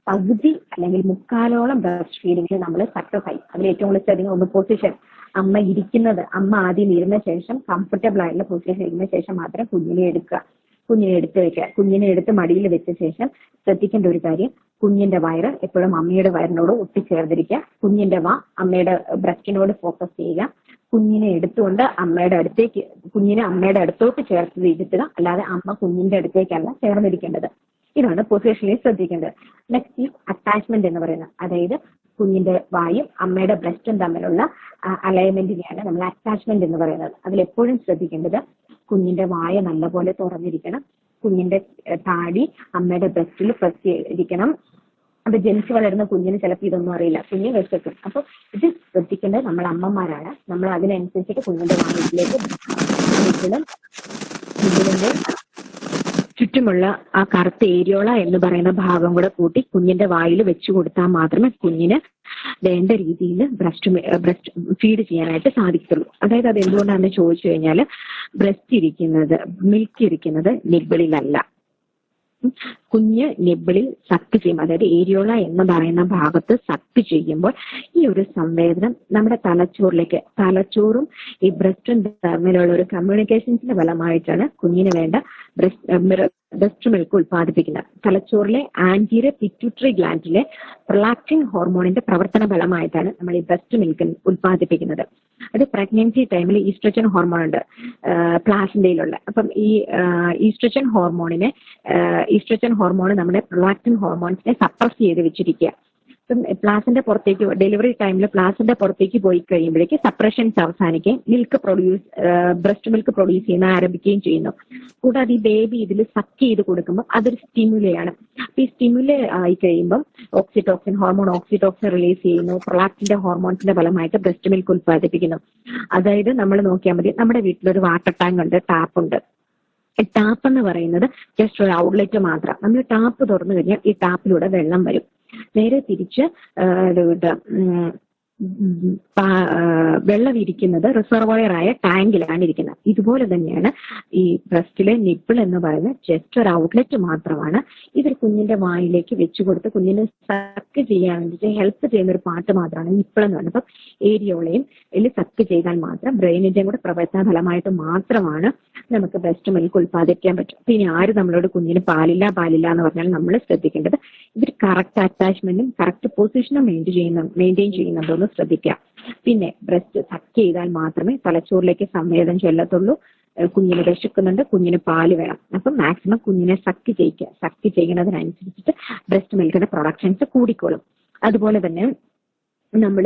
പകുതി അല്ലെങ്കിൽ മുക്കാലോളം ബ്രസ്റ്റ് ഫീഡിങ്ങിൽ നമ്മൾ സക്സസ് ആയി. അതിൽ ഏറ്റവും കൂടുതൽ ശ്രദ്ധിക്കുന്ന ഒന്ന് പൊസിഷൻ. അമ്മ ഇരിക്കുന്നത്, അമ്മ ആദ്യം ഇരുന്ന ശേഷം കംഫർട്ടബിൾ ആയിട്ടുള്ള പൊസിഷൻ ഇരുന്ന ശേഷം മാത്രം കുഞ്ഞിനെ എടുക്കുക. കുഞ്ഞിനെ എടുത്ത് വെക്കുക. കുഞ്ഞിനെ എടുത്ത് മടിയിൽ വെച്ച ശേഷം ശ്രദ്ധിക്കേണ്ട ഒരു കാര്യം, കുഞ്ഞിന്റെ വയറ് എപ്പോഴും അമ്മയുടെ വയറിനോട് ഒട്ടിച്ചേർന്നിരിക്കുക. കുഞ്ഞിന്റെ വാ അമ്മയുടെ ബ്രസ്റ്റിനോട് ഫോക്കസ് ചെയ്യുക. കുഞ്ഞിനെ എടുത്തുകൊണ്ട് കുഞ്ഞിനെ അമ്മയുടെ അടുത്തോട്ട് ചേർത്ത് ഇരുത്തുക. അല്ലാതെ അമ്മ കുഞ്ഞിന്റെ അടുത്തേക്കല്ല ചേർന്നിരിക്കേണ്ടത്. ഇതാണ് പൊസിഷനിൽ ശ്രദ്ധിക്കേണ്ടത്. നെക്സ്റ്റ് അറ്റാച്ച്മെന്റ് എന്ന് പറയുന്നത്, അതായത് കുഞ്ഞിന്റെ വായും അമ്മയുടെ ബ്രസ്റ്റും തമ്മിലുള്ള അലൈൻമെന്റിനെയാണ് നമ്മൾ അറ്റാച്ച്മെന്റ് എന്ന് പറയുന്നത്. അതിലെപ്പോഴും ശ്രദ്ധിക്കേണ്ടത് കുഞ്ഞിന്റെ വായ നല്ലപോലെ തുറന്നിരിക്കണം. കുഞ്ഞിന്റെ താടി അമ്മയുടെ ബ്രസ്റ്റിൽ പ്രസ് ചെയ്തിരിക്കണം. അത് ജനിച്ചു വളരുന്ന കുഞ്ഞിന് ചിലപ്പോൾ ഇതൊന്നും അറിയില്ല, കുഞ്ഞ് വിശക്കും. അപ്പൊ ഇത് ശ്രദ്ധിക്കേണ്ടത് നമ്മൾ അമ്മമാരാണ്. നമ്മൾ അതിനനുസരിച്ചിട്ട് കുഞ്ഞിന്റെ വായിലേക്ക് കുഞ്ഞിന്റെ ചുറ്റുമുള്ള ആ കറുത്ത ഏരിയോള എന്ന് പറയുന്ന ഭാഗം കൂടെ കൂട്ടി കുഞ്ഞിന്റെ വായിൽ വെച്ചു കൊടുത്താൽ മാത്രമേ കുഞ്ഞിന് വേണ്ട രീതിയിൽ ബ്രസ്റ്റ് ഫീഡ് ചെയ്യാനായിട്ട് സാധിക്കുള്ളൂ. അതായത് അത് എന്തുകൊണ്ടാണെന്ന് ചോദിച്ചു കഴിഞ്ഞാൽ മിൽക്ക് ഇരിക്കുന്നത് നിബിളിലല്ല. കുഞ്ഞ് നിബിളിൽ സക്ക് ചെയ്യും, അതായത് ഏരിയോള എന്ന് പറയുന്ന ഭാഗത്ത് സക്ക് ചെയ്യുമ്പോൾ ഈ ഒരു സംവേദനം നമ്മുടെ തലച്ചോറും ഈ ബ്രസ്റ്റും തമ്മിലുള്ള ഒരു കമ്മ്യൂണിക്കേഷൻസിന്റെ ഫലമായിട്ടാണ് കുഞ്ഞിന് വേണ്ട ബ്രസ്റ്റ് മിൽക്ക് ഉത്പാദിപ്പിക്കുന്നത്. തലച്ചോറിലെ ആന്റീരിയർ പിറ്റ്യൂട്ടറി ഗ്ലാൻഡിലെ പ്രൊലാക്റ്റിൻ ഹോർമോണിന്റെ പ്രവർത്തന ഫലമായിട്ടാണ് നമ്മൾ ഈ ബ്രസ്റ്റ് മിൽക്ക് ഉത്പാദിപ്പിക്കുന്നത്. അത് പ്രഗ്നൻസി ടൈമിൽ ഈസ്ട്രജൻ ഹോർമോൺ ഉണ്ട് പ്ലാസന്റയിലുള്ള. അപ്പം ഈ ഈസ്ട്രജൻ ഹോർമോൺ നമ്മുടെ പ്രൊലാക്റ്റിൻ ഹോർമോൺസിനെ സപ്രസ് ചെയ്ത് വെച്ചിരിക്കുക. ഇപ്പം പ്ലാസിന്റെ പുറത്തേക്ക് ഡെലിവറി ടൈമിൽ പ്ലാസിന്റെ പുറത്തേക്ക് പോയി കഴിയുമ്പോഴേക്ക് സപ്രഷൻസ് അവസാനിക്കുകയും ബ്രസ്റ്റ് മിൽക്ക് പ്രൊഡ്യൂസ് ചെയ്യുന്ന ആരംഭിക്കുകയും ചെയ്യുന്നു. കൂടാതെ ഈ ബേബി ഇതിൽ സക്ക് ചെയ്ത് കൊടുക്കുമ്പോൾ അതൊരു സ്റ്റിമുലയാണ്. അപ്പൊ ഈ സ്റ്റിമുല ആയി കഴിയുമ്പോൾ ഹോർമോൺ ഓക്സിറ്റോക്സിൻ റിലീസ് ചെയ്യുന്നു. പ്രൊലാക്റ്റിന്റെ ഹോർമോൺസിന്റെ ഫലമായിട്ട് ബ്രസ്റ്റ് മിൽക്ക് ഉത്പാദിപ്പിക്കുന്നു. അതായത് നമ്മൾ നോക്കിയാൽ മതി, നമ്മുടെ വീട്ടിലൊരു വാട്ടർ ടാങ്ക് ഉണ്ട്, ടാപ്പ് ഉണ്ട്. ടാപ്പ് എന്ന് പറയുന്നത് ജസ്റ്റ് ഒരു ഔട്ട്ലെറ്റ് മാത്രം. നമ്മൾ ടാപ്പ് തുറന്നു കഴിഞ്ഞാൽ ഈ ടാപ്പിലൂടെ വെള്ളം വരും. നേരെ തിരിച്ച് വെള്ളം ഇരിക്കുന്നത് റിസർവോയർ ആയ ടാങ്കിലാണ് ഇരിക്കുന്നത്. ഇതുപോലെ തന്നെയാണ് ഈ ബ്രസ്റ്റിലെ നിപ്പിൾ എന്ന് പറയുന്ന ജസ്റ്റ് ഒരു ഔട്ട്ലെറ്റ് മാത്രമാണ്. ഇതൊരു കുഞ്ഞിന്റെ വായിലേക്ക് വെച്ചു കൊടുത്ത് കുഞ്ഞിനെ സക്ക് ചെയ്യാൻ വേണ്ടിയിട്ട് ഹെൽപ്പ് ചെയ്യുന്ന ഒരു പാർട്ട് മാത്രമാണ് നിപ്പിൾ എന്ന് പറയുന്നത്. അപ്പം ഏരിയോളയും ഇതിൽ സക്ക് ചെയ്താൽ മാത്രം ബ്രെയിനിന്റെയും കൂടെ പ്രവർത്തന ഫലമായിട്ട് മാത്രമാണ് നമുക്ക് ബ്രസ്റ്റ് മിൽക്ക് ഉത്പാദിപ്പിക്കാൻ പറ്റും. പിന്നെ ആര് നമ്മളോട് കുഞ്ഞിന് പാലില്ല എന്ന് പറഞ്ഞാൽ നമ്മൾ ശ്രദ്ധിക്കേണ്ടത് ഇവർ കറക്റ്റ് അറ്റാച്ച്മെന്റും കറക്റ്റ് പൊസിഷനും മെയിൻറ്റെയിൻ ചെയ്യുന്നുണ്ടോ ശ്രദ്ധിക്കുക. പിന്നെ ബ്രസ്റ്റ് സക്ക് ചെയ്താൽ മാത്രമേ തലച്ചോറിലേക്ക് സംവേദനം ചെല്ലത്തുള്ളൂ. കുഞ്ഞിന് വിശക്കുന്നുണ്ട്, കുഞ്ഞിന് പാല് വേണം. അപ്പം മാക്സിമം കുഞ്ഞിനെ സക്ക് ചെയ്യുന്നതിനനുസരിച്ചിട്ട് ബ്രസ്റ്റ് മിൽക്കിന്റെ പ്രൊഡക്ഷൻസ് കൂടിക്കോളും. അതുപോലെ തന്നെ നമ്മൾ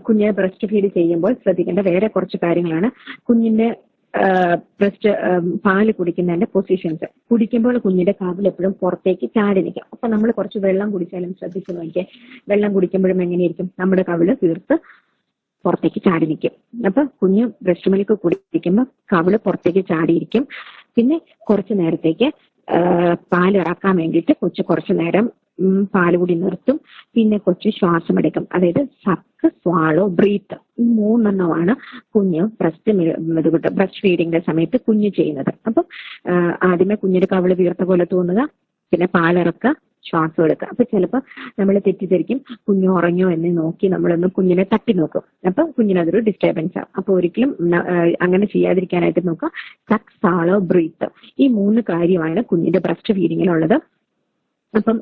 കുഞ്ഞിനെ ബ്രസ്റ്റ് ഫീഡ് ചെയ്യുമ്പോൾ ശ്രദ്ധിക്കേണ്ട വേറെ കുറച്ച് കാര്യങ്ങളാണ്. കുഞ്ഞിന്റെ പാല് കുടിക്കുന്നതിന്റെ പൊസിഷൻസ്. കുടിക്കുമ്പോൾ കുഞ്ഞിന്റെ കാതിൽ എപ്പോഴും പുറത്തേക്ക് ചാടി നിൽക്കാം. അപ്പൊ നമ്മൾ കുറച്ച് വെള്ളം കുടിച്ചാലും ശ്രദ്ധിച്ചു നോക്കിയാൽ വെള്ളം കുടിക്കുമ്പോഴും എങ്ങനെയിരിക്കും, നമ്മുടെ കവിള് തീർത്ത് പുറത്തേക്ക് ചാടി നിൽക്കും. അപ്പൊ കുഞ്ഞ് ബ്രസ്റ്റ് മിൽക്ക് കുടിക്കുമ്പോൾ കവിള് പുറത്തേക്ക് ചാടിയിരിക്കും. പിന്നെ കുറച്ചു നേരത്തേക്ക് പാല് ഇറക്കാൻ വേണ്ടിയിട്ട് കുറച്ചു നേരം പാല് കൂടി നിർത്തും. പിന്നെ കൊച്ചു ശ്വാസം എടുക്കും. അതായത് സക്ക്, സ്വാളോ, ബ്രീത്ത്, ഈ 3 കുഞ്ഞ് ബ്രസ്റ്റ് ഫീഡിങ്ങിന്റെ സമയത്ത് കുഞ്ഞ് ചെയ്യുന്നത്. അപ്പം ആദ്യമേ കുഞ്ഞിന്റെ കവിള് വീർത്ത പോലെ തോന്നുക, പിന്നെ പാലിറക്കുക, ശ്വാസം എടുക്കുക. അപ്പൊ ചിലപ്പോൾ നമ്മൾ തെറ്റിദ്ധരിക്കും, കുഞ്ഞു ഉറങ്ങിയോ എന്ന് നോക്കി നമ്മളൊന്ന് കുഞ്ഞിനെ തട്ടി നോക്കും. അപ്പൊ കുഞ്ഞിനതൊരു ഡിസ്റ്റർബൻസ് ആവും. അപ്പൊ ഒരിക്കലും അങ്ങനെ ചെയ്യാതിരിക്കാനായിട്ട് നോക്കുക. സക്ക്, സ്വാളോ, ബ്രീത്ത്, ഈ 3 കാര്യമാണ് കുഞ്ഞിന്റെ ബ്രസ്റ്റ് ഫീഡിങ്ങിലുള്ളത്. അപ്പം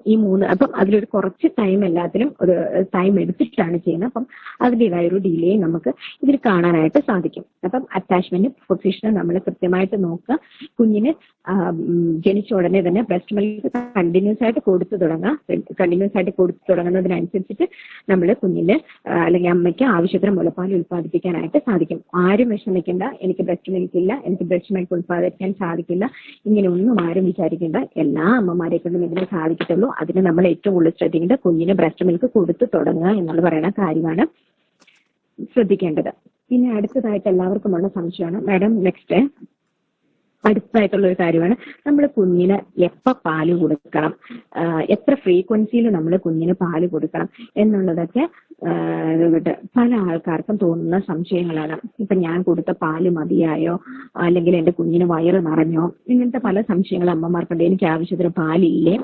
അതിലൊരു കുറച്ച് ടൈം എല്ലാത്തിലും ഒരു ടൈം എടുത്തിട്ടാണ് ചെയ്യുന്നത്. അപ്പം അതിൻ്റെതായ ഒരു ഡിലേ നമുക്ക് ഇതിൽ കാണാനായിട്ട് സാധിക്കും. അപ്പം അറ്റാച്ച്മെന്റ് പൊസിഷനും നമ്മൾ കൃത്യമായിട്ട് നോക്കുക. കുഞ്ഞിന് ജനിച്ച ഉടനെ തന്നെ ബ്രസ്റ്റ് മിൽക്ക് കണ്ടിന്യൂസ് ആയിട്ട് കൊടുത്തു തുടങ്ങുന്നതിനനുസരിച്ചിട്ട് നമ്മൾ കുഞ്ഞിന് അല്ലെങ്കിൽ അമ്മയ്ക്ക് ആവശ്യത്തിന് മുലപ്പാൽ ഉത്പാദിപ്പിക്കാനായിട്ട് സാധിക്കും. ആരും വിഷമിക്കേണ്ട, എനിക്ക് ബ്രസ്റ്റ് മിൽക്ക് ഇല്ല, എനിക്ക് ബ്രസ്റ്റ് മിൽക്ക് ഉത്പാദിപ്പിക്കാൻ സാധിക്കില്ല, ഇങ്ങനെ ഒന്നും ആരും വിചാരിക്കേണ്ട. എല്ലാ അമ്മമാരെ കൊണ്ടും ഇതിനെ സാധിക്കത്തുള്ളൂ. അതിന് നമ്മൾ ഏറ്റവും കൂടുതൽ ശ്രദ്ധിക്കേണ്ടത് കുഞ്ഞിന് ബ്രസ്റ്റ് മിൽക്ക് കൊടുത്തു തുടങ്ങുക എന്നുള്ള പറയുന്ന കാര്യമാണ് ശ്രദ്ധിക്കേണ്ടത്. പിന്നെ അടുത്തതായിട്ട് എല്ലാവർക്കുമുള്ള സംശയമാണ്, മാഡം നെക്സ്റ്റ് അടുത്തതായിട്ടുള്ള ഒരു കാര്യമാണ് നമ്മൾ കുഞ്ഞിന് എപ്പോൾ പാല് കൊടുക്കണം, എത്ര ഫ്രീക്വൻസിയിൽ നമ്മൾ കുഞ്ഞിന് പാല് കൊടുക്കണം എന്നുള്ളതൊക്കെ പല ആൾക്കാർക്കും തോന്നുന്ന സംശയങ്ങളാണ്. ഇപ്പൊ ഞാൻ കൊടുത്ത പാല് മതിയായോ, അല്ലെങ്കിൽ എന്റെ കുഞ്ഞിന് വയറ് നിറഞ്ഞോ, ഇങ്ങനത്തെ പല സംശയങ്ങൾ അമ്മമാർക്കുണ്ട്. എനിക്ക് ആവശ്യത്തിന് പാലില്ലേ.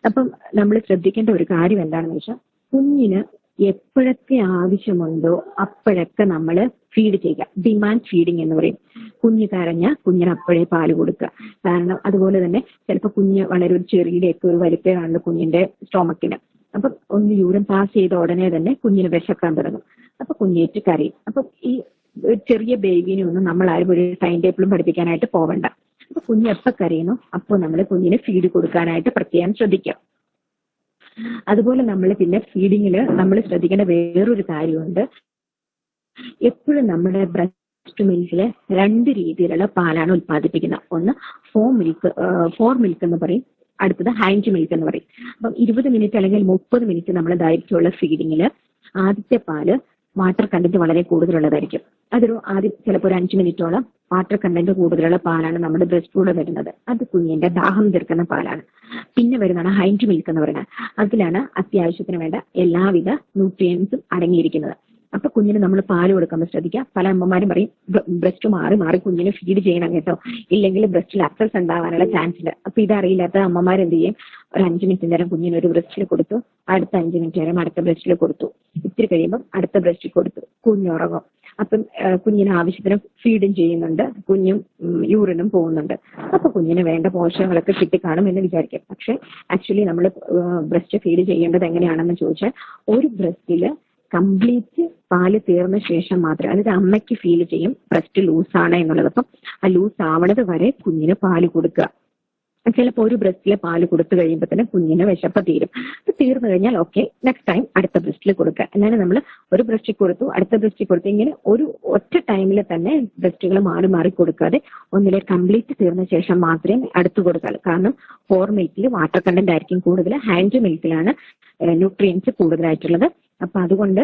അപ്പം നമ്മൾ ശ്രദ്ധിക്കേണ്ട ഒരു കാര്യം എന്താണെന്ന് വെച്ചാൽ, കുഞ്ഞിന് എപ്പോഴൊക്കെ ആവശ്യമുണ്ടോ അപ്പോഴൊക്കെ നമ്മൾ ഫീഡ് ചെയ്യുക. ഡിമാൻഡ് ഫീഡിങ് എന്ന് പറയും. കുഞ്ഞ് കരഞ്ഞ കുഞ്ഞിന് അപ്പോഴേ പാല് കൊടുക്കുക. കാരണം അതുപോലെ തന്നെ ചിലപ്പോൾ കുഞ്ഞ് വളരെ ഒരു ചെറിയുടെയൊക്കെ ഒരു വലിപ്പേ കാണുന്നു കുഞ്ഞിന്റെ സ്റ്റൊമക്കിന്. അപ്പം ഒന്ന് യൂറിൻ പാസ് ചെയ്ത ഉടനെ തന്നെ കുഞ്ഞിന് വിശക്കാൻ തുടങ്ങും. അപ്പൊ കുഞ്ഞേറ്റ് കരയും. അപ്പൊ ഈ ഒരു ചെറിയ ബേബിനെ ഒന്നും നമ്മൾ ആരും ഒരു ടൈം ടേബിളും പഠിപ്പിക്കാനായിട്ട് പോവണ്ട. അപ്പൊ കുഞ്ഞ് എപ്പോൾ കരയുന്നു അപ്പോൾ നമ്മൾ കുഞ്ഞിന് ഫീഡ് കൊടുക്കാനായിട്ട് പ്രത്യേകം ശ്രദ്ധിക്കാം. അതുപോലെ നമ്മൾ പിന്നെ ഫീഡിങ്ങില് നമ്മൾ ശ്രദ്ധിക്കേണ്ട വേറൊരു കാര്യമുണ്ട്. എപ്പോഴും നമ്മുടെ ബ്രസ്റ്റ് മിൽക്കില് 2 രീതിയിലുള്ള പാലാണ് ഉത്പാദിപ്പിക്കുന്നത്. ഒന്ന് ഫോർ മിൽക്ക് എന്ന് പറയും, അടുത്തത് ഹൈൻഡ് മിൽക്ക് എന്ന് പറയും. അപ്പം 20 മിനിറ്റ് അല്ലെങ്കിൽ 30 മിനിറ്റ് നമ്മൾ ദൈർഘ്യമുള്ള ഫീഡിങ്ങില് ആദ്യത്തെ പാല് വാട്ടർ കണ്ടന്റ് വളരെ കൂടുതലുള്ളതായിരിക്കും. ആദ്യം ചിലപ്പോൾ ഒരു 5 മിനിറ്റോളം വാട്ടർ കണ്ടന്റ് കൂടുതലുള്ള പാലാണ് നമ്മുടെ ബ്രസ്റ്റിലൂടെ വരുന്നത്. അത് കുഞ്ഞിന്റെ ദാഹം തീർക്കുന്ന പാലാണ്. പിന്നെ വരുന്നതാണ് ഹൈൻഡ് മിൽക്ക് എന്ന് പറയുന്നത്. അതിലാണ് അത്യാവശ്യത്തിന് വേണ്ട എല്ലാവിധ ന്യൂട്രിയൻസും അടങ്ങിയിരിക്കുന്നത്. അപ്പൊ കുഞ്ഞിന് നമ്മൾ പാല് കൊടുക്കുമ്പോൾ ശ്രദ്ധിക്കുക. പല അമ്മമാരും പറയും ബ്രസ്റ്റ് മാറി മാറി കുഞ്ഞിന് ഫീഡ് ചെയ്യണം കേട്ടോ, ഇല്ലെങ്കിൽ ബ്രസ്റ്റിൽ അക്സസ് ഉണ്ടാവാനുള്ള ചാൻസ് ഉണ്ട്. അപ്പൊ ഇതറിയില്ലാത്ത അമ്മമാർ എന്ത് ചെയ്യും, ഒരു 5 മിനിറ്റ് നേരം കുഞ്ഞിന് ഒരു ബ്രസ്റ്റിൽ കൊടുത്തു, അടുത്ത 5 മിനിറ്റ് നേരം അടുത്ത ബ്രസ്റ്റിൽ കൊടുത്തു, ഇത്തിരി കഴിയുമ്പോൾ അടുത്ത ബ്രസ്റ്റിൽ കൊടുത്തു, കുഞ്ഞുറങ്ങും. അപ്പം കുഞ്ഞിന് ആവശ്യത്തിന് ഫീഡും ചെയ്യുന്നുണ്ട്, കുഞ്ഞും യൂറിനും പോകുന്നുണ്ട്. അപ്പൊ കുഞ്ഞിന് വേണ്ട പോഷകങ്ങളൊക്കെ കിട്ടിക്കാണും എന്ന് വിചാരിക്കും. പക്ഷെ ആക്ച്വലി നമ്മൾ ബ്രസ്റ്റ് ഫീഡ് ചെയ്യേണ്ടത് എങ്ങനെയാണെന്ന് ചോദിച്ചാൽ, ഒരു ബ്രസ്റ്റില് കംപ്ലീറ്റ് പാല് തീർന്ന ശേഷം മാത്രമേ, അതായത് അമ്മയ്ക്ക് ഫീൽ ചെയ്യും ബ്രസ്റ്റ് ലൂസാണ് എന്നുള്ളത്. അപ്പം ആ ലൂസ് ആവണത് വരെ കുഞ്ഞിന് പാല് കൊടുക്കുക. ചിലപ്പോൾ ഒരു ബ്രസ്റ്റിലെ പാല് കൊടുത്തു കഴിയുമ്പോൾ തന്നെ കുഞ്ഞിന് വിശപ്പ് തീരും. അത് തീർന്നു കഴിഞ്ഞാൽ ഓക്കെ, നെക്സ്റ്റ് ടൈം അടുത്ത ബ്രസ്റ്റിൽ കൊടുക്കുക. അങ്ങനെ നമ്മൾ ഒരു ബ്രസ്റ്റിൽ കൊടുത്തു, അടുത്ത ബ്രസ്റ്റിൽ കൊടുത്തു, ഇങ്ങനെ ഒരു ഒറ്റ ടൈമിൽ തന്നെ ബ്രസ്റ്റുകൾ മാറി മാറി കൊടുക്കാതെ ഒന്നിലെ കംപ്ലീറ്റ് തീർന്ന ശേഷം മാത്രമേ അടുത്ത് കൊടുക്കാവൂ. കാരണം ഫോർ മിൽക്കിൽ വാട്ടർ കണ്ടന്റ് ആയിരിക്കും കൂടുതൽ, ഹാൻഡ് മിൽക്കിലാണ് ന്യൂട്രിയൻസ് കൂടുതലായിട്ടുള്ളത്. അപ്പൊ അതുകൊണ്ട്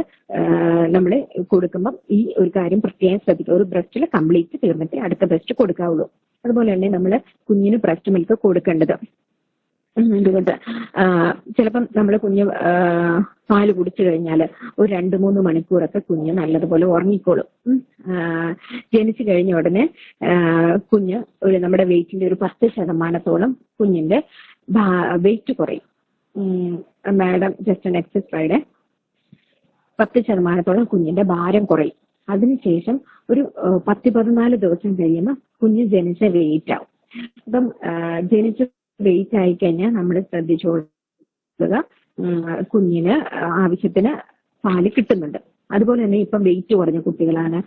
നമ്മൾ കൊടുക്കുമ്പം ഈ ഒരു കാര്യം പ്രത്യേകം ശ്രദ്ധിക്കുക, ഒരു ബ്രസ്റ്റിൽ കംപ്ലീറ്റ് തീർന്നിട്ട് അടുത്ത ബ്രസ്റ്റ് കൊടുക്കാവുള്ളൂ. അതുപോലെ തന്നെ നമ്മൾ കുഞ്ഞിന് ബ്രസ്റ്റ് മിൽക്ക് കൊടുക്കേണ്ടത് അതുകൊണ്ട് ചിലപ്പം നമ്മൾ കുഞ്ഞ് പാല് കുടിച്ചു കഴിഞ്ഞാൽ ഒരു 2-3 മണിക്കൂറൊക്കെ കുഞ്ഞ് നല്ലതുപോലെ ഉറങ്ങിക്കോളും. ജനിച്ചു കഴിഞ്ഞ ഉടനെ കുഞ്ഞ് നമ്മുടെ വെയിറ്റിന്റെ ഒരു 10% കുഞ്ഞിന്റെ വെയിറ്റ് കുറയും. Madam just next slide. 10% കുഞ്ഞിന്റെ ഭാരം കുറയും. അതിനുശേഷം ഒരു 10-14 ദിവസം കഴിയുമ്പോൾ കുഞ്ഞ് ജനിച്ച വെയിറ്റ് ആവും. അപ്പം ജനിച്ച വെയിറ്റ് ആയിക്കഴിഞ്ഞാൽ നമ്മൾ ശ്രദ്ധിച്ചോളുക കുഞ്ഞിന് ആവശ്യത്തിന് പാല് കിട്ടുന്നുണ്ട്. അതുപോലെ തന്നെ ഇപ്പം വെയിറ്റ് കുറഞ്ഞ കുട്ടികളാണ്,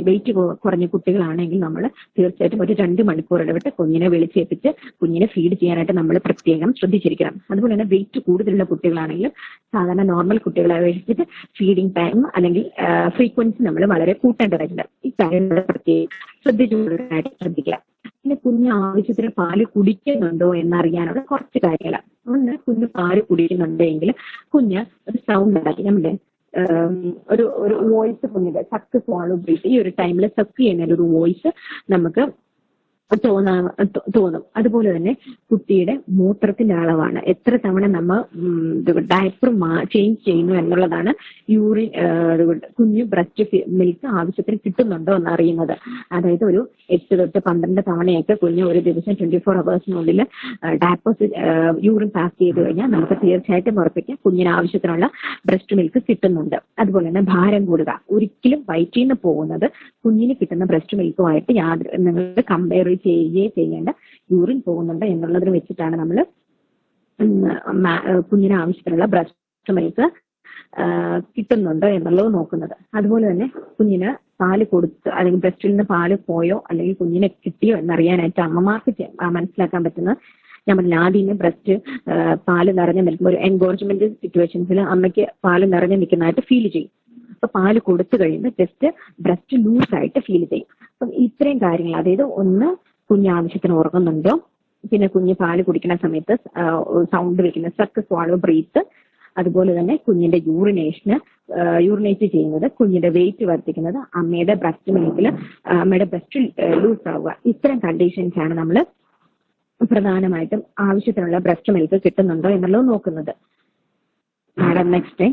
വെയിറ്റ് കുറഞ്ഞ കുട്ടികളാണെങ്കിൽ നമ്മൾ തീർച്ചയായിട്ടും ഒരു 2 മണിക്കൂർ ഇടവിട്ട് കുഞ്ഞിനെ വിളിച്ചേപ്പിച്ച് കുഞ്ഞിനെ ഫീഡ് ചെയ്യാനായിട്ട് നമ്മൾ പ്രത്യേകം ശ്രദ്ധിച്ചിരിക്കണം. അതുപോലെ തന്നെ വെയിറ്റ് കൂടുതലുള്ള കുട്ടികളാണെങ്കിൽ സാധാരണ നോർമൽ കുട്ടികളെ അപേക്ഷിച്ചിട്ട് ഫീഡിങ് ടൈം അല്ലെങ്കിൽ ഫ്രീക്വൻസി നമ്മൾ വളരെ കൂട്ടേണ്ടതായിട്ടുണ്ട്. ഈ കാര്യങ്ങൾ പ്രത്യേകം ശ്രദ്ധിക്കുക. പിന്നെ കുഞ്ഞ് ആവശ്യത്തിന് പാല് കുടിക്കുന്നുണ്ടോ എന്നറിയാനുള്ള കുറച്ച് കാര്യങ്ങളാണ്. ഒന്ന്, കുഞ്ഞ് പാല് കുടിക്കുന്നുണ്ടെങ്കിൽ കുഞ്ഞ് ഒരു സൗണ്ട് ഉണ്ടാക്കി നമ്മുടെ ഒരു വോയിസ് കുഞ്ഞിന്റെ സക്ക് സ്വാളോ ബ്രീത്ത്, ഈ ഒരു ടൈമിൽ സക്ക് ചെയ്യുന്ന ഒരു വോയിസ് നമുക്ക് തോന്നും. അതുപോലെ തന്നെ കുട്ടിയുടെ മൂത്രത്തിന്റെ അളവാണ്, എത്ര തവണ നമ്മൾ ഡയപ്പർ ചേഞ്ച് ചെയ്യുന്നു എന്നുള്ളതാണ് യൂറിൻ കുഞ്ഞ് ബ്രസ്റ്റ് മിൽക്ക് ആവശ്യത്തിന് കിട്ടുന്നുണ്ടോ എന്ന് അറിയുന്നത്. അതായത് ഒരു 8 തൊട്ട് 12 തവണയൊക്കെ കുഞ്ഞ് ഒരു ദിവസം 24 ഹവേഴ്സിനുള്ളിൽ ഡയപ്പേഴ്സ് യൂറിൻ പാസ് ചെയ്ത് കഴിഞ്ഞാൽ നമുക്ക് തീർച്ചയായിട്ടും ഉറപ്പിക്കാം കുഞ്ഞിന് ആവശ്യത്തിനുള്ള ബ്രസ്റ്റ് മിൽക്ക് കിട്ടുന്നുണ്ട്. അതുപോലെ തന്നെ ഭാരം കൂടുക, ഒരിക്കലും വയറ്റിൽ നിന്ന് പോകുന്നത് കുഞ്ഞിന് കിട്ടുന്ന ബ്രസ്റ്റ് മിൽക്കുമായിട്ട് നിങ്ങൾ കമ്പയർ ചെയ്യേണ്ട യൂറിൻ പോകുന്നുണ്ട് എന്നുള്ളതിന് വെച്ചിട്ടാണ് നമ്മൾ കുഞ്ഞിന് ആവശ്യത്തിനുള്ള ബ്രസ്റ്റ് മിൽക്ക് കിട്ടുന്നുണ്ടോ എന്നുള്ളത് നോക്കുന്നത്. അതുപോലെ തന്നെ കുഞ്ഞിന് പാല് കൊടുത്ത് അല്ലെങ്കിൽ ബ്രസ്റ്റിൽ നിന്ന് പാല് പോയോ അല്ലെങ്കിൽ കുഞ്ഞിനെ കിട്ടിയോ എന്നറിയാനായിട്ട് അമ്മമാർക്ക് മനസ്സിലാക്കാൻ പറ്റുന്ന, ഞാൻ പറഞ്ഞ ആദ്യമേ ബ്രസ്റ്റ് പാല് നിറഞ്ഞു നിൽക്കുമ്പോൾ ഒരു എൻഗോർജ്മെന്റ് സിറ്റുവേഷൻസിൽ അമ്മയ്ക്ക് പാല് നിറഞ്ഞു നിൽക്കുന്നതായിട്ട് ഫീൽ ചെയ്യും. അപ്പൊ പാല് കൊടുത്തു കഴിയുമ്പോൾ ജസ്റ്റ് ബ്രസ്റ്റ് ലൂസായിട്ട് ഫീൽ ചെയ്യും. അപ്പം ഇത്രയും കാര്യങ്ങൾ, അതായത് ഒന്ന്, കുഞ്ഞ് ആവശ്യത്തിന് ഉറങ്ങുന്നുണ്ടോ, പിന്നെ കുഞ്ഞ് പാല് കുടിക്കുന്ന സമയത്ത് സൗണ്ട് വെക്കുന്ന സക്ക് സ്വാളോ ബ്രീത്ത്, അതുപോലെ തന്നെ കുഞ്ഞിന്റെ യൂറിനേറ്റ് ചെയ്യുന്നത്, കുഞ്ഞിന്റെ വെയിറ്റ് വർദ്ധിക്കുന്നത്, അമ്മയുടെ ബ്രസ്റ്റ് മിൽക്കിൽ അമ്മയുടെ ബ്രസ്റ്റ് ലൂസ് ആവുക, ഇത്തരം കണ്ടീഷൻസ് ആണ് നമ്മൾ പ്രധാനമായിട്ടും ആവശ്യത്തിനുള്ള ബ്രസ്റ്റ് മിൽക്ക് കിട്ടുന്നുണ്ടോ എന്നുള്ളത് നോക്കുന്നത്. Madam next.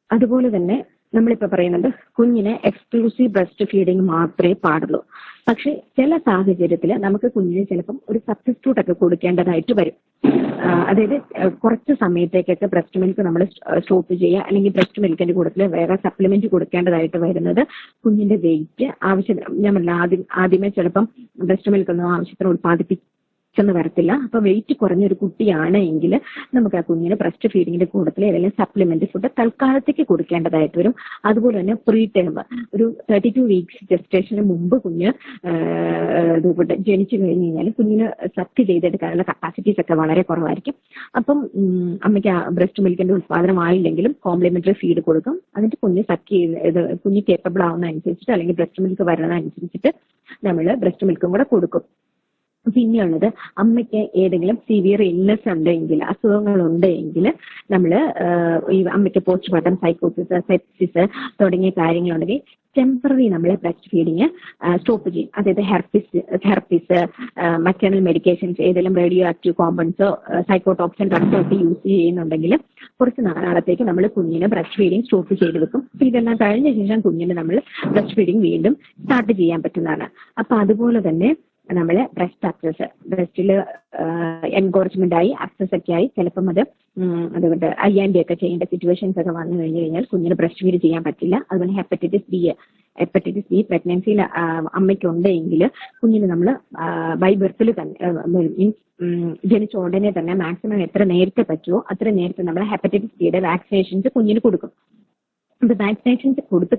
അതുപോലെ തന്നെ നമ്മളിപ്പോ പറയുന്നത് കുഞ്ഞിനെ എക്സ്ക്ലൂസീവ് ബ്രസ്റ്റ് ഫീഡിങ് മാത്രമേ പാടുള്ളൂ. പക്ഷെ ചില സാഹചര്യത്തിൽ നമുക്ക് കുഞ്ഞിന് ചിലപ്പം ഒരു സബ്സ്റ്റിറ്റ്യൂട്ട് ഒക്കെ കൊടുക്കേണ്ടതായിട്ട് വരും. അതായത് കുറച്ച് സമയത്തേക്കൊക്കെ ബ്രസ്റ്റ് മിൽക്ക് നമ്മൾ സ്റ്റോപ്പ് ചെയ്യുക, അല്ലെങ്കിൽ ബ്രസ്റ്റ് മിൽക്കിന്റെ കൂട്ടത്തിൽ വേറെ സപ്ലിമെന്റ് കൊടുക്കേണ്ടതായിട്ട് വരുന്നത് കുഞ്ഞിന്റെ വെയിറ്റ് ഞാൻ ആദ്യമേ ചിലപ്പം ബ്രസ്റ്റ് മിൽക്ക് ഒന്നും ആവശ്യത്തിന് ഉത്പാദിപ്പിക്കും ചെന്ന് വരത്തില്ല. അപ്പൊ വെയിറ്റ് കുറഞ്ഞൊരു കുട്ടിയാണ് എങ്കിൽ നമുക്ക് ആ കുഞ്ഞിന് ബ്രസ്റ്റ് ഫീഡിങ്ങിന്റെ കൂട്ടത്തിൽ ഏതെങ്കിലും സപ്ലിമെന്റ് ഫുഡ് തൽക്കാലത്തേക്ക് കൊടുക്കേണ്ടതായിട്ട് വരും. അതുപോലെ തന്നെ പ്രീ ടേം ഒരു 32 വീക്സ് ജസ്റ്റേഷന് മുമ്പ് കുഞ്ഞ് ജനിച്ചു കഴിഞ്ഞ് കഴിഞ്ഞാൽ കുഞ്ഞിന് സക്ക് ചെയ്തെടുക്കാനുള്ള കപ്പാസിറ്റീസ് ഒക്കെ വളരെ കുറവായിരിക്കും. അപ്പം അമ്മയ്ക്ക് ബ്രസ്റ്റ് മിൽക്കിന്റെ ഉത്പാദനമായില്ലെങ്കിലും കോംപ്ലിമെന്ററി ഫീഡ് കൊടുക്കും. എന്നിട്ട് കുഞ്ഞ് കുഞ്ഞ് കേപ്പബിൾ ആവുന്ന അനുസരിച്ചിട്ട് അല്ലെങ്കിൽ ബ്രസ്റ്റ് മിൽക്ക് വരുന്ന അനുസരിച്ചിട്ട് നമ്മൾ ബ്രസ്റ്റ് മിൽക്കും കൂടെ കൊടുക്കും. പിന്നെയുള്ളത് അമ്മയ്ക്ക് ഏതെങ്കിലും സിവിയർ ഇൽനെസ് ഉണ്ടെങ്കിൽ, അസുഖങ്ങൾ ഉണ്ടെങ്കിൽ നമ്മൾ ഈ അമ്മയ്ക്ക് പോസ്റ്റ്മോർട്ടം സൈക്കോസിസ്, സെപ്സിസ് തുടങ്ങിയ കാര്യങ്ങളുണ്ടെങ്കിൽ ടെമ്പററി നമ്മളെ ബ്രസ്റ്റ് ഫീഡിങ് സ്റ്റോപ്പ് ചെയ്യും. അതായത് ഹെർപ്പിസ്, മറ്റേണൽ മെഡിക്കേഷൻസ്, ഏതെങ്കിലും റേഡിയോ ആക്റ്റീവ് കോമ്പൗണ്ട്സോ സൈക്കോടോക്സിൻ ഡ്രഗ്സോ ഒക്കെ യൂസ് ചെയ്യുന്നുണ്ടെങ്കിൽ കുറച്ച് നാളത്തേക്ക് നമ്മൾ കുഞ്ഞിന് ബ്രസ്റ്റ് ഫീഡിങ് സ്റ്റോപ്പ് ചെയ്ത് വെക്കും. അപ്പൊ ഇതെല്ലാം കഴിഞ്ഞ ശേഷം കുഞ്ഞിന് നമ്മൾ ബ്രസ്റ്റ് ഫീഡിങ് വീണ്ടും സ്റ്റാർട്ട് ചെയ്യാൻ പറ്റുന്നതാണ്. അപ്പൊ അതുപോലെ തന്നെ നമ്മള് ബ്രസ്റ്റ് അക്സസ്, ബ്രസ്റ്റിൽ എൻകോറേജ്മെന്റ് ആയി അക്സസ് ഒക്കെ ആയി ചിലപ്പം അതുകൊണ്ട് IND ഒക്കെ ചെയ്യേണ്ട സിറ്റുവേഷൻസ് ഒക്കെ വന്നു കഴിഞ്ഞാൽ കുഞ്ഞിന് ബ്രസ്റ്റ് ഫീഡ് ചെയ്യാൻ പറ്റില്ല. അതുപോലെ ഹെപ്പറ്റൈറ്റിസ് ബി പ്രഗ്നൻസിയിൽ അമ്മയ്ക്ക് ഉണ്ടെങ്കിൽ കുഞ്ഞിന് നമ്മൾ ബൈ ബർത്തിൽ തന്നെ മീൻസ് ജനിച്ച ഉടനെ തന്നെ മാക്സിമം എത്ര നേരത്തെ പറ്റുമോ അത്ര നേരത്തെ നമ്മൾ ഹെപ്പറ്റൈറ്റിസ് ബിയുടെ വാക്സിനേഷൻസ് കുഞ്ഞിന് കൊടുക്കും. അപ്പൊ വാക്സിനേഷൻസ് കൊടുത്ത്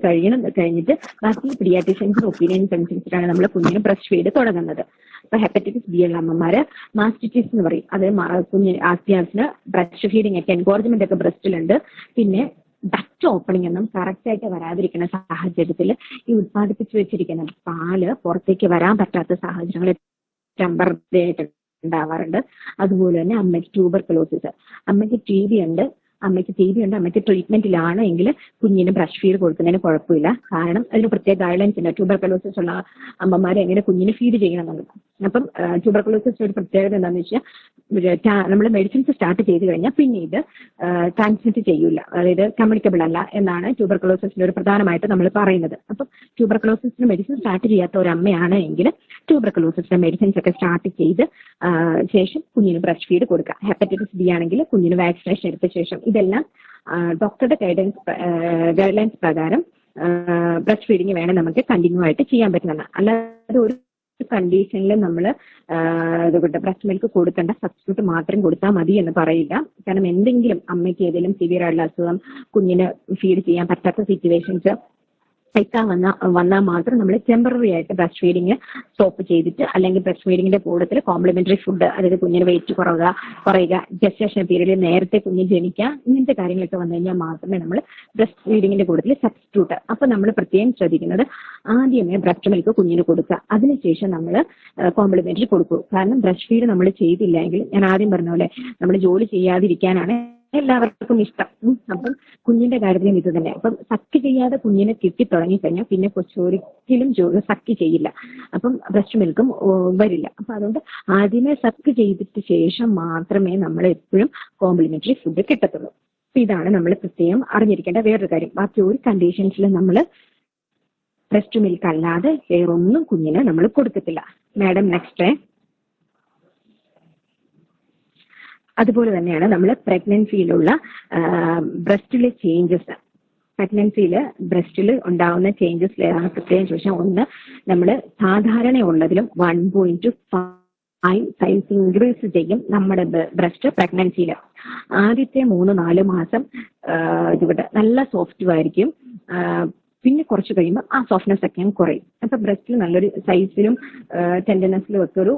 കഴിഞ്ഞിട്ട് ബാക്കി പീഡിയാട്രീഷ്യൻസിന്റെ ഒപ്പീനിയൻസ് അനുസരിച്ചിട്ടാണ് നമ്മൾ കുഞ്ഞിന് ബ്രസ്റ്റ് ഫീഡ് തുടങ്ങുന്നത്. അപ്പൊ ഹെപ്പറ്റൈറ്റിസ് ബി ഉള്ള അമ്മമാര് മാസ്റ്റിറ്റിസ് എന്ന് പറയും, അത് കുഞ്ഞിന് ആസ്റ്റിയാസിന് ബ്രസ്റ്റ് ഫീഡിങ് ഒക്കെ എൻകോറേജ്മെന്റ് ഒക്കെ ബ്രസ്റ്റിലുണ്ട്. പിന്നെ ഡക്റ്റ് ഓപ്പണിംഗ് ഒന്നും കറക്റ്റ് ആയിട്ട് വരാതിരിക്കുന്ന സാഹചര്യത്തിൽ ഈ ഉത്പാദിപ്പിച്ചു വെച്ചിരിക്കുന്ന പാല് പുറത്തേക്ക് വരാൻ പറ്റാത്ത സാഹചര്യങ്ങൾ ടെമ്പററി ആയിട്ട് ഉണ്ടാവാറുണ്ട്. അതുപോലെ തന്നെ അമ്മയ്ക്ക് ട്യൂബർകുലോസിസ്, അമ്മയ്ക്ക് TB ഉണ്ട്, അമ്മയ്ക്ക് ട്രീറ്റ്മെന്റിലാണ് എങ്കിൽ കുഞ്ഞിന് ബ്രസ്റ്റ് ഫീഡ് കൊടുക്കുന്നതിന് കുഴപ്പമില്ല. കാരണം അതിന് പ്രത്യേക ഗൈഡ്ലൈൻസ് ഉണ്ട്. ട്യൂബർകുലോസിസ് ഉള്ള അമ്മമാരെ എങ്ങനെ കുഞ്ഞിന് ഫീഡ് ചെയ്യണം എന്നുള്ളത്. അപ്പം ട്യൂബർകുലോസിന്റെ ഒരു പ്രത്യേകത എന്താണെന്ന് വെച്ചാൽ നമ്മൾ മെഡിസിൻസ് സ്റ്റാർട്ട് ചെയ്ത് കഴിഞ്ഞാൽ പിന്നെ ഇത് ട്രാൻസ്മിറ്റ് ചെയ്യൂല, അതായത് കമ്മ്യൂണിക്കബിൾ അല്ല എന്നാണ് ട്യൂബർകുലോസിന്റെ ഒരു പ്രധാനമായിട്ട് നമ്മൾ പറയുന്നത്. അപ്പം ട്യൂബർകുലോസിന്റെ മെഡിസിൻ സ്റ്റാർട്ട് ചെയ്യാത്ത ഒരു അമ്മയാണ് എങ്കിൽ ട്യൂബർകുലോസിന്റെ മെഡിസിൻസ് ഒക്കെ സ്റ്റാർട്ട് ചെയ്ത് ശേഷം കുഞ്ഞിന് ബ്രസ്റ്റ് ഫീഡ് കൊടുക്കുക. ഹെപ്പറ്റൈറ്റിസ് ബി ആണെങ്കിൽ കുഞ്ഞിന് വാക്സിനേഷൻ എടുത്ത ശേഷം. ഇതെല്ലാം ഡോക്ടറുടെ ഗൈഡ്ലൈൻസ് പ്രകാരം ബ്രസ്റ്റ് ഫീഡിങ് വേണം നമുക്ക് കണ്ടിന്യൂ ആയിട്ട് ചെയ്യാൻ പറ്റുന്നതാണ്. അല്ലാതെ ഒരു കണ്ടീഷനിൽ നമ്മൾ ബ്രസ്റ്റ് മിൽക്ക് കൊടുക്കേണ്ട, സബ്സ്റ്റിറ്റ്യൂട്ട് മാത്രം കൊടുത്താൽ മതി എന്ന് പറയില്ല. കാരണം എന്തെങ്കിലും അമ്മയ്ക്ക് ഏതെങ്കിലും സിവിയർ ആയിട്ടുള്ള അസുഖം, കുഞ്ഞിന് ഫീഡ് ചെയ്യാൻ പറ്റാത്ത സിറ്റുവേഷൻസ് എത്താൻ വന്നാൽ മാത്രം നമ്മൾ ടെമ്പററി ആയിട്ട് ബ്രസ്റ്റ് ഫീഡിങ് സ്റ്റോപ്പ് ചെയ്തിട്ട്, അല്ലെങ്കിൽ ബ്രസ്റ്റ് ഫീഡിങ്ങിന്റെ കൂട്ടത്തിൽ കോംപ്ലിമെന്ററി ഫുഡ്, അതായത് കുഞ്ഞിന് വെയിറ്റ് കുറയുക, ജസ്റ്റേഷൻ പീരീഡിൽ നേരത്തെ കുഞ്ഞ് ജനിക്കുക, ഇങ്ങനത്തെ കാര്യങ്ങളൊക്കെ വന്നു കഴിഞ്ഞാൽ മാത്രമേ നമ്മൾ ബ്രസ്റ്റ് ഫീഡിങ്ങിന്റെ കൂട്ടത്തിൽ സബ്സ്റ്റിറ്റ്യൂട്ട്. അപ്പൊ നമ്മൾ പ്രത്യേകം ശ്രദ്ധിക്കുന്നത് ആദ്യമേ ബ്രസ്റ്റ് മിൽക്ക് കുഞ്ഞിന് കൊടുക്കുക, അതിനുശേഷം നമ്മൾ കോംപ്ലിമെന്ററി കൊടുക്കൂ. കാരണം ബ്രസ്റ്റ് ഫീഡ് നമ്മൾ ചെയ്തില്ലെങ്കിൽ, ഞാൻ ആദ്യം പറഞ്ഞ പോലെ നമ്മൾ ജോലി ചെയ്യാതിരിക്കാനാണ് എല്ലാവർക്കും ഇഷ്ടം. അപ്പം കുഞ്ഞിന്റെ കാര്യത്തിലും ഇത് തന്നെ. അപ്പം സക്ക് ചെയ്യാതെ കുഞ്ഞിനെ കിട്ടി തുടങ്ങിക്കഴിഞ്ഞാൽ പിന്നെ കൊച്ചൊരിക്കലും സക്ക് ചെയ്യില്ല, അപ്പം ബ്രസ്റ്റ് മിൽക്കും വരില്ല. അപ്പൊ അതുകൊണ്ട് ആദ്യമേ സക്ക് ചെയ്തിട്ട് ശേഷം മാത്രമേ നമ്മൾ എപ്പോഴും കോംപ്ലിമെന്ററി ഫുഡ് കിട്ടത്തുള്ളൂ. അപ്പൊ ഇതാണ് നമ്മൾ പ്രത്യേകം അറിഞ്ഞിരിക്കേണ്ട വേറൊരു കാര്യം. ബാക്കി ഒരു കണ്ടീഷൻസിൽ നമ്മൾ ബ്രസ്റ്റ് മിൽക്ക് അല്ലാതെ വേറൊന്നും കുഞ്ഞിന് നമ്മൾ കൊടുക്കത്തില്ല. Madam next. അതുപോലെ തന്നെയാണ് നമ്മൾ പ്രഗ്നൻസിയിലുള്ള ബ്രസ്റ്റിലെ ചേഞ്ചസ്, ബ്രസ്റ്റിൽ ഉണ്ടാവുന്ന ചേഞ്ചസിലാണ് പ്രത്യേകം ചോദിച്ചാൽ, ഒന്ന് നമ്മൾ സാധാരണ ഉള്ളതിലും 1.5 സൈസ് ഇൻക്രീസ് ചെയ്യും നമ്മുടെ ബ്രസ്റ്റ് പ്രഗ്നൻസിയിൽ. ആദ്യത്തെ 3-4 മാസം ഇവിടെ നല്ല സോഫ്റ്റ് ആയിരിക്കും. പിന്നെ കുറച്ച് കഴിയുമ്പോൾ ആ സോഫ്റ്റ്നെസ് ഒക്കെ കുറയും. അപ്പൊ ബ്രസ്റ്റിൽ നല്ലൊരു സൈസിലും ടെൻഡർനെസ്സിലും ഒക്കെ ഒരു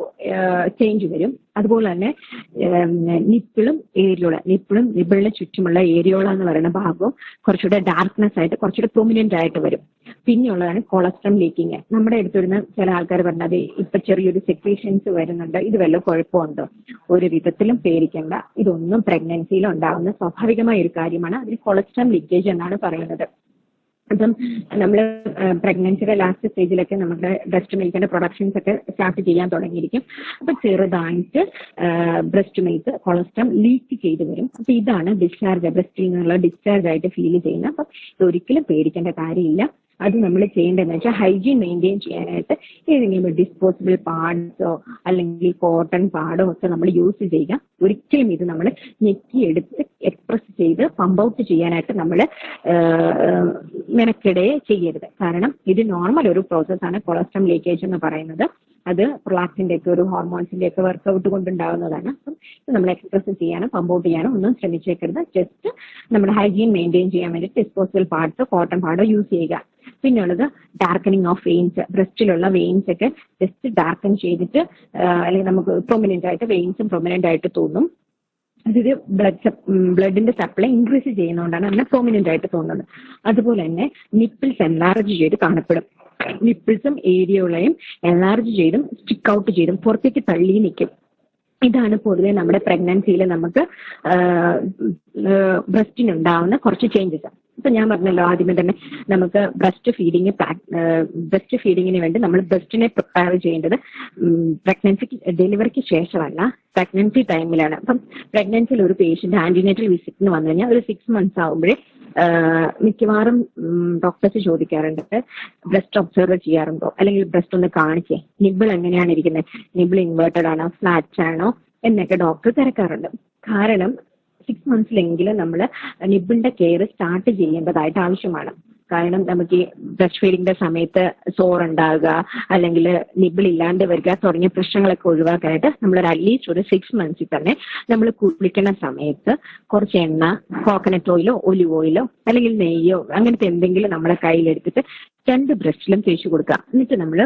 ചേഞ്ച് വരും. അതുപോലെ തന്നെ നിപ്പിളിന് ചുറ്റുമുള്ള ഏരിയോള എന്ന് പറയുന്ന ഭാഗവും കുറച്ചുകൂടെ ഡാർക്ക്നെസ് ആയിട്ട് കുറച്ചുകൂടെ പ്രൊമിനന്റ് ആയിട്ട് വരും. പിന്നെയുള്ളതാണ് കൊളസ്ട്രം ലീക്കിങ്. നമ്മുടെ അടുത്ത് വരുന്ന ചില ആൾക്കാർ പറഞ്ഞത് ഇപ്പൊ ചെറിയൊരു സെക്രീഷൻസ് വരുന്നുണ്ട്, ഇത് വല്ല കുഴപ്പമുണ്ടോ? ഒരു വിധത്തിലും പേടിക്കേണ്ട, ഇതൊന്നും പ്രഗ്നൻസിയിൽ ഉണ്ടാകുന്ന സ്വാഭാവികമായ ഒരു കാര്യമാണ്. അതിന് കൊളസ്ട്രം ലീക്കേജ് എന്നാണ് പറയുന്നത്. അപ്പം നമ്മൾ പ്രഗ്നൻസിയുടെ ലാസ്റ്റ് സ്റ്റേജിലൊക്കെ നമ്മുടെ ബ്രസ്റ്റ് മിൽക്കിന്റെ പ്രൊഡക്ഷൻസ് ഒക്കെ സ്റ്റാർട്ട് ചെയ്യാൻ തുടങ്ങിയിരിക്കും. അപ്പൊ ചെറുതായിട്ട് ബ്രസ്റ്റ് മിൽക്ക് കൊളസ്ട്രം ലീക്ക് ചെയ്ത് വരും. അപ്പൊ ഇതാണ് ഡിസ്ചാർജ്, ബ്രസ്റ്റിൽ നിന്നുള്ള ഡിസ്ചാർജ് ആയിട്ട് ഫീൽ ചെയ്യുന്നത്. അപ്പൊ ഇതൊരിക്കലും പേടിക്കേണ്ട കാര്യമില്ല. അത് നമ്മൾ ചെയ്യേണ്ടതെന്ന് വെച്ചാൽ ഹൈജീൻ മെയിൻറ്റെയിൻ ചെയ്യാനായിട്ട് ഏതെങ്കിലും ഡിസ്പോസിബിൾ പാഡ്സോ അല്ലെങ്കിൽ കോട്ടൺ പാഡോ ഒക്കെ നമ്മൾ യൂസ് ചെയ്യുക. ഒരിക്കലും ഇത് നമ്മൾ ഞെക്കിയെടുത്ത് എക്സ്പ്രസ് ചെയ്ത് പമ്പ് ഔട്ട് ചെയ്യാനായിട്ട് നമ്മൾ മെനക്കെടെ ചെയ്യരുത്. കാരണം ഇത് നോർമൽ ഒരു പ്രോസസ്സാണ് കൊളസ്ട്രം ലീക്കേജ് എന്ന് പറയുന്നത്. അത് പ്രൊലാക്റ്റിന്റെ ഒക്കെ ഒരു ഹോർമോൺസിന്റെ ഒക്കെ വർക്കൗട്ട് കൊണ്ടുണ്ടാകുന്നതാണ്. അപ്പം ഇത് നമ്മൾ എക്സ്പ്രസ് ചെയ്യാനോ പമ്പ് ഔട്ട് ചെയ്യാനോ ഒന്നും ശ്രമിച്ചേക്കരുത്. ജസ്റ്റ് നമ്മുടെ ഹൈജീൻ മെയിൻറ്റെയിൻ ചെയ്യാൻ വേണ്ടി ഡിസ്പോസിബിൾ പാഡ്സോ കോട്ടൺ പാഡോ യൂസ് ചെയ്യുക. പിന്നുള്ളത് ഡാർക്കനിങ് ഓഫ് വെയിൻസ്. ബ്രസ്റ്റിലുള്ള വെയിൻസ് ഒക്കെ ജസ്റ്റ് ഡാർക്കൻ ചെയ്തിട്ട്, അല്ലെങ്കിൽ നമുക്ക് പ്രൊമിനന്റ് ആയിട്ട് വെയിൻസും പ്രൊമിനന്റ് ആയിട്ട് തോന്നും. അതൊരു ബ്ലഡിന്റെ സപ്ലൈ ഇൻക്രീസ് ചെയ്യുന്നതുകൊണ്ടാണ് അങ്ങനെ പ്രൊമിനന്റ് ആയിട്ട് തോന്നുന്നത്. അതുപോലെ തന്നെ നിപ്പിൾസ് എൻലാർജ് ചെയ്ത് കാണപ്പെടും. നിപ്പിൾസും ഏരിയോളയും എൻലാർജ് ചെയ്തും സ്റ്റിക്ക് ഔട്ട് ചെയ്തും പുറത്തേക്ക് തള്ളി നിൽക്കും. ഇതാണ് പൊതുവെ നമ്മുടെ പ്രഗ്നൻസിയിൽ നമുക്ക് ബ്രസ്റ്റിനുണ്ടാവുന്ന കുറച്ച് ചേഞ്ചസ്. ഇപ്പൊ ഞാൻ പറഞ്ഞല്ലോ ആദ്യമേ തന്നെ നമുക്ക് ബ്രസ്റ്റ് ഫീഡിങ്ങിന് വേണ്ടി നമ്മൾ ബ്രസ്റ്റിനെ പ്രിപ്പയർ ചെയ്യേണ്ടത് ഡെലിവറിക്ക് ശേഷമല്ല, പ്രഗ്നൻസി ടൈമിലാണ്. അപ്പം പ്രഗ്നൻസിയിൽ ഒരു പേഷ്യന്റ് ആന്റിനേറ്റൽ വിസിറ്റിന് വന്നു കഴിഞ്ഞാൽ ഒരു 6 months ആകുമ്പോഴേ മിക്കവാറും ഡോക്ടേഴ്സ് ചോദിക്കാറുണ്ട്, ബ്രസ്റ്റ് ഒബ്സർവ് ചെയ്യാറുണ്ടോ, അല്ലെങ്കിൽ ബ്രസ്റ്റ് ഒന്ന് കാണിച്ചേ, നിബിൾ എങ്ങനെയാണ് ഇരിക്കുന്നത്, നിബിൾ ഇൻവേർട്ടഡ് ആണോ ഫ്ലാറ്റ് ആണോ എന്നൊക്കെ ഡോക്ടർ തിരക്കാറുണ്ട്. കാരണം 6 monthsലെങ്കിലും നമ്മൾ നിബിളിന്റെ കെയർ സ്റ്റാർട്ട് ചെയ്യേണ്ടതായിട്ട് ആവശ്യമാണ്. കാരണം നമുക്ക് ഈ ബ്രസ്റ്റ് ഫീഡിങ്ങിന്റെ സമയത്ത് സോറുണ്ടാകുക അല്ലെങ്കിൽ നിബിൾ ഇല്ലാണ്ട് വരിക തുടങ്ങിയ പ്രശ്നങ്ങളൊക്കെ ഒഴിവാക്കാനായിട്ട് നമ്മളൊരു അറ്റ്ലീസ്റ്റ് ഒരു 6 months തന്നെ നമ്മൾ കുളിക്കുന്ന സമയത്ത് കുറച്ച് എണ്ണ, കോക്കനട്ട് ഓയിലോ ഒലിവ് ഓയിലോ അല്ലെങ്കിൽ നെയ്യോ അങ്ങനത്തെ എന്തെങ്കിലും നമ്മുടെ കയ്യിലെടുത്തിട്ട് 2 ബ്രസ്റ്റിലും തേച്ച് കൊടുക്കുക. എന്നിട്ട് നമ്മൾ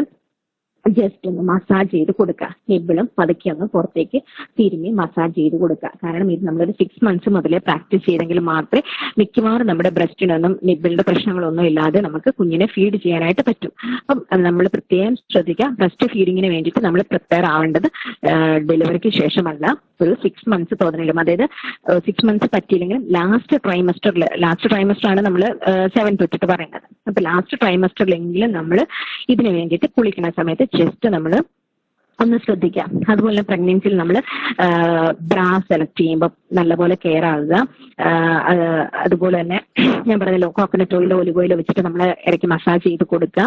ജസ്റ്റ് ഒന്ന് മസാജ് ചെയ്ത് കൊടുക്കുക. നിബിളും പതുക്കെ ഒന്ന് പുറത്തേക്ക് തിരുമ്മി മസാജ് ചെയ്ത് കൊടുക്കുക. കാരണം ഇത് നമ്മളൊരു 6 months മുതലേ പ്രാക്ടീസ് ചെയ്തെങ്കിൽ മാത്രമേ മിക്കവാറും നമ്മുടെ ബ്രസ്റ്റിനൊന്നും നിബിളിന്റെ പ്രശ്നങ്ങളൊന്നും ഇല്ലാതെ നമുക്ക് കുഞ്ഞിനെ ഫീഡ് ചെയ്യാനായിട്ട് പറ്റും. അപ്പം നമ്മൾ പ്രത്യേകം ശ്രദ്ധിക്കുക. ബ്രസ്റ്റ് ഫീഡിങ്ങിന് വേണ്ടിയിട്ട് നമ്മൾ പ്രിപ്പയർ ആവേണ്ടത് ഡെലിവറിക്ക് ശേഷമല്ല, ഒരു 6 months തോന്നലും. അതായത് 6 months പറ്റിയില്ലെങ്കിലും ലാസ്റ്റ് ട്രൈമസ്റ്റർ ആണ് നമ്മൾ 7th തൊട്ടിട്ട് പറയുന്നത്. അപ്പൊ ലാസ്റ്റ് ട്രൈമസ്റ്ററിലെങ്കിലും നമ്മൾ ഇതിന് വേണ്ടിയിട്ട് കുളിക്കുന്ന സമയത്ത് ജസ്റ്റ് നമ്മൾ ഒന്ന് ശ്രദ്ധിക്കാം. അതുപോലെ പ്രഗ്നൻസിയിൽ നമ്മൾ ബ്രാ സെലക്ട് ചെയ്യുമ്പോൾ നല്ലപോലെ കെയർ ആകുക. അതുപോലെ തന്നെ ഞാൻ പറഞ്ഞല്ലോ കോക്കനട്ട് ഓയിലോ ഒലിവ് ഓയിലോ വെച്ചിട്ട് നമ്മൾ ഇടയ്ക്ക് മസാജ് ചെയ്ത് കൊടുക്കുക.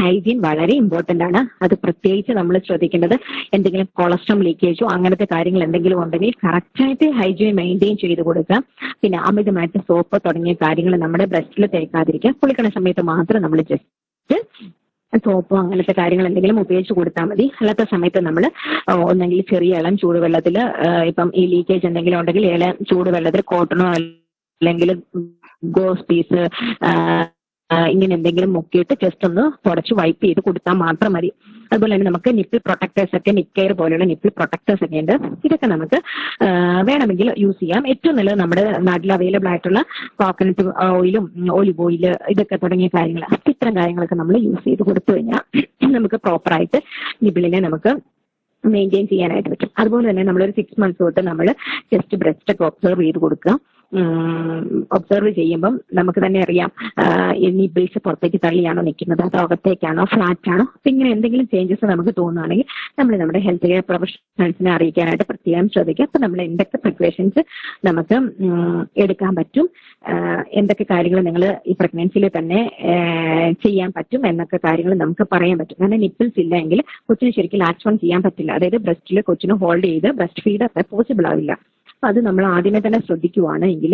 ഹൈജീൻ വളരെ ഇമ്പോർട്ടന്റ് ആണ്. അത് പ്രത്യേകിച്ച് നമ്മൾ ശ്രദ്ധിക്കേണ്ടത് എന്തെങ്കിലും കൊളസ്ട്രോൾ ലീക്കേജോ അങ്ങനത്തെ കാര്യങ്ങൾ എന്തെങ്കിലും ഉണ്ടെങ്കിൽ കറക്റ്റായിട്ട് ഹൈജീൻ മെയിൻറ്റെയിൻ ചെയ്ത് കൊടുക്കുക. പിന്നെ അമിതമായിട്ട് സോപ്പ് തുടങ്ങിയ കാര്യങ്ങൾ നമ്മുടെ ബ്രസ്റ്റിൽ തേക്കാതിരിക്കുക. കുളിക്കുന്ന സമയത്ത് മാത്രം നമ്മൾ ജസ്റ്റ് സോപ്പോ അങ്ങനത്തെ കാര്യങ്ങൾ എന്തെങ്കിലും ഉപയോഗിച്ച് കൊടുത്താൽ മതി. അല്ലാത്ത സമയത്ത് നമ്മൾ ഒന്നെങ്കിൽ ചെറിയ ഇളം ചൂടുവെള്ളത്തിൽ ഇപ്പം ഈ ലീക്കേജ് എന്തെങ്കിലും ഉണ്ടെങ്കിൽ ഇളം ചൂടുവെള്ളത്തിൽ കോട്ടണോ അല്ലെങ്കിൽ ഗോസ് പീസ് ഇങ്ങനെ എന്തെങ്കിലും മുക്കിയിട്ട് ജസ്റ്റ് ഒന്ന് തുടച്ച് വൈപ്പ് ചെയ്ത് കൊടുത്താൽ മാത്രം മതി. അതുപോലെ തന്നെ നമുക്ക് നിപ്പിൾ പ്രൊട്ടക്ടേഴ്സ് ഒക്കെ നിക്കെയർ പോലെയുള്ള നിപ്പിൾ പ്രൊട്ടക്ടേഴ്സ് ഒക്കെ ഉണ്ട്. ഇതൊക്കെ നമുക്ക് വേണമെങ്കിൽ യൂസ് ചെയ്യാം. ഏറ്റവും നല്ലത് നമ്മുടെ നാട്ടിൽ അവൈലബിൾ ആയിട്ടുള്ള കോക്കനട്ട് ഓയിലും ഒലിവ് ഓയിൽ ഇതൊക്കെ തുടങ്ങിയ കാര്യങ്ങൾ, ഇത്തരം കാര്യങ്ങളൊക്കെ നമ്മൾ യൂസ് ചെയ്ത് കൊടുത്തു കഴിഞ്ഞാൽ നമുക്ക് പ്രോപ്പറായിട്ട് നിപ്പിളിനെ നമുക്ക് മെയിൻറ്റെയിൻ ചെയ്യാനായിട്ട് പറ്റും. അതുപോലെ തന്നെ നമ്മളൊരു 6 months തൊട്ട് നമ്മൾ ജസ്റ്റ് ബ്രസ്റ്റ് ഒക്കെ ഒബ്സർവ് ചെയ്ത് കൊടുക്കുക. ഒബ്സർവ് ചെയ്യുമ്പം നമുക്ക് തന്നെ അറിയാം നിബിൾസ് പുറത്തേക്ക് തള്ളിയാണോ നിൽക്കുന്നത്, അതോ അകത്തേക്കാണോ ഫ്ലാറ്റ് ആണോ. അപ്പൊ ഇങ്ങനെ എന്തെങ്കിലും ചേഞ്ചസ് നമുക്ക് തോന്നുകയാണെങ്കിൽ നമ്മൾ നമ്മുടെ ഹെൽത്ത് കെയർ പ്രൊഫഷണൽസിനെ അറിയിക്കാനായിട്ട് പ്രത്യേകം ശ്രദ്ധിക്കുക. അപ്പൊ നമ്മൾ എന്തൊക്കെ പ്രിപ്പറേഷൻസ് നമുക്ക് എടുക്കാൻ പറ്റും, എന്തൊക്കെ കാര്യങ്ങൾ നിങ്ങൾ ഈ പ്രഗ്നൻസിയിൽ തന്നെ ചെയ്യാൻ പറ്റും എന്നൊക്കെ കാര്യങ്ങൾ നമുക്ക് പറയാൻ പറ്റും. കാരണം നിപ്പിൾസ് ഇല്ലെങ്കിൽ കൊച്ചിന് ശരിക്കും ലാച്ച് ഓൺ ചെയ്യാൻ പറ്റില്ല. അതായത് ബ്രസ്റ്റിൽ കൊച്ചിന് ഹോൾഡ് ചെയ്ത് ബ്രസ്റ്റ് ഫീഡ് അത്ര പോസിബിൾ ആവില്ല. അപ്പൊ അത് നമ്മൾ ആദ്യമേ തന്നെ ശ്രദ്ധിക്കുവാണെങ്കിൽ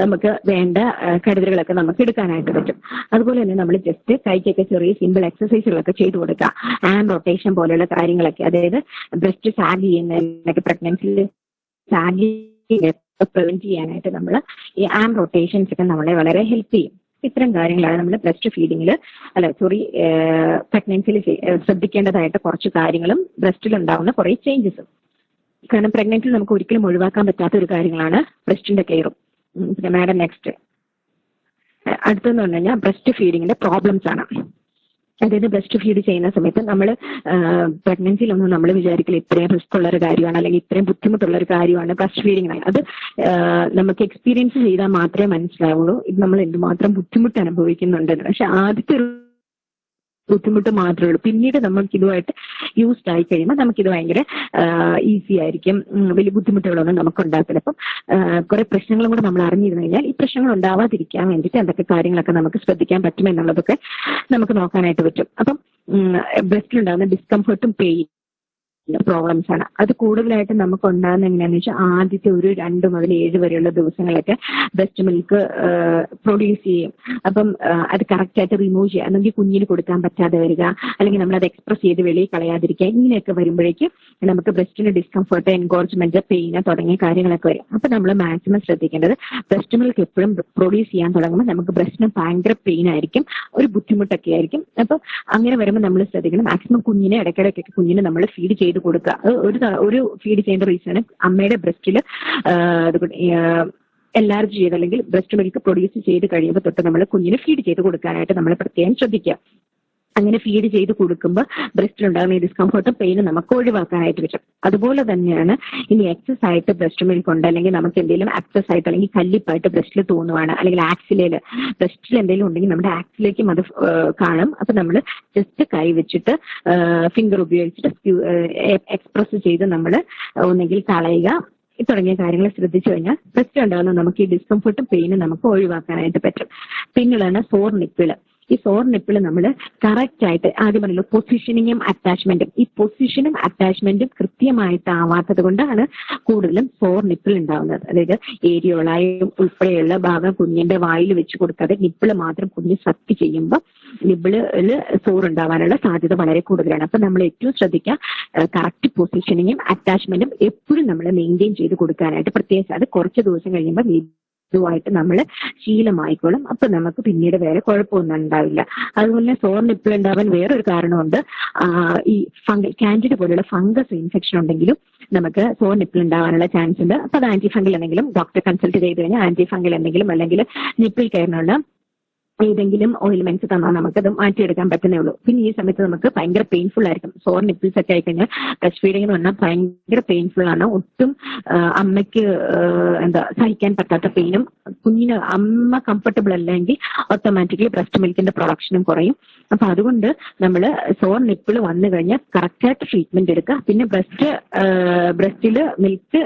നമുക്ക് വേണ്ട കരുതലുകളൊക്കെ നമുക്ക് എടുക്കാനായിട്ട് പറ്റും. അതുപോലെ തന്നെ നമ്മൾ ജസ്റ്റ് കൈക്കൊക്കെ ചെറിയ സിമ്പിൾ എക്സസൈസുകളൊക്കെ ചെയ്തു കൊടുക്കുക. ആം റൊട്ടേഷൻ പോലെയുള്ള കാര്യങ്ങളൊക്കെ, അതായത് ബ്രസ്റ്റ് സാഗ് ചെയ്യുന്നതിനൊക്കെ പ്രഗ്നൻസിയിൽ സാഗ് പ്രിവെന്റ് ചെയ്യാനായിട്ട് നമ്മൾ ഈ ആം റൊട്ടേഷൻസ് ഒക്കെ നമ്മളെ വളരെ ഹെൽപ്പ് ചെയ്യും. ഇത്തരം കാര്യങ്ങളാണ് നമ്മൾ ബ്രസ്റ്റ് ഫീഡിങ്ങിൽ പ്രഗ്നൻസിയിൽ ശ്രദ്ധിക്കേണ്ടതായിട്ട് കുറച്ച് കാര്യങ്ങളും ബ്രസ്റ്റിൽ ഉണ്ടാവുന്ന കുറെ ചേഞ്ചസും. കാരണം പ്രഗ്നൻസിൽ നമുക്ക് ഒരിക്കലും ഒഴിവാക്കാൻ പറ്റാത്ത ഒരു കാര്യങ്ങളാണ് ബ്രസ്റ്റിന്റെ കെയറും. പിന്നെ മാഡം നെക്സ്റ്റ് അടുത്തെന്ന് പറഞ്ഞു കഴിഞ്ഞാൽ ബ്രസ്റ്റ് ഫീഡിങ്ങിന്റെ പ്രോബ്ലംസ് ആണ്. അതായത് ബ്രസ്റ്റ് ഫീഡ് ചെയ്യുന്ന സമയത്ത് നമ്മൾ പ്രഗ്നൻസിയിലൊന്നും നമ്മൾ വിചാരിക്കില്ല ഇത്രയും റിസ്ക് ഉള്ള ഒരു കാര്യമാണ് അല്ലെങ്കിൽ ഇത്രയും ബുദ്ധിമുട്ടുള്ള ഒരു കാര്യമാണ് ബ്രസ്റ്റ് ഫീഡിങ്. അത് നമുക്ക് എക്സ്പീരിയൻസ് ചെയ്താൽ മാത്രമേ മനസ്സിലാവുള്ളൂ ഇത് നമ്മൾ എന്തുമാത്രം ബുദ്ധിമുട്ട് അനുഭവിക്കുന്നുണ്ടെന്ന്. പക്ഷെ ആദ്യത്തെ ഒരു ബുദ്ധിമുട്ട് മാത്രമേ ഉള്ളൂ. പിന്നീട് നമുക്ക് ഇതുമായിട്ട് യൂസ്ഡ് ആയി കഴിയുമ്പോൾ നമുക്കിത് ഭയങ്കര ഈസി ആയിരിക്കും. വലിയ ബുദ്ധിമുട്ടുകളൊന്നും നമുക്ക് ഉണ്ടാക്കില്ല. അപ്പം കുറെ പ്രശ്നങ്ങളും കൂടെ നമ്മൾ അറിഞ്ഞിരുന്നു കഴിഞ്ഞാൽ ഈ പ്രശ്നങ്ങൾ ഉണ്ടാവാതിരിക്കാൻ വേണ്ടിയിട്ട് എന്തൊക്കെ കാര്യങ്ങളൊക്കെ നമുക്ക് ശ്രദ്ധിക്കാൻ പറ്റുമെന്നുള്ളതൊക്കെ നമുക്ക് നോക്കാനായിട്ട് പറ്റും. അപ്പം ബ്രസ്റ്റിലുണ്ടാകുന്ന ഡിസ്കംഫർട്ടും പെയിൻ പ്രോബ്ലംസ് ആണ്. അത് കൂടുതലായിട്ട് നമുക്ക് ഉണ്ടാകുന്ന എങ്ങനെയാണെന്ന് വെച്ചാൽ ആദ്യത്തെ ഒരു 2 മുതൽ 7 വരെയുള്ള ദിവസങ്ങളൊക്കെ ബ്രസ്റ്റ് മിൽക്ക് പ്രൊഡ്യൂസ് ചെയ്യും. അപ്പം അത് കറക്റ്റായിട്ട് റിമൂവ് ചെയ്യുക, അല്ലെങ്കിൽ കുഞ്ഞിന് കൊടുക്കാൻ പറ്റാതെ വരിക, അല്ലെങ്കിൽ നമ്മൾ അത് എക്സ്പ്രസ് ചെയ്ത് വെളിയിൽ കളയാതിരിക്കുക, ഇങ്ങനെയൊക്കെ വരുമ്പോഴേക്കും നമുക്ക് ബ്രസ്റ്റിന് ഡിസ്കംഫർട്ട്, എൻഗോർജ്മെന്റ്, പെയിന് തുടങ്ങിയ കാര്യങ്ങളൊക്കെ വരും. അപ്പൊ നമ്മൾ മാക്സിമം ശ്രദ്ധിക്കേണ്ടത് ബ്രസ്റ്റ് മിൽക്ക് എപ്പോഴും പ്രൊഡ്യൂസ് ചെയ്യാൻ തുടങ്ങുമ്പോൾ നമുക്ക് ബ്രസ്റ്റിന് ഭയങ്കര പെയിൻ ആയിരിക്കും, ഒരു ബുദ്ധിമുട്ടൊക്കെ ആയിരിക്കും. അപ്പൊ അങ്ങനെ വരുമ്പോൾ നമ്മൾ ശ്രദ്ധിക്കണം മാക്സിമം കുഞ്ഞിനെ ഇടയ്ക്കിടയ്ക്കൊക്കെ കുഞ്ഞിനെ നമ്മൾ ഫീഡ് ചെയ്ത് കൊടുക്കുക. ഒരു ഫീഡ് ചെയ്യുന്ന റീസൺ അമ്മയുടെ ബ്രസ്റ്റിൽ എൻലാർജ് ചെയ്ത് അല്ലെങ്കിൽ ബ്രസ്റ്റ് മിൽക്ക് പ്രൊഡ്യൂസ് ചെയ്ത് കഴിയുമ്പോൾ തൊട്ട് നമ്മൾ കുഞ്ഞിന് ഫീഡ് ചെയ്ത് കൊടുക്കാനായിട്ട് നമ്മൾ പ്രത്യേകം ശ്രദ്ധിക്കുക. അങ്ങനെ ഫീഡ് ചെയ്ത് കൊടുക്കുമ്പോൾ ബ്രസ്റ്റിലുണ്ടാകുന്ന ഈ ഡിസ്കംഫർട്ടും പെയിനും നമുക്ക് ഒഴിവാക്കാനായിട്ട് പറ്റും. അതുപോലെ തന്നെയാണ് ഇനി എക്സസ് ആയിട്ട് ബ്രസ്റ്റ് മിൽക്ക് ഉണ്ട്, അല്ലെങ്കിൽ നമുക്ക് എന്തെങ്കിലും എക്സസ് ആയിട്ട് അല്ലെങ്കിൽ കല്ലിപ്പായിട്ട് ബ്രസ്റ്റിൽ തോന്നുവാണ്, അല്ലെങ്കിൽ ആക്സിലയില് ബ്രസ്റ്റിൽ എന്തെങ്കിലും ഉണ്ടെങ്കിൽ നമ്മുടെ ആക്സിലേക്കും അത് കാണും. അപ്പൊ നമ്മൾ ജസ്റ്റ് കൈ വെച്ചിട്ട് ഫിംഗർ ഉപയോഗിച്ചിട്ട് എക്സ്പ്രസ് ചെയ്ത് നമ്മൾ ഒന്നെങ്കിൽ കളയുക തുടങ്ങിയ കാര്യങ്ങൾ ശ്രദ്ധിച്ചു കഴിഞ്ഞാൽ ബ്രസ്റ്റ് ഉണ്ടാകുന്ന നമുക്ക് ഈ ഡിസ്കംഫർട്ടും പെയിനും നമുക്ക് ഒഴിവാക്കാനായിട്ട് പറ്റും. പിന്നുള്ളതാണ് സോർ നിപ്പിള്. ഈ സോർ നിപ്പിള് നമ്മൾ കറക്റ്റ് ആയിട്ട് ആദ്യം പറഞ്ഞല്ലോ പൊസിഷനിങ്ങും അറ്റാച്ച്മെന്റും, ഈ പൊസിഷനും അറ്റാച്ച്മെന്റും കൃത്യമായിട്ട് ആവാത്തത് കൊണ്ടാണ് കൂടുതലും സോർ നിപ്പിൾ ഉണ്ടാവുന്നത്. അതായത് ഏരിയോളായും ഉൾപ്പെടെയുള്ള ഭാഗം കുഞ്ഞിന്റെ വായിൽ വെച്ച് കൊടുക്കാതെ നിപ്പിള് മാത്രം കുഞ്ഞ് സക്ക് ചെയ്യുമ്പോൾ നിപ്പിളില് സോർ ഉണ്ടാവാനുള്ള സാധ്യത വളരെ കൂടുതലാണ്. അപ്പൊ നമ്മൾ ഏറ്റവും ശ്രദ്ധിക്കുക കറക്റ്റ് പൊസിഷനിങ്ങും അറ്റാച്ച്മെന്റും എപ്പോഴും നമ്മൾ മെയിൻറ്റെയിൻ ചെയ്ത് കൊടുക്കാനായിട്ട്. പ്രത്യേകിച്ച് അത് കുറച്ച് ദിവസം കഴിയുമ്പോൾ ഇതുമായിട്ട് നമ്മൾ ശീലമായിക്കോളും. അപ്പൊ നമുക്ക് പിന്നീട് വേറെ കുഴപ്പമൊന്നും ഉണ്ടാവില്ല. അതുപോലെ സോർ നിപ്പിൾ ഉണ്ടാവാൻ വേറൊരു കാരണമുണ്ട്. ഈ കാൻഡിഡ് പോലുള്ള ഫംഗസ് ഇൻഫെക്ഷൻ ഉണ്ടെങ്കിലും നമുക്ക് സോർ നിപ്പിൾ ഉണ്ടാവാനുള്ള ചാൻസ് ഉണ്ട്. അപ്പൊ അത് ആന്റി ഫംഗൽ എന്തെങ്കിലും ഡോക്ടറെ കൺസൾട്ട് ചെയ്ത് കഴിഞ്ഞാൽ ആന്റി ഫംഗൽ എന്തെങ്കിലും അല്ലെങ്കിൽ നിപ്പിൾ കെയറിനുള്ള ഏതെങ്കിലും ഓയിൽമെന്റ്സ് തന്നാൽ നമുക്കത് മാറ്റിയെടുക്കാൻ പറ്റുന്നേ ഉള്ളൂ. പിന്നെ ഈ സമയത്ത് നമുക്ക് ഭയങ്കര പെയിൻഫുൾ ആയിരിക്കും. സോർ നിപ്പിൾസ് ഒക്കെ ആയിക്കഴിഞ്ഞാൽ ബ്രസ്റ്റ് ഫീഡിംഗ് എന്ന് പറഞ്ഞാൽ ഭയങ്കര പെയിൻഫുൾ ആണ്. ഒട്ടും അമ്മയ്ക്ക് സഹിക്കാൻ പറ്റാത്ത പെയിനും, കുഞ്ഞിന് അമ്മ കംഫർട്ടബിൾ അല്ലെങ്കിൽ ഓട്ടോമാറ്റിക്കലി ബ്രസ്റ്റ് മിൽക്കിന്റെ പ്രൊഡക്ഷനും കുറയും. അപ്പൊ അതുകൊണ്ട് നമ്മൾ സോർ നിപ്പിൾ വന്നു കഴിഞ്ഞാൽ കറക്റ്റായിട്ട് ട്രീറ്റ്മെന്റ് എടുക്കുക. പിന്നെ ബ്രസ്റ്റില് മിൽക്ക്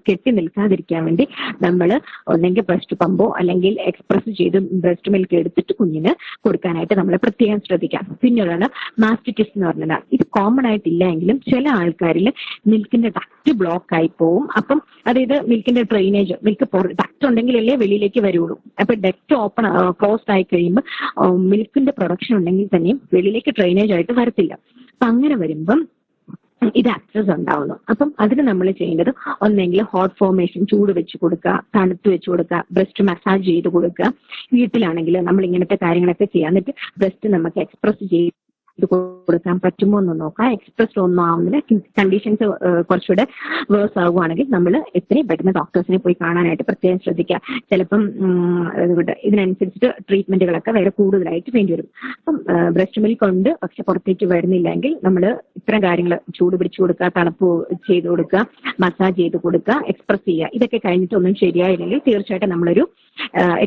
കെട്ടി നിൽക്കാതിരിക്കാൻ വേണ്ടി നമ്മൾ ഒന്നെങ്കിൽ ബ്രസ്റ്റ് പമ്പോ അല്ലെങ്കിൽ എക്സ്പ്രസ് ചെയ്ത് ബ്രസ്റ്റ് മിൽക്ക് എടുത്തിട്ട് കുഞ്ഞിന് കൊടുക്കാനായിട്ട് നമ്മൾ പ്രത്യേകം ശ്രദ്ധിക്കാം. പിന്നെയുള്ളതാണ് മാസ്റ്റിറ്റിസ് എന്ന് പറഞ്ഞാൽ ഇത് കോമൺ ആയിട്ടില്ല എങ്കിലും ചില ആൾക്കാരിൽ മിൽക്കിന്റെ ഡക്റ്റ് ബ്ലോക്ക് ആയി പോവും. അപ്പം അതായത് മിൽക്കിന്റെ ഡ്രെയിനേജ്, മിൽക്ക് ഡക്റ്റ് ഉണ്ടെങ്കിലല്ലേ വെളിയിലേക്ക് വരുള്ളൂ. അപ്പൊ ഡക്റ്റ് ക്ലോസ്ഡ് ആയി കഴിയുമ്പോൾ മിൽക്കിന്റെ പ്രൊഡക്ഷൻ ഉണ്ടെങ്കിൽ തന്നെയും വെളിയിലേക്ക് ഡ്രെയിനേജ് ആയിട്ട് വരത്തില്ല. അപ്പൊ അങ്ങനെ വരുമ്പം ഇത് ആക്സസ് ഉണ്ടാവുന്നു. അപ്പം അതിന് നമ്മൾ ചെയ്യേണ്ടത് ഒന്നെങ്കിൽ ഹോട്ട് ഫോർമേഷൻ ചൂട് വെച്ച് കൊടുക്കുക, തണുത്ത് വെച്ച് കൊടുക്കുക, ബ്രസ്റ്റ് മസാജ് ചെയ്ത് കൊടുക്കുക. വീട്ടിലാണെങ്കിൽ നമ്മൾ ഇങ്ങനത്തെ കാര്യങ്ങളൊക്കെ ചെയ്യാം. എന്നിട്ട് ബ്രസ്റ്റ് നമുക്ക് എക്സ്പ്രസ് ചെയ്ത് കൊടുക്കാൻ പറ്റുമോ എന്ന് നോക്കാം. എക്സ്പ്രസ് ഒന്നും ആവുന്നില്ല, കണ്ടീഷൻസ് കുറച്ചുകൂടെ വേഴ്സ് ആവുകയാണെങ്കിൽ നമ്മൾ എത്രയും പെട്ടെന്ന് ഡോക്ടേഴ്സിനെ പോയി കാണാനായിട്ട് പ്രത്യേകം ശ്രദ്ധിക്കുക. ചിലപ്പം ഇതിനനുസരിച്ചിട്ട് ട്രീറ്റ്മെന്റുകളൊക്കെ വേറെ കൂടുതലായിട്ട് വേണ്ടി വരും. അപ്പം ബ്രസ്റ്റ് മിൽക്ക് ഉണ്ട് പക്ഷെ പുറത്തേക്ക് വരുന്നില്ലെങ്കിൽ നമ്മൾ ഇത്തരം കാര്യങ്ങൾ ചൂട് പിടിച്ചു കൊടുക്കുക, തണുപ്പ് ചെയ്ത് കൊടുക്കുക, മസാജ് ചെയ്ത് കൊടുക്കുക, എക്സ്പ്രസ് ചെയ്യുക. ഇതൊക്കെ കഴിഞ്ഞിട്ടൊന്നും ശരിയായില്ലെങ്കിൽ തീർച്ചയായിട്ടും നമ്മളൊരു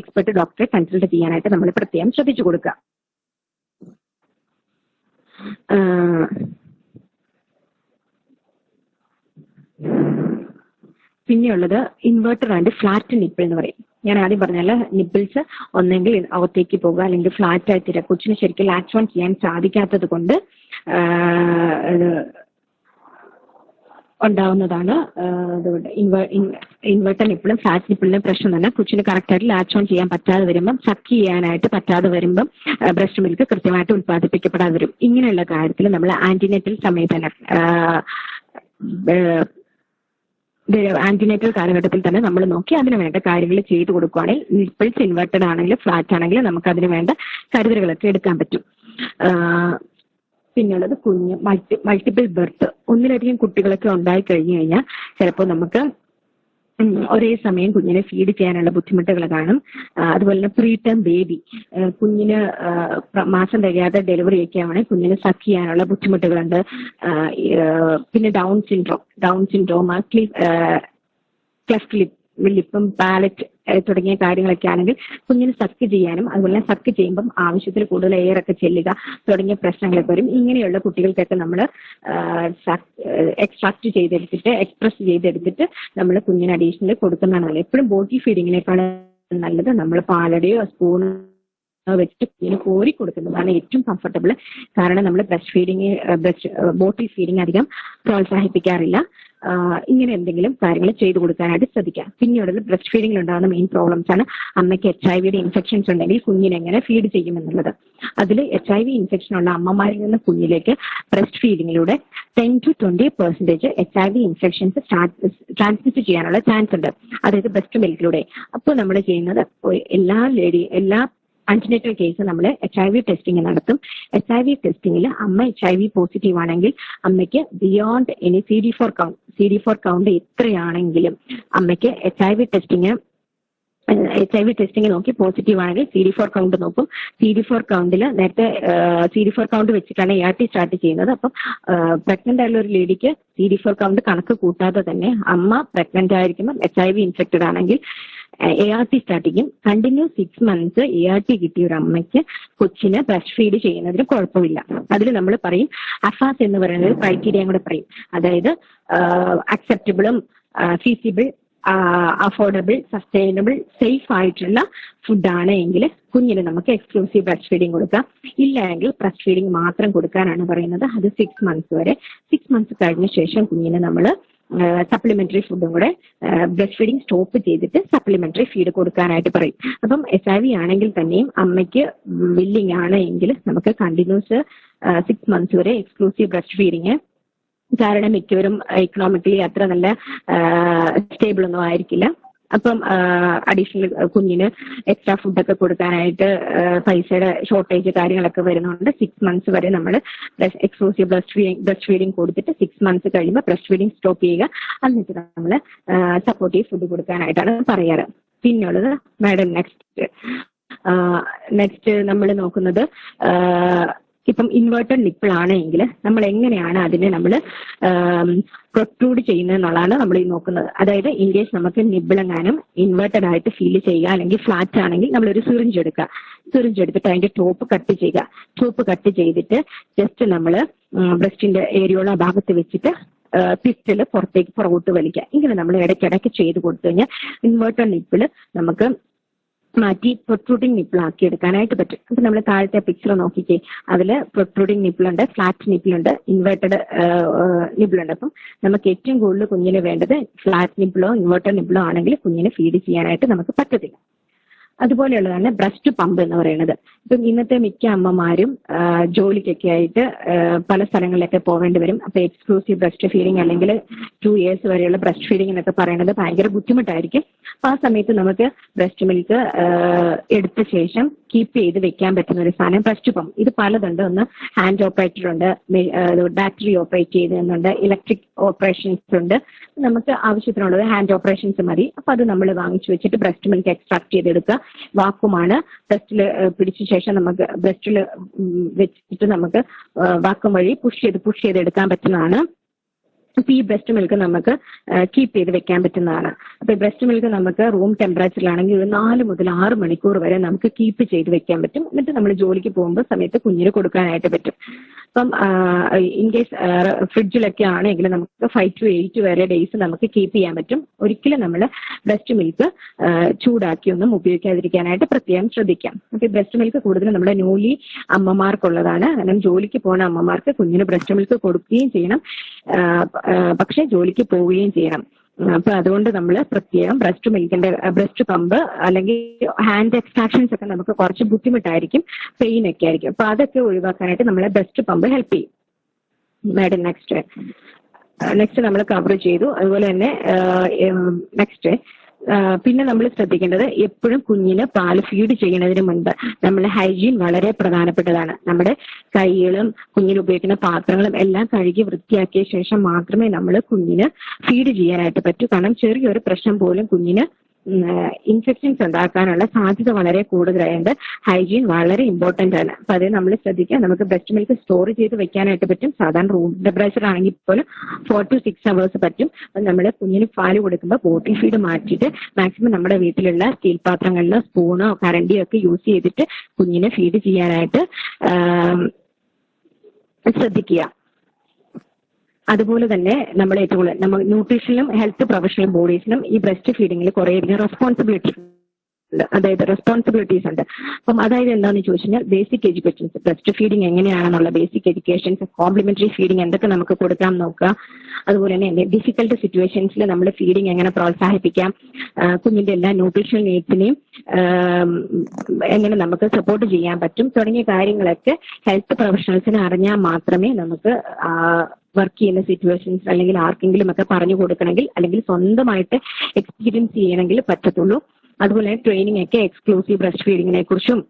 എക്സ്പെർട്ട് ഡോക്ടറെ കൺസൾട്ട് ചെയ്യാനായിട്ട് നമ്മൾ പ്രത്യേകം ശ്രദ്ധിച്ചു കൊടുക്കുക. പിന്നെയുള്ളത് ഇൻവേർട്ടർ ആൻഡ് ഫ്ലാറ്റ് നിപ്പിൾ എന്ന് പറയും. ഞാൻ ആദ്യം പറഞ്ഞാൽ നിപ്പിൾസ് ഒന്നെങ്കിൽ അകത്തേക്ക് പോകുക അല്ലെങ്കിൽ ഫ്ലാറ്റ് ആയിട്ട് കൊച്ചിന് ശരിക്കും ലാച്ച് ഓൺ ചെയ്യാൻ സാധിക്കാത്തത് കൊണ്ട് ഉണ്ടാവുന്നതാണ്. അതുകൊണ്ട് ഇൻവേർട്ടർ നിപ്പിളും ഫ്ലാറ്റ് നിപ്പിളിനും പ്രശ്നം തന്നെ കൊച്ചിന് കറക്റ്റായിട്ട് ലാച്ച് ഓൺ ചെയ്യാൻ പറ്റാതെ വരുമ്പം സക്ക് ചെയ്യാനായിട്ട് പറ്റാതെ വരുമ്പം ബ്രസ്റ്റ് മിൽക്ക് കൃത്യമായിട്ട് ഉത്പാദിപ്പിക്കപ്പെടാതെ വരും. ഇങ്ങനെയുള്ള കാര്യത്തിൽ നമ്മൾ ആന്റിനേറ്റൽ സമയത്ത് തന്നെ ആന്റിനേറ്റൽ കാലഘട്ടത്തിൽ തന്നെ നമ്മൾ നോക്കി അതിന് വേണ്ട കാര്യങ്ങൾ ചെയ്തു കൊടുക്കുകയാണെങ്കിൽ നിപ്പിൾസ് ഇൻവേർട്ടഡ് ആണെങ്കിലും ഫ്ലാറ്റ് ആണെങ്കിലും നമുക്ക് അതിന് വേണ്ട കരുതലുകളൊക്കെ എടുക്കാൻ പറ്റും. പിന്നുള്ളത് കുഞ്ഞ് മൾട്ടിപ്പിൾ ബർത്ത്, ഒന്നിലധികം കുട്ടികളൊക്കെ ഉണ്ടായി കഴിഞ്ഞു കഴിഞ്ഞാൽ ചിലപ്പോൾ നമുക്ക് ഒരേ സമയം കുഞ്ഞിനെ ഫീഡ് ചെയ്യാനുള്ള ബുദ്ധിമുട്ടുകൾ കാണും. അതുപോലെ തന്നെ പ്രീ ടേം ബേബി, കുഞ്ഞിന് മാസം തികയാതെ ഡെലിവറി ഒക്കെ ആണെങ്കിൽ കുഞ്ഞിന് സക്ക് ചെയ്യാനുള്ള ബുദ്ധിമുട്ടുകളുണ്ട്. പിന്നെ ഡൗൺ സിൻഡ്രോം ക്ലെഫ്റ്റ് ലിപ്പും പാലറ്റ് തുടങ്ങിയ കാര്യങ്ങളൊക്കെ ആണെങ്കിൽ കുഞ്ഞിന് സക്ക് ചെയ്യാനും അതുപോലെ തന്നെ സക്ക് ചെയ്യുമ്പം ആവശ്യത്തിൽ കൂടുതൽ എയറൊക്കെ ചെല്ലുക തുടങ്ങിയ പ്രശ്നങ്ങളൊക്കെ വരും. ഇങ്ങനെയുള്ള കുട്ടികൾക്കൊക്കെ നമ്മൾ എക്സ്ട്രാക്ട് ചെയ്തെടുത്തിട്ട് എക്സ്പ്രസ് ചെയ്തെടുത്തിട്ട് നമ്മൾ കുഞ്ഞിന് അഡീഷണൽ കൊടുക്കുന്നതാണ് നല്ലത്. എപ്പോഴും ബോട്ടിൽ ഫീഡിങ്ങിനേക്കാളും നല്ലത് നമ്മൾ പാലടയോ സ്പൂണോ വെച്ചിട്ട് കുഞ്ഞിന് കോരി കൊടുക്കുന്നതാണ് ഏറ്റവും കംഫർട്ടബിൾ. കാരണം നമ്മൾ ബോട്ടിൽ ഫീഡിങ് അധികം പ്രോത്സാഹിപ്പിക്കാറില്ല. ഇങ്ങനെ എന്തെങ്കിലും കാര്യങ്ങൾ ചെയ്തു കൊടുക്കാനായിട്ട് ശ്രദ്ധിക്കാം. പിന്നീട് ബ്രസ്റ്റ് ഫീഡിങ്ങിൽ ഉണ്ടാകുന്ന മെയിൻ പ്രോബ്ലംസ് ആണ് അമ്മയ്ക്ക് HIV ഇൻഫെക്ഷൻസ് ഉണ്ടെങ്കിൽ കുഞ്ഞിനെ എങ്ങനെ ഫീഡ് ചെയ്യുമെന്നുള്ളത്. അതിൽ HIV ഇൻഫെക്ഷൻ ഉള്ള അമ്മമാരിൽ നിന്ന് കുഞ്ഞിലേക്ക് ബ്രസ്റ്റ് ഫീഡിങ്ങിലൂടെ 10 to 20% HIV ഇൻഫെക്ഷൻസ് ട്രാൻസ്മിറ്റ് ചെയ്യാനുള്ള ചാൻസ് ഉണ്ട്, അതായത് ബ്രസ്റ്റ് മിൽക്കിലൂടെ. അപ്പോൾ നമ്മൾ ചെയ്യുന്നത് എല്ലാ ആന്റിനേറ്റൽ കേസ് നമ്മൾ HIV ടെസ്റ്റിംഗ് നടത്തും. HIV ടെസ്റ്റിംഗിൽ അമ്മ HIV പോസിറ്റീവ് ആണെങ്കിൽ അമ്മയ്ക്ക് ബിയോണ്ട് എനി CD4 കൗണ്ട് എത്രയാണെങ്കിലും അമ്മയ്ക്ക് HIV ടെസ്റ്റിംഗ് HIV ടെസ്റ്റിംഗ് നോക്കി പോസിറ്റീവ് ആണെങ്കിൽ CD4 കൗണ്ട് നോക്കും. CD4 കൗണ്ടിൽ നേരത്തെ CD4 കൗണ്ട് വെച്ചിട്ടാണ് ART സ്റ്റാർട്ട് ചെയ്യുന്നത്. അപ്പം പ്രഗ്നന്റ് ആയുള്ള ഒരു ലേഡിക്ക് CD4 കൗണ്ട് കണക്ക് കൂട്ടാതെ തന്നെ അമ്മ പ്രഗ്നന്റ് ആയിരിക്കുമ്പോൾ HIV ഇൻഫെക്റ്റഡ് ആണെങ്കിൽ ART സ്റ്റാർട്ട് ചെയ്യും. കണ്ടിന്യൂസ് 6 months ART കിട്ടിയ ഒരു അമ്മയ്ക്ക് കൊച്ചിനെ ബ്രസ്റ്റ് ഫീഡ് ചെയ്യുന്നതിന് കുഴപ്പമില്ല. അതിൽ നമ്മൾ പറയും അഫാസ് എന്ന് പറയുന്നത് ക്രൈറ്റീരിയ കൂടെ പറയും. അതായത് അക്സെപ്റ്റബിളും ഫീസിബിൾ, അഫോർഡബിൾ, സസ്റ്റൈനബിൾ, സേഫ് ആയിട്ടുള്ള ഫുഡാണ് എങ്കിൽ കുഞ്ഞിന് നമുക്ക് എക്സ്ക്ലൂസീവ് ബ്രസ്റ്റ് ഫീഡിങ് കൊടുക്കാം. ഇല്ല എങ്കിൽ ബ്രസ്റ്റ് ഫീഡിങ് മാത്രം കൊടുക്കാനാണ് പറയുന്നത്. അത് 6 months വരെ. 6 months കഴിഞ്ഞ ശേഷം കുഞ്ഞിന് നമ്മൾ സപ്ലിമെന്ററി ഫുഡും കൂടെ ബ്രസ്റ്റ് ഫീഡിങ് സ്റ്റോപ്പ് ചെയ്തിട്ട് സപ്ലിമെന്ററി ഫീഡ് കൊടുക്കാനായിട്ട് പറയും. അപ്പം HIV ആണെങ്കിൽ തന്നെയും അമ്മയ്ക്ക് വില്ലിങ് ആണ് എങ്കിൽ നമുക്ക് കണ്ടിന്യൂസ് 6 months വരെ എക്സ്ക്ലൂസീവ് ബ്രസ്റ്റ് ഫീഡിങ്. കാരണം മിക്കവരും ഇക്കണോമിക്കലി അത്ര നല്ല സ്റ്റേബിൾ ഒന്നും ആയിരിക്കില്ല. അപ്പം അഡീഷണൽ കുഞ്ഞിന് എക്സ്ട്രാ ഫുഡൊക്കെ കൊടുക്കാനായിട്ട് പൈസയുടെ ഷോർട്ടേജ് കാര്യങ്ങളൊക്കെ വരുന്നുണ്ട്. 6 months വരെ നമ്മൾ എക്സ്ക്ലൂസീവ് ബ്രസ്റ്റ് ഫീഡിങ് കൊടുത്തിട്ട് 6 months കഴിയുമ്പോൾ ബ്രസ്റ്റ് ഫീഡിങ് സ്റ്റോപ്പ് ചെയ്യുക. എന്നിട്ട് നമ്മൾ സപ്പോർട്ടീവ് ഫുഡ് കൊടുക്കാനായിട്ടാണ് പറയാറ്. പിന്നുള്ളത് മാഡം നെക്സ്റ്റ് നമ്മൾ നോക്കുന്നത് ഇപ്പം ഇൻവേർട്ടഡ് നിപ്പിൾ ആണെങ്കിൽ നമ്മൾ എങ്ങനെയാണ് അതിനെ നമ്മൾ പ്രൊട്രൂഡ് ചെയ്യുന്നത് എന്നുള്ളതാണ് നമ്മൾ ഈ നോക്കുന്നത്. അതായത് ഇൻ കേസ് നമുക്ക് നിബിളെങ്ങാനും ഇൻവേർട്ടഡ് ആയിട്ട് ഫീൽ ചെയ്യുക അല്ലെങ്കിൽ ഫ്ലാറ്റ് ആണെങ്കിൽ നമ്മളൊരു സിറിഞ്ച് എടുക്കുക. സിറിഞ്ച് എടുത്തിട്ട് അതിന്റെ ടോപ്പ് കട്ട് ചെയ്യുക. ടോപ്പ് കട്ട് ചെയ്തിട്ട് ജസ്റ്റ് നമ്മൾ ബ്രസ്റ്റിന്റെ ഏരിയയുള്ള ഭാഗത്ത് വെച്ചിട്ട് പിസ്റ്റല് പുറകോട്ട് വലിക്കുക. ഇങ്ങനെ നമ്മൾ ഇടയ്ക്കിടയ്ക്ക് ചെയ്ത് കൊടുത്തു കഴിഞ്ഞാൽ ഇൻവേർട്ടഡ് നിപ്പിൾ നമുക്ക് മാറ്റി പ്രൊട്രൂഡിങ് നിപ്പിൾ ആക്കി എടുക്കാനായിട്ട് പറ്റും. അപ്പൊ നമ്മൾ താഴത്തെ പിക്ചർ നോക്കിക്കേ, അതില് പ്രൊട്രൂഡിങ് നിപ്പിളുണ്ട്, ഫ്ലാറ്റ് നിപ്പിളുണ്ട്, ഇൻവേർട്ടഡ് നിപ്പിളുണ്ട്. അപ്പം നമുക്ക് ഏറ്റവും കൂടുതൽ കുഞ്ഞിന് വേണ്ടത് ഫ്ലാറ്റ് നിപ്പിളോ ഇൻവേർട്ടഡ് നിപ്പിളോ ആണെങ്കിൽ കുഞ്ഞിന് ഫീഡ് ചെയ്യാനായിട്ട് നമുക്ക് പറ്റത്തില്ല. അതുപോലെയുള്ളതാണ് ബ്രസ്റ്റ് പമ്പ് എന്ന് പറയുന്നത്. ഇപ്പം ഇന്നത്തെ മിക്ക അമ്മമാരും ജോലിക്കൊക്കെ ആയിട്ട് പല സ്ഥലങ്ങളിലൊക്കെ പോകേണ്ടി വരും. അപ്പൊ എക്സ്ക്ലൂസീവ് ബ്രസ്റ്റ് ഫീഡിങ് അല്ലെങ്കിൽ 2 years വരെയുള്ള ബ്രസ്റ്റ് ഫീഡിങ് എന്നൊക്കെ പറയുന്നത് ഭയങ്കര ബുദ്ധിമുട്ടായിരിക്കും. അപ്പൊ ആ സമയത്ത് നമുക്ക് ബ്രസ്റ്റ് മിൽക്ക് എടുത്ത ശേഷം കീപ്പ് ചെയ്ത് വെക്കാൻ പറ്റുന്ന ഒരു സാധനം ബ്രസ്റ്റ് പമ്പ്. ഇത് പലതുണ്ട്. ഒന്ന് ഹാൻഡ് ഓപ്പറേറ്റഡ് ഉണ്ട്, ബാറ്ററി ഓപ്പറേറ്റ് ചെയ്യുന്നുണ്ട്, ഇലക്ട്രിക് ഓപ്പറേഷൻസ് ഉണ്ട്. നമുക്ക് ആവശ്യത്തിനുള്ളത് ഹാൻഡ് ഓപ്പറേഷൻസ് മതി. അപ്പൊ അത് നമ്മൾ വാങ്ങിച്ചു വെച്ചിട്ട് ബ്രസ്റ്റ് മിൽക്ക് എക്സ്ട്രാക്ട് ചെയ്തെടുക്കുക. വാക്കുമാണ് ബ്രസ്റ്റിൽ പിടിച്ച ശേഷം നമുക്ക് ബ്രസ്റ്റിൽ വെച്ചിട്ട് നമുക്ക് വാക്കം വഴി പുഷ് ചെയ്ത് എടുക്കാൻ പറ്റുന്നതാണ്. അപ്പൊ ഈ ബ്രസ്റ്റ് മിൽക്ക് നമുക്ക് കീപ്പ് ചെയ്ത് വെക്കാൻ പറ്റുന്നതാണ്. അപ്പൊ ബ്രസ്റ്റ് മിൽക്ക് നമുക്ക് റൂം ടെമ്പറേച്ചറിലാണെങ്കിൽ ഒരു 4 മുതൽ 6 മണിക്കൂർ വരെ നമുക്ക് കീപ്പ് ചെയ്ത് വെക്കാൻ പറ്റും. എന്നിട്ട് നമ്മൾ ജോലിക്ക് പോകുമ്പോൾ സമയത്ത് കുഞ്ഞിന് കൊടുക്കാനായിട്ട് പറ്റും. അപ്പം ഇൻ കേസ് ഫ്രിഡ്ജിലൊക്കെ ആണെങ്കിൽ നമുക്ക് 5 to 8 വരെ ഡേയ്സ് നമുക്ക് കീപ്പ് ചെയ്യാൻ പറ്റും. ഒരിക്കലും നമ്മൾ ബ്രസ്റ്റ് മിൽക്ക് ചൂടാക്കി ഒന്നും ഉപയോഗിക്കാതിരിക്കാനായിട്ട് പ്രത്യേകം ശ്രദ്ധിക്കാം. അപ്പൊ ബ്രസ്റ്റ് മിൽക്ക് കൂടുതലും നമ്മുടെ ന്യൂലി അമ്മമാർക്കുള്ളതാണ്. കാരണം ജോലിക്ക് പോകുന്ന അമ്മമാർക്ക് കുഞ്ഞിന് ബ്രസ്റ്റ് മിൽക്ക് കൊടുക്കുകയും ചെയ്യണം, പക്ഷെ ജോലിക്ക് പോവുകയും ചെയ്യണം. അപ്പൊ അതുകൊണ്ട് നമ്മൾ പ്രത്യേകം ബ്രസ്റ്റ് മിൽക്കിന്റെ ബ്രസ്റ്റ് പമ്പ് അല്ലെങ്കിൽ ഹാൻഡ് എക്സ്ട്രാക്ഷൻസ് ഒക്കെ നമുക്ക് കുറച്ച് ബുദ്ധിമുട്ടായിരിക്കും, പെയിൻ ഒക്കെ ആയിരിക്കും. അപ്പൊ അതൊക്കെ ഒഴിവാക്കാനായിട്ട് നമ്മളെ ബ്രസ്റ്റ് പമ്പ് ഹെൽപ്പ് ചെയ്യും. മാഡം നെക്സ്റ്റ് നമ്മൾ കവർ ചെയ്തു. അതുപോലെ തന്നെ നെക്സ്റ്റ് പിന്നെ നമ്മൾ ശ്രദ്ധിക്കേണ്ടത് എപ്പോഴും കുഞ്ഞിന് പാല് ഫീഡ് ചെയ്യുന്നതിന് മുൻപ് നമ്മൾ ഹൈജീൻ വളരെ പ്രധാനപ്പെട്ടതാണ്. നമ്മുടെ കൈകളും കുഞ്ഞിന് ഉപയോഗിക്കുന്ന പാത്രങ്ങളും എല്ലാം കഴുകി വൃത്തിയാക്കിയ ശേഷം മാത്രമേ നമ്മൾ കുഞ്ഞിന് ഫീഡ് ചെയ്യാനായിട്ട് പറ്റൂ. കാരണം ചെറിയൊരു പ്രശ്നം പോലും കുഞ്ഞിന് ഇൻഫെക്ഷൻസ് ഉണ്ടാക്കാനുള്ള സാധ്യത വളരെ കൂടുതലായതുകൊണ്ട് ഹൈജീൻ വളരെ ഇമ്പോർട്ടന്റ് ആണ്. അപ്പൊ അത് നമ്മൾ ശ്രദ്ധിക്കുക. നമുക്ക് ബ്രസ്റ്റ് മിൽക്ക് സ്റ്റോർ ചെയ്ത് വെക്കാനായിട്ട് പറ്റും. സാധാരണ റൂം ടെമ്പറേച്ചർ ആണെങ്കിൽ പോലും 4 to 6 hours പറ്റും. നമ്മൾ കുഞ്ഞിന് പാല് കൊടുക്കുമ്പോൾ ബോട്ടിൽ ഫീഡ് മാറ്റിയിട്ട് മാക്സിമം നമ്മുടെ വീട്ടിലുള്ള സ്റ്റീൽ പാത്രങ്ങളിലോ സ്പൂണോ കരണ്ടിയോ ഒക്കെ യൂസ് ചെയ്തിട്ട് കുഞ്ഞിനെ ഫീഡ് ചെയ്യാനായിട്ട് ശ്രദ്ധിക്കുക. അതുപോലെ തന്നെ നമ്മൾ ഏറ്റവും കൂടുതൽ നമ്മൾ ന്യൂട്രീഷനിലും ഹെൽത്ത് പ്രൊഫഷണൽ ബോഡീസിനും ഈ ബ്രസ്റ്റ് ഫീഡിങ്ങിൽ കുറേയധികം റെസ്പോൺസിബിലിറ്റി ഉണ്ട്, അതായത് റെസ്പോൺസിബിലിറ്റീസ് ഉണ്ട്. അപ്പം അതായത് എന്താണെന്ന് ചോദിച്ചു കഴിഞ്ഞാൽ ബേസിക് എഡ്യൂക്കേഷൻസ്, ബ്രസ്റ്റ് ഫീഡിങ് എങ്ങനെയാണെന്നുള്ള ബേസിക് എഡ്യൂക്കേഷൻസ്, കോംപ്ലിമെന്ററി ഫീഡിങ് എന്തൊക്കെ നമുക്ക് കൊടുക്കാം നോക്കുക. അതുപോലെ തന്നെ ഡിഫിക്കൽട്ട് സിറ്റുവേഷൻസിൽ നമ്മൾ ഫീഡിങ് എങ്ങനെ പ്രോത്സാഹിപ്പിക്കാം, കുഞ്ഞിന്റെ എല്ലാ ന്യൂട്രീഷണൽ നീഡ്സിനെയും എങ്ങനെ നമുക്ക് സപ്പോർട്ട് ചെയ്യാൻ പറ്റും തുടങ്ങിയ കാര്യങ്ങളൊക്കെ ഹെൽത്ത് പ്രൊഫഷണൽസിന് അറിഞ്ഞാൽ മാത്രമേ നമുക്ക് വർക്ക് ചെയ്യുന്ന സിറ്റുവേഷൻസ് അല്ലെങ്കിൽ ആർക്കെങ്കിലും ഒക്കെ പറഞ്ഞു കൊടുക്കണമെങ്കിൽ അല്ലെങ്കിൽ സ്വന്തമായിട്ട് എക്സ്പീരിയൻസ് ചെയ്യണമെങ്കിൽ പറ്റത്തുള്ളൂ. അതുപോലെ ട്രെയിനിങ് ഒക്കെ എക്സ്ക്ലൂസീവ് ബ്രസ്റ്റ് ഫീഡിങ്ങിനെ കുറിച്ചും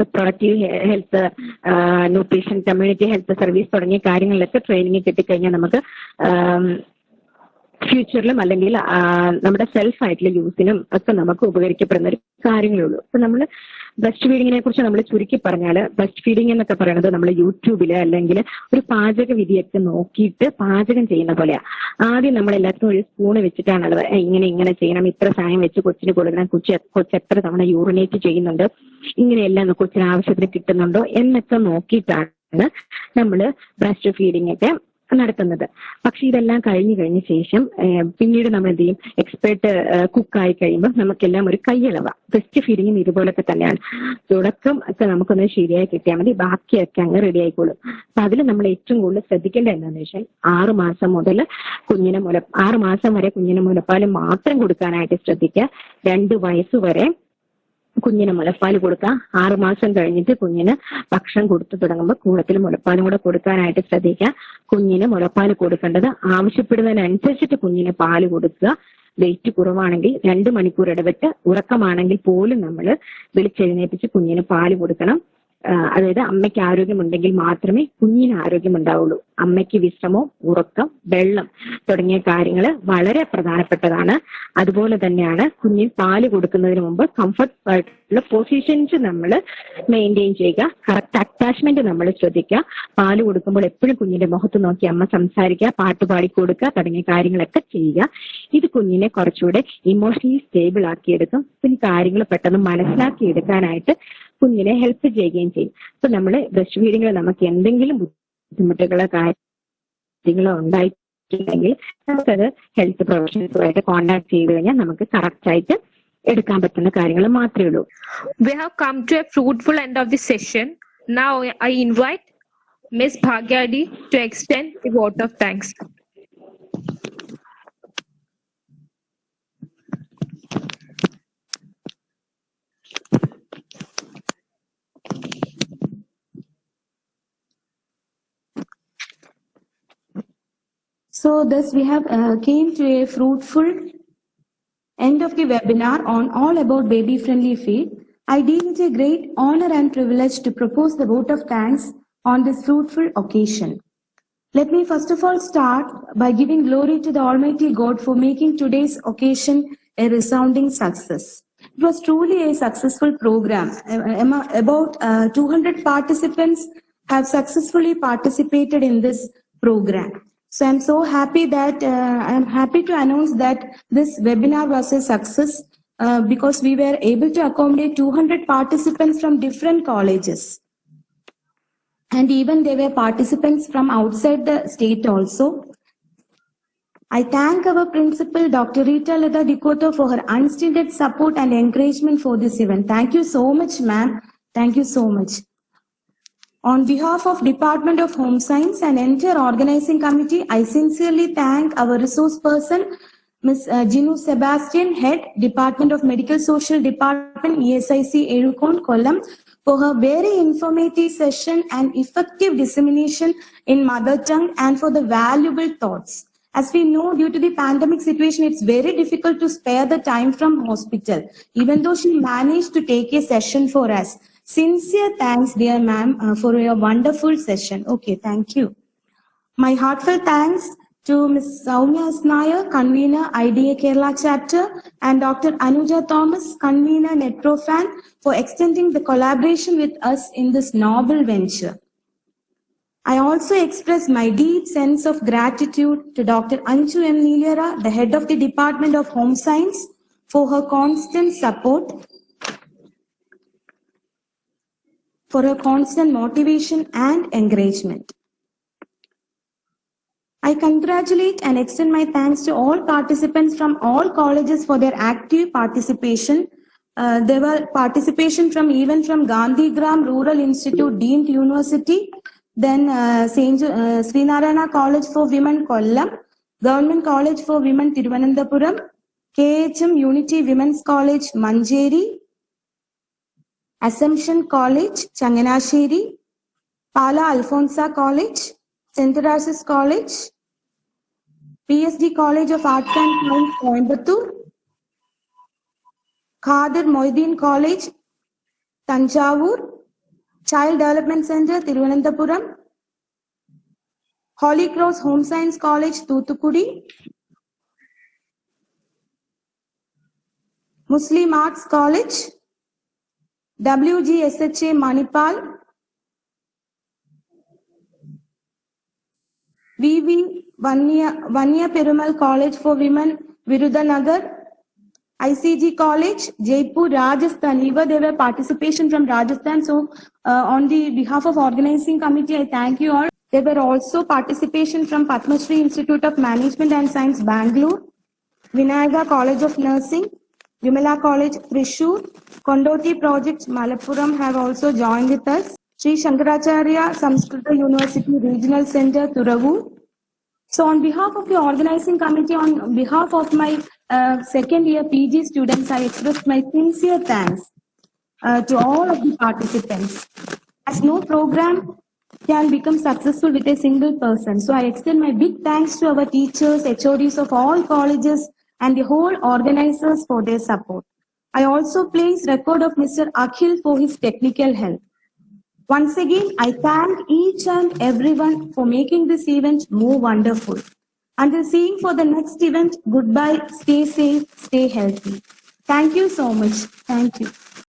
reproductive health, nutrition, community health service തുടങ്ങിയ കാര്യങ്ങളിലൊക്കെ ട്രെയിനിങ് കിട്ടിക്കഴിഞ്ഞാൽ നമുക്ക് ഫ്യൂച്ചറിലും അല്ലെങ്കിൽ നമ്മുടെ സെൽഫായിട്ടുള്ള യൂസിനും ഒക്കെ നമുക്ക് ഉപകരിക്കപ്പെടുന്ന ഒരു കാര്യങ്ങളേ ഉള്ളൂ. അപ്പൊ നമ്മൾ ബ്രസ്റ്റ് ഫീഡിങ്ങിനെ കുറിച്ച് നമ്മൾ ചുരുക്കി പറഞ്ഞാൽ, ബ്രസ്റ്റ് ഫീഡിംഗ് എന്നൊക്കെ പറയുന്നത് നമ്മൾ യൂട്യൂബില് അല്ലെങ്കിൽ ഒരു പാചക വിധിയൊക്കെ നോക്കിയിട്ട് പാചകം ചെയ്യുന്ന പോലെയാ. ആദ്യം നമ്മൾ എല്ലാത്തിനും ഒരു സ്പൂണ് വെച്ചിട്ടാണുള്ളത്, ഇങ്ങനെ ചെയ്യണം, ഇത്ര സമയം വെച്ച് കൊച്ചിന് കൊടുക്കണം, കൊച്ച് എത്ര തവണ യൂറിനേറ്റ് ചെയ്യുന്നുണ്ട്, ഇങ്ങനെയെല്ലാം കൊച്ചിന് ആവശ്യത്തിന് കിട്ടുന്നുണ്ടോ എന്നൊക്കെ നോക്കിയിട്ടാണ് നമ്മൾ ബ്രസ്റ്റ് ഫീഡിംഗ് ഒക്കെ നടത്തുന്നത്. പക്ഷെ ഇതെല്ലാം കഴിഞ്ഞ ശേഷം പിന്നീട് നമ്മൾ എന്ത് ചെയ്യും, എക്സ്പേർട്ട് കുക്കായി കഴിയുമ്പോൾ നമുക്കെല്ലാം ഒരു കൈയളവാ. ബ്രസ്റ്റ് ഫീഡിങ്ങും ഇതുപോലൊക്കെ തന്നെയാണ്. തുടക്കം ഒക്കെ നമുക്കൊന്ന് ശരിയായി കിട്ടിയാൽ മതി, ബാക്കിയൊക്കെ അങ്ങ് റെഡി ആയിക്കോളും. അപ്പൊ അതിൽ നമ്മൾ ഏറ്റവും കൂടുതൽ ശ്രദ്ധിക്കേണ്ടത് എന്താണെന്ന് വെച്ചാൽ 6 മാസം മുതൽ 6 മാസം വരെ കുഞ്ഞിന് മുലപ്പാൽ മാത്രം കൊടുക്കാനായിട്ട് ശ്രദ്ധിക്കുക. 2 വയസ്സ് വരെ കുഞ്ഞിന് മുലപ്പാൽ കൊടുക്കുക. 6 മാസം കഴിഞ്ഞിട്ട് കുഞ്ഞിന് ഭക്ഷണം കൊടുത്തു തുടങ്ങുമ്പോൾ കൂടത്തിൽ മുലപ്പാലും കൂടെ കൊടുക്കാനായിട്ട് ശ്രദ്ധിക്കുക. കുഞ്ഞിന് മുലപ്പാൽ കൊടുക്കേണ്ടത് ആവശ്യപ്പെടുന്നതിനനുസരിച്ചിട്ട് കുഞ്ഞിന് പാല് കൊടുക്കുക. വെയിറ്റ് കുറവാണെങ്കിൽ 2 മണിക്കൂർ ഇടവിട്ട്, ഉറക്കമാണെങ്കിൽ പോലും നമ്മൾ വിളിച്ചെഴുന്നേപ്പിച്ച് കുഞ്ഞിന് പാല് കൊടുക്കണം. അതായത് അമ്മയ്ക്ക് ആരോഗ്യമുണ്ടെങ്കിൽ മാത്രമേ കുഞ്ഞിന് ആരോഗ്യം ഉണ്ടാവുള്ളൂ. അമ്മയ്ക്ക് വിശ്രമം, ഉറക്കം, വെള്ളം തുടങ്ങിയ കാര്യങ്ങൾ വളരെ പ്രധാനപ്പെട്ടതാണ്. അതുപോലെ തന്നെയാണ് കുഞ്ഞിന് പാല് കൊടുക്കുന്നതിന് മുമ്പ് കംഫർട്ട് ആയിട്ടുള്ള പൊസിഷൻസ് നമ്മൾ മെയിൻറ്റെയിൻ ചെയ്യുക. കറക്റ്റ് അറ്റാച്ച്മെന്റ് നമ്മൾ ശ്രദ്ധിക്കുക. പാല് കൊടുക്കുമ്പോൾ എപ്പോഴും കുഞ്ഞിന്റെ മുഖത്ത് നോക്കി അമ്മ സംസാരിക്കുക, പാട്ട് പാടി കൊടുക്കുക തുടങ്ങിയ കാര്യങ്ങളൊക്കെ ചെയ്യുക. ഇത് കുഞ്ഞിനെ കുറച്ചുകൂടെ ഇമോഷണലി സ്റ്റേബിൾ ആക്കിയെടുക്കും. പിന്നെ കാര്യങ്ങൾ പെട്ടെന്ന് മനസ്സിലാക്കി എടുക്കാനായിട്ട് കുഞ്ഞിനെ ഹെൽപ്പ് ചെയ്യുകയും ചെയ്യും. അപ്പൊ നമ്മൾ ബ്രസ്റ്റ് ഫീഡിങ്ങിൽ നമുക്ക് എന്തെങ്കിലും ബുദ്ധിമുട്ടുകളോ കാര്യങ്ങളോ ഉണ്ടായിട്ടുണ്ടെങ്കിൽ നമുക്കത് ഹെൽത്ത് പ്രൊഫഷണൽസുമായിട്ട് കോൺടാക്ട് ചെയ്ത് കഴിഞ്ഞാൽ നമുക്ക് കറക്റ്റ് ആയിട്ട് എടുക്കാൻ പറ്റുന്ന കാര്യങ്ങൾ മാത്രമേ ഉള്ളൂ. We have come to a fruitful end of the session. Now I invite Ms. Bhagyadi to extend the vote of thanks. So thus we have came to a fruitful end of the webinar on all about baby friendly feed. I deem it a great honor and privilege to propose the vote of thanks on this fruitful occasion. Let me first of all start by giving glory to the Almighty God for making today's occasion a resounding success. It was truly a successful program. About 200 participants have successfully participated in this program. So I'm so happy that I'm happy to announce that this webinar was a success because we were able to accommodate 200 participants from different colleges. And even there were participants from outside the state also. I thank our principal, Dr. Rita Leda Dikoto, for her unstinted support and encouragement for this event. Thank you so much, ma'am. Thank you so much. On behalf of Department of Home Science and entire organizing committee, I sincerely thank our resource person, Ms. Jinu Sebastian, Head, Department of Medical Social Department, ESIC Erukon, Kollam, for her very informative session and effective dissemination in mother tongue and for the valuable thoughts. As we know, due to the pandemic situation, it's very difficult to spare the time from hospital, even though she managed to take a session for us. Sincere thanks, dear ma'am, for your wonderful session. Okay, thank you. My heartfelt thanks to Ms. Soumya Asnayer, convener IDA Kerala chapter, and Dr. Anuja Thomas, convener Netrofan, for extending the collaboration with us in this noble venture. I also express my deep sense of gratitude to Dr. Anju M. Nilera, the head of the Department of Home Science, for her constant support, for her constant motivation and encouragement. I congratulate and extend my thanks to all participants from all colleges for their active participation. There were participation from even from Gandhigram Rural Institute Deemed University, then Srinarayana College for Women Kollam, Government College for Women Thiruvananthapuram, KHM Unity Women's College Manjeri, Assumption College, Changanasheri, Pala Alfonsa College, St. Teresa's College, PSD College of Arts and Science, Coimbatore, Khadir Moiddin College, Tanjavur, Child Development Center, Thiruvananthapuram, Holy Cross Home Science College, Thuthukudi, Muslim Arts College, WGSHA Manipal, VV Vanya Perumal College for Women, Virudanagar, ICG College, Jaipur, Rajasthan. There were participation from Rajasthan. So, on the behalf of organizing committee, I thank you all. There were also participation from Padma Shri Institute of Management and Science, Bangalore, Vinayaga College of Nursing, Vimala College, Thrissur, Kondoti Project, Malappuram have also joined with us. Sri Shankaracharya Samskrita University Regional Center, Thuravu. So on behalf of the organizing committee, on behalf of my second year PG students, I express my sincere thanks to all of the participants. As no program can become successful with a single person. So I extend my big thanks to our teachers, HODs of all colleges and the whole organizers for their support. I also place record of Mr. Akhil for his technical help. Once again, I thank each and everyone for making this event more wonderful. Until seeing for the next event, goodbye, stay safe, stay healthy. Thank you so much. Thank you.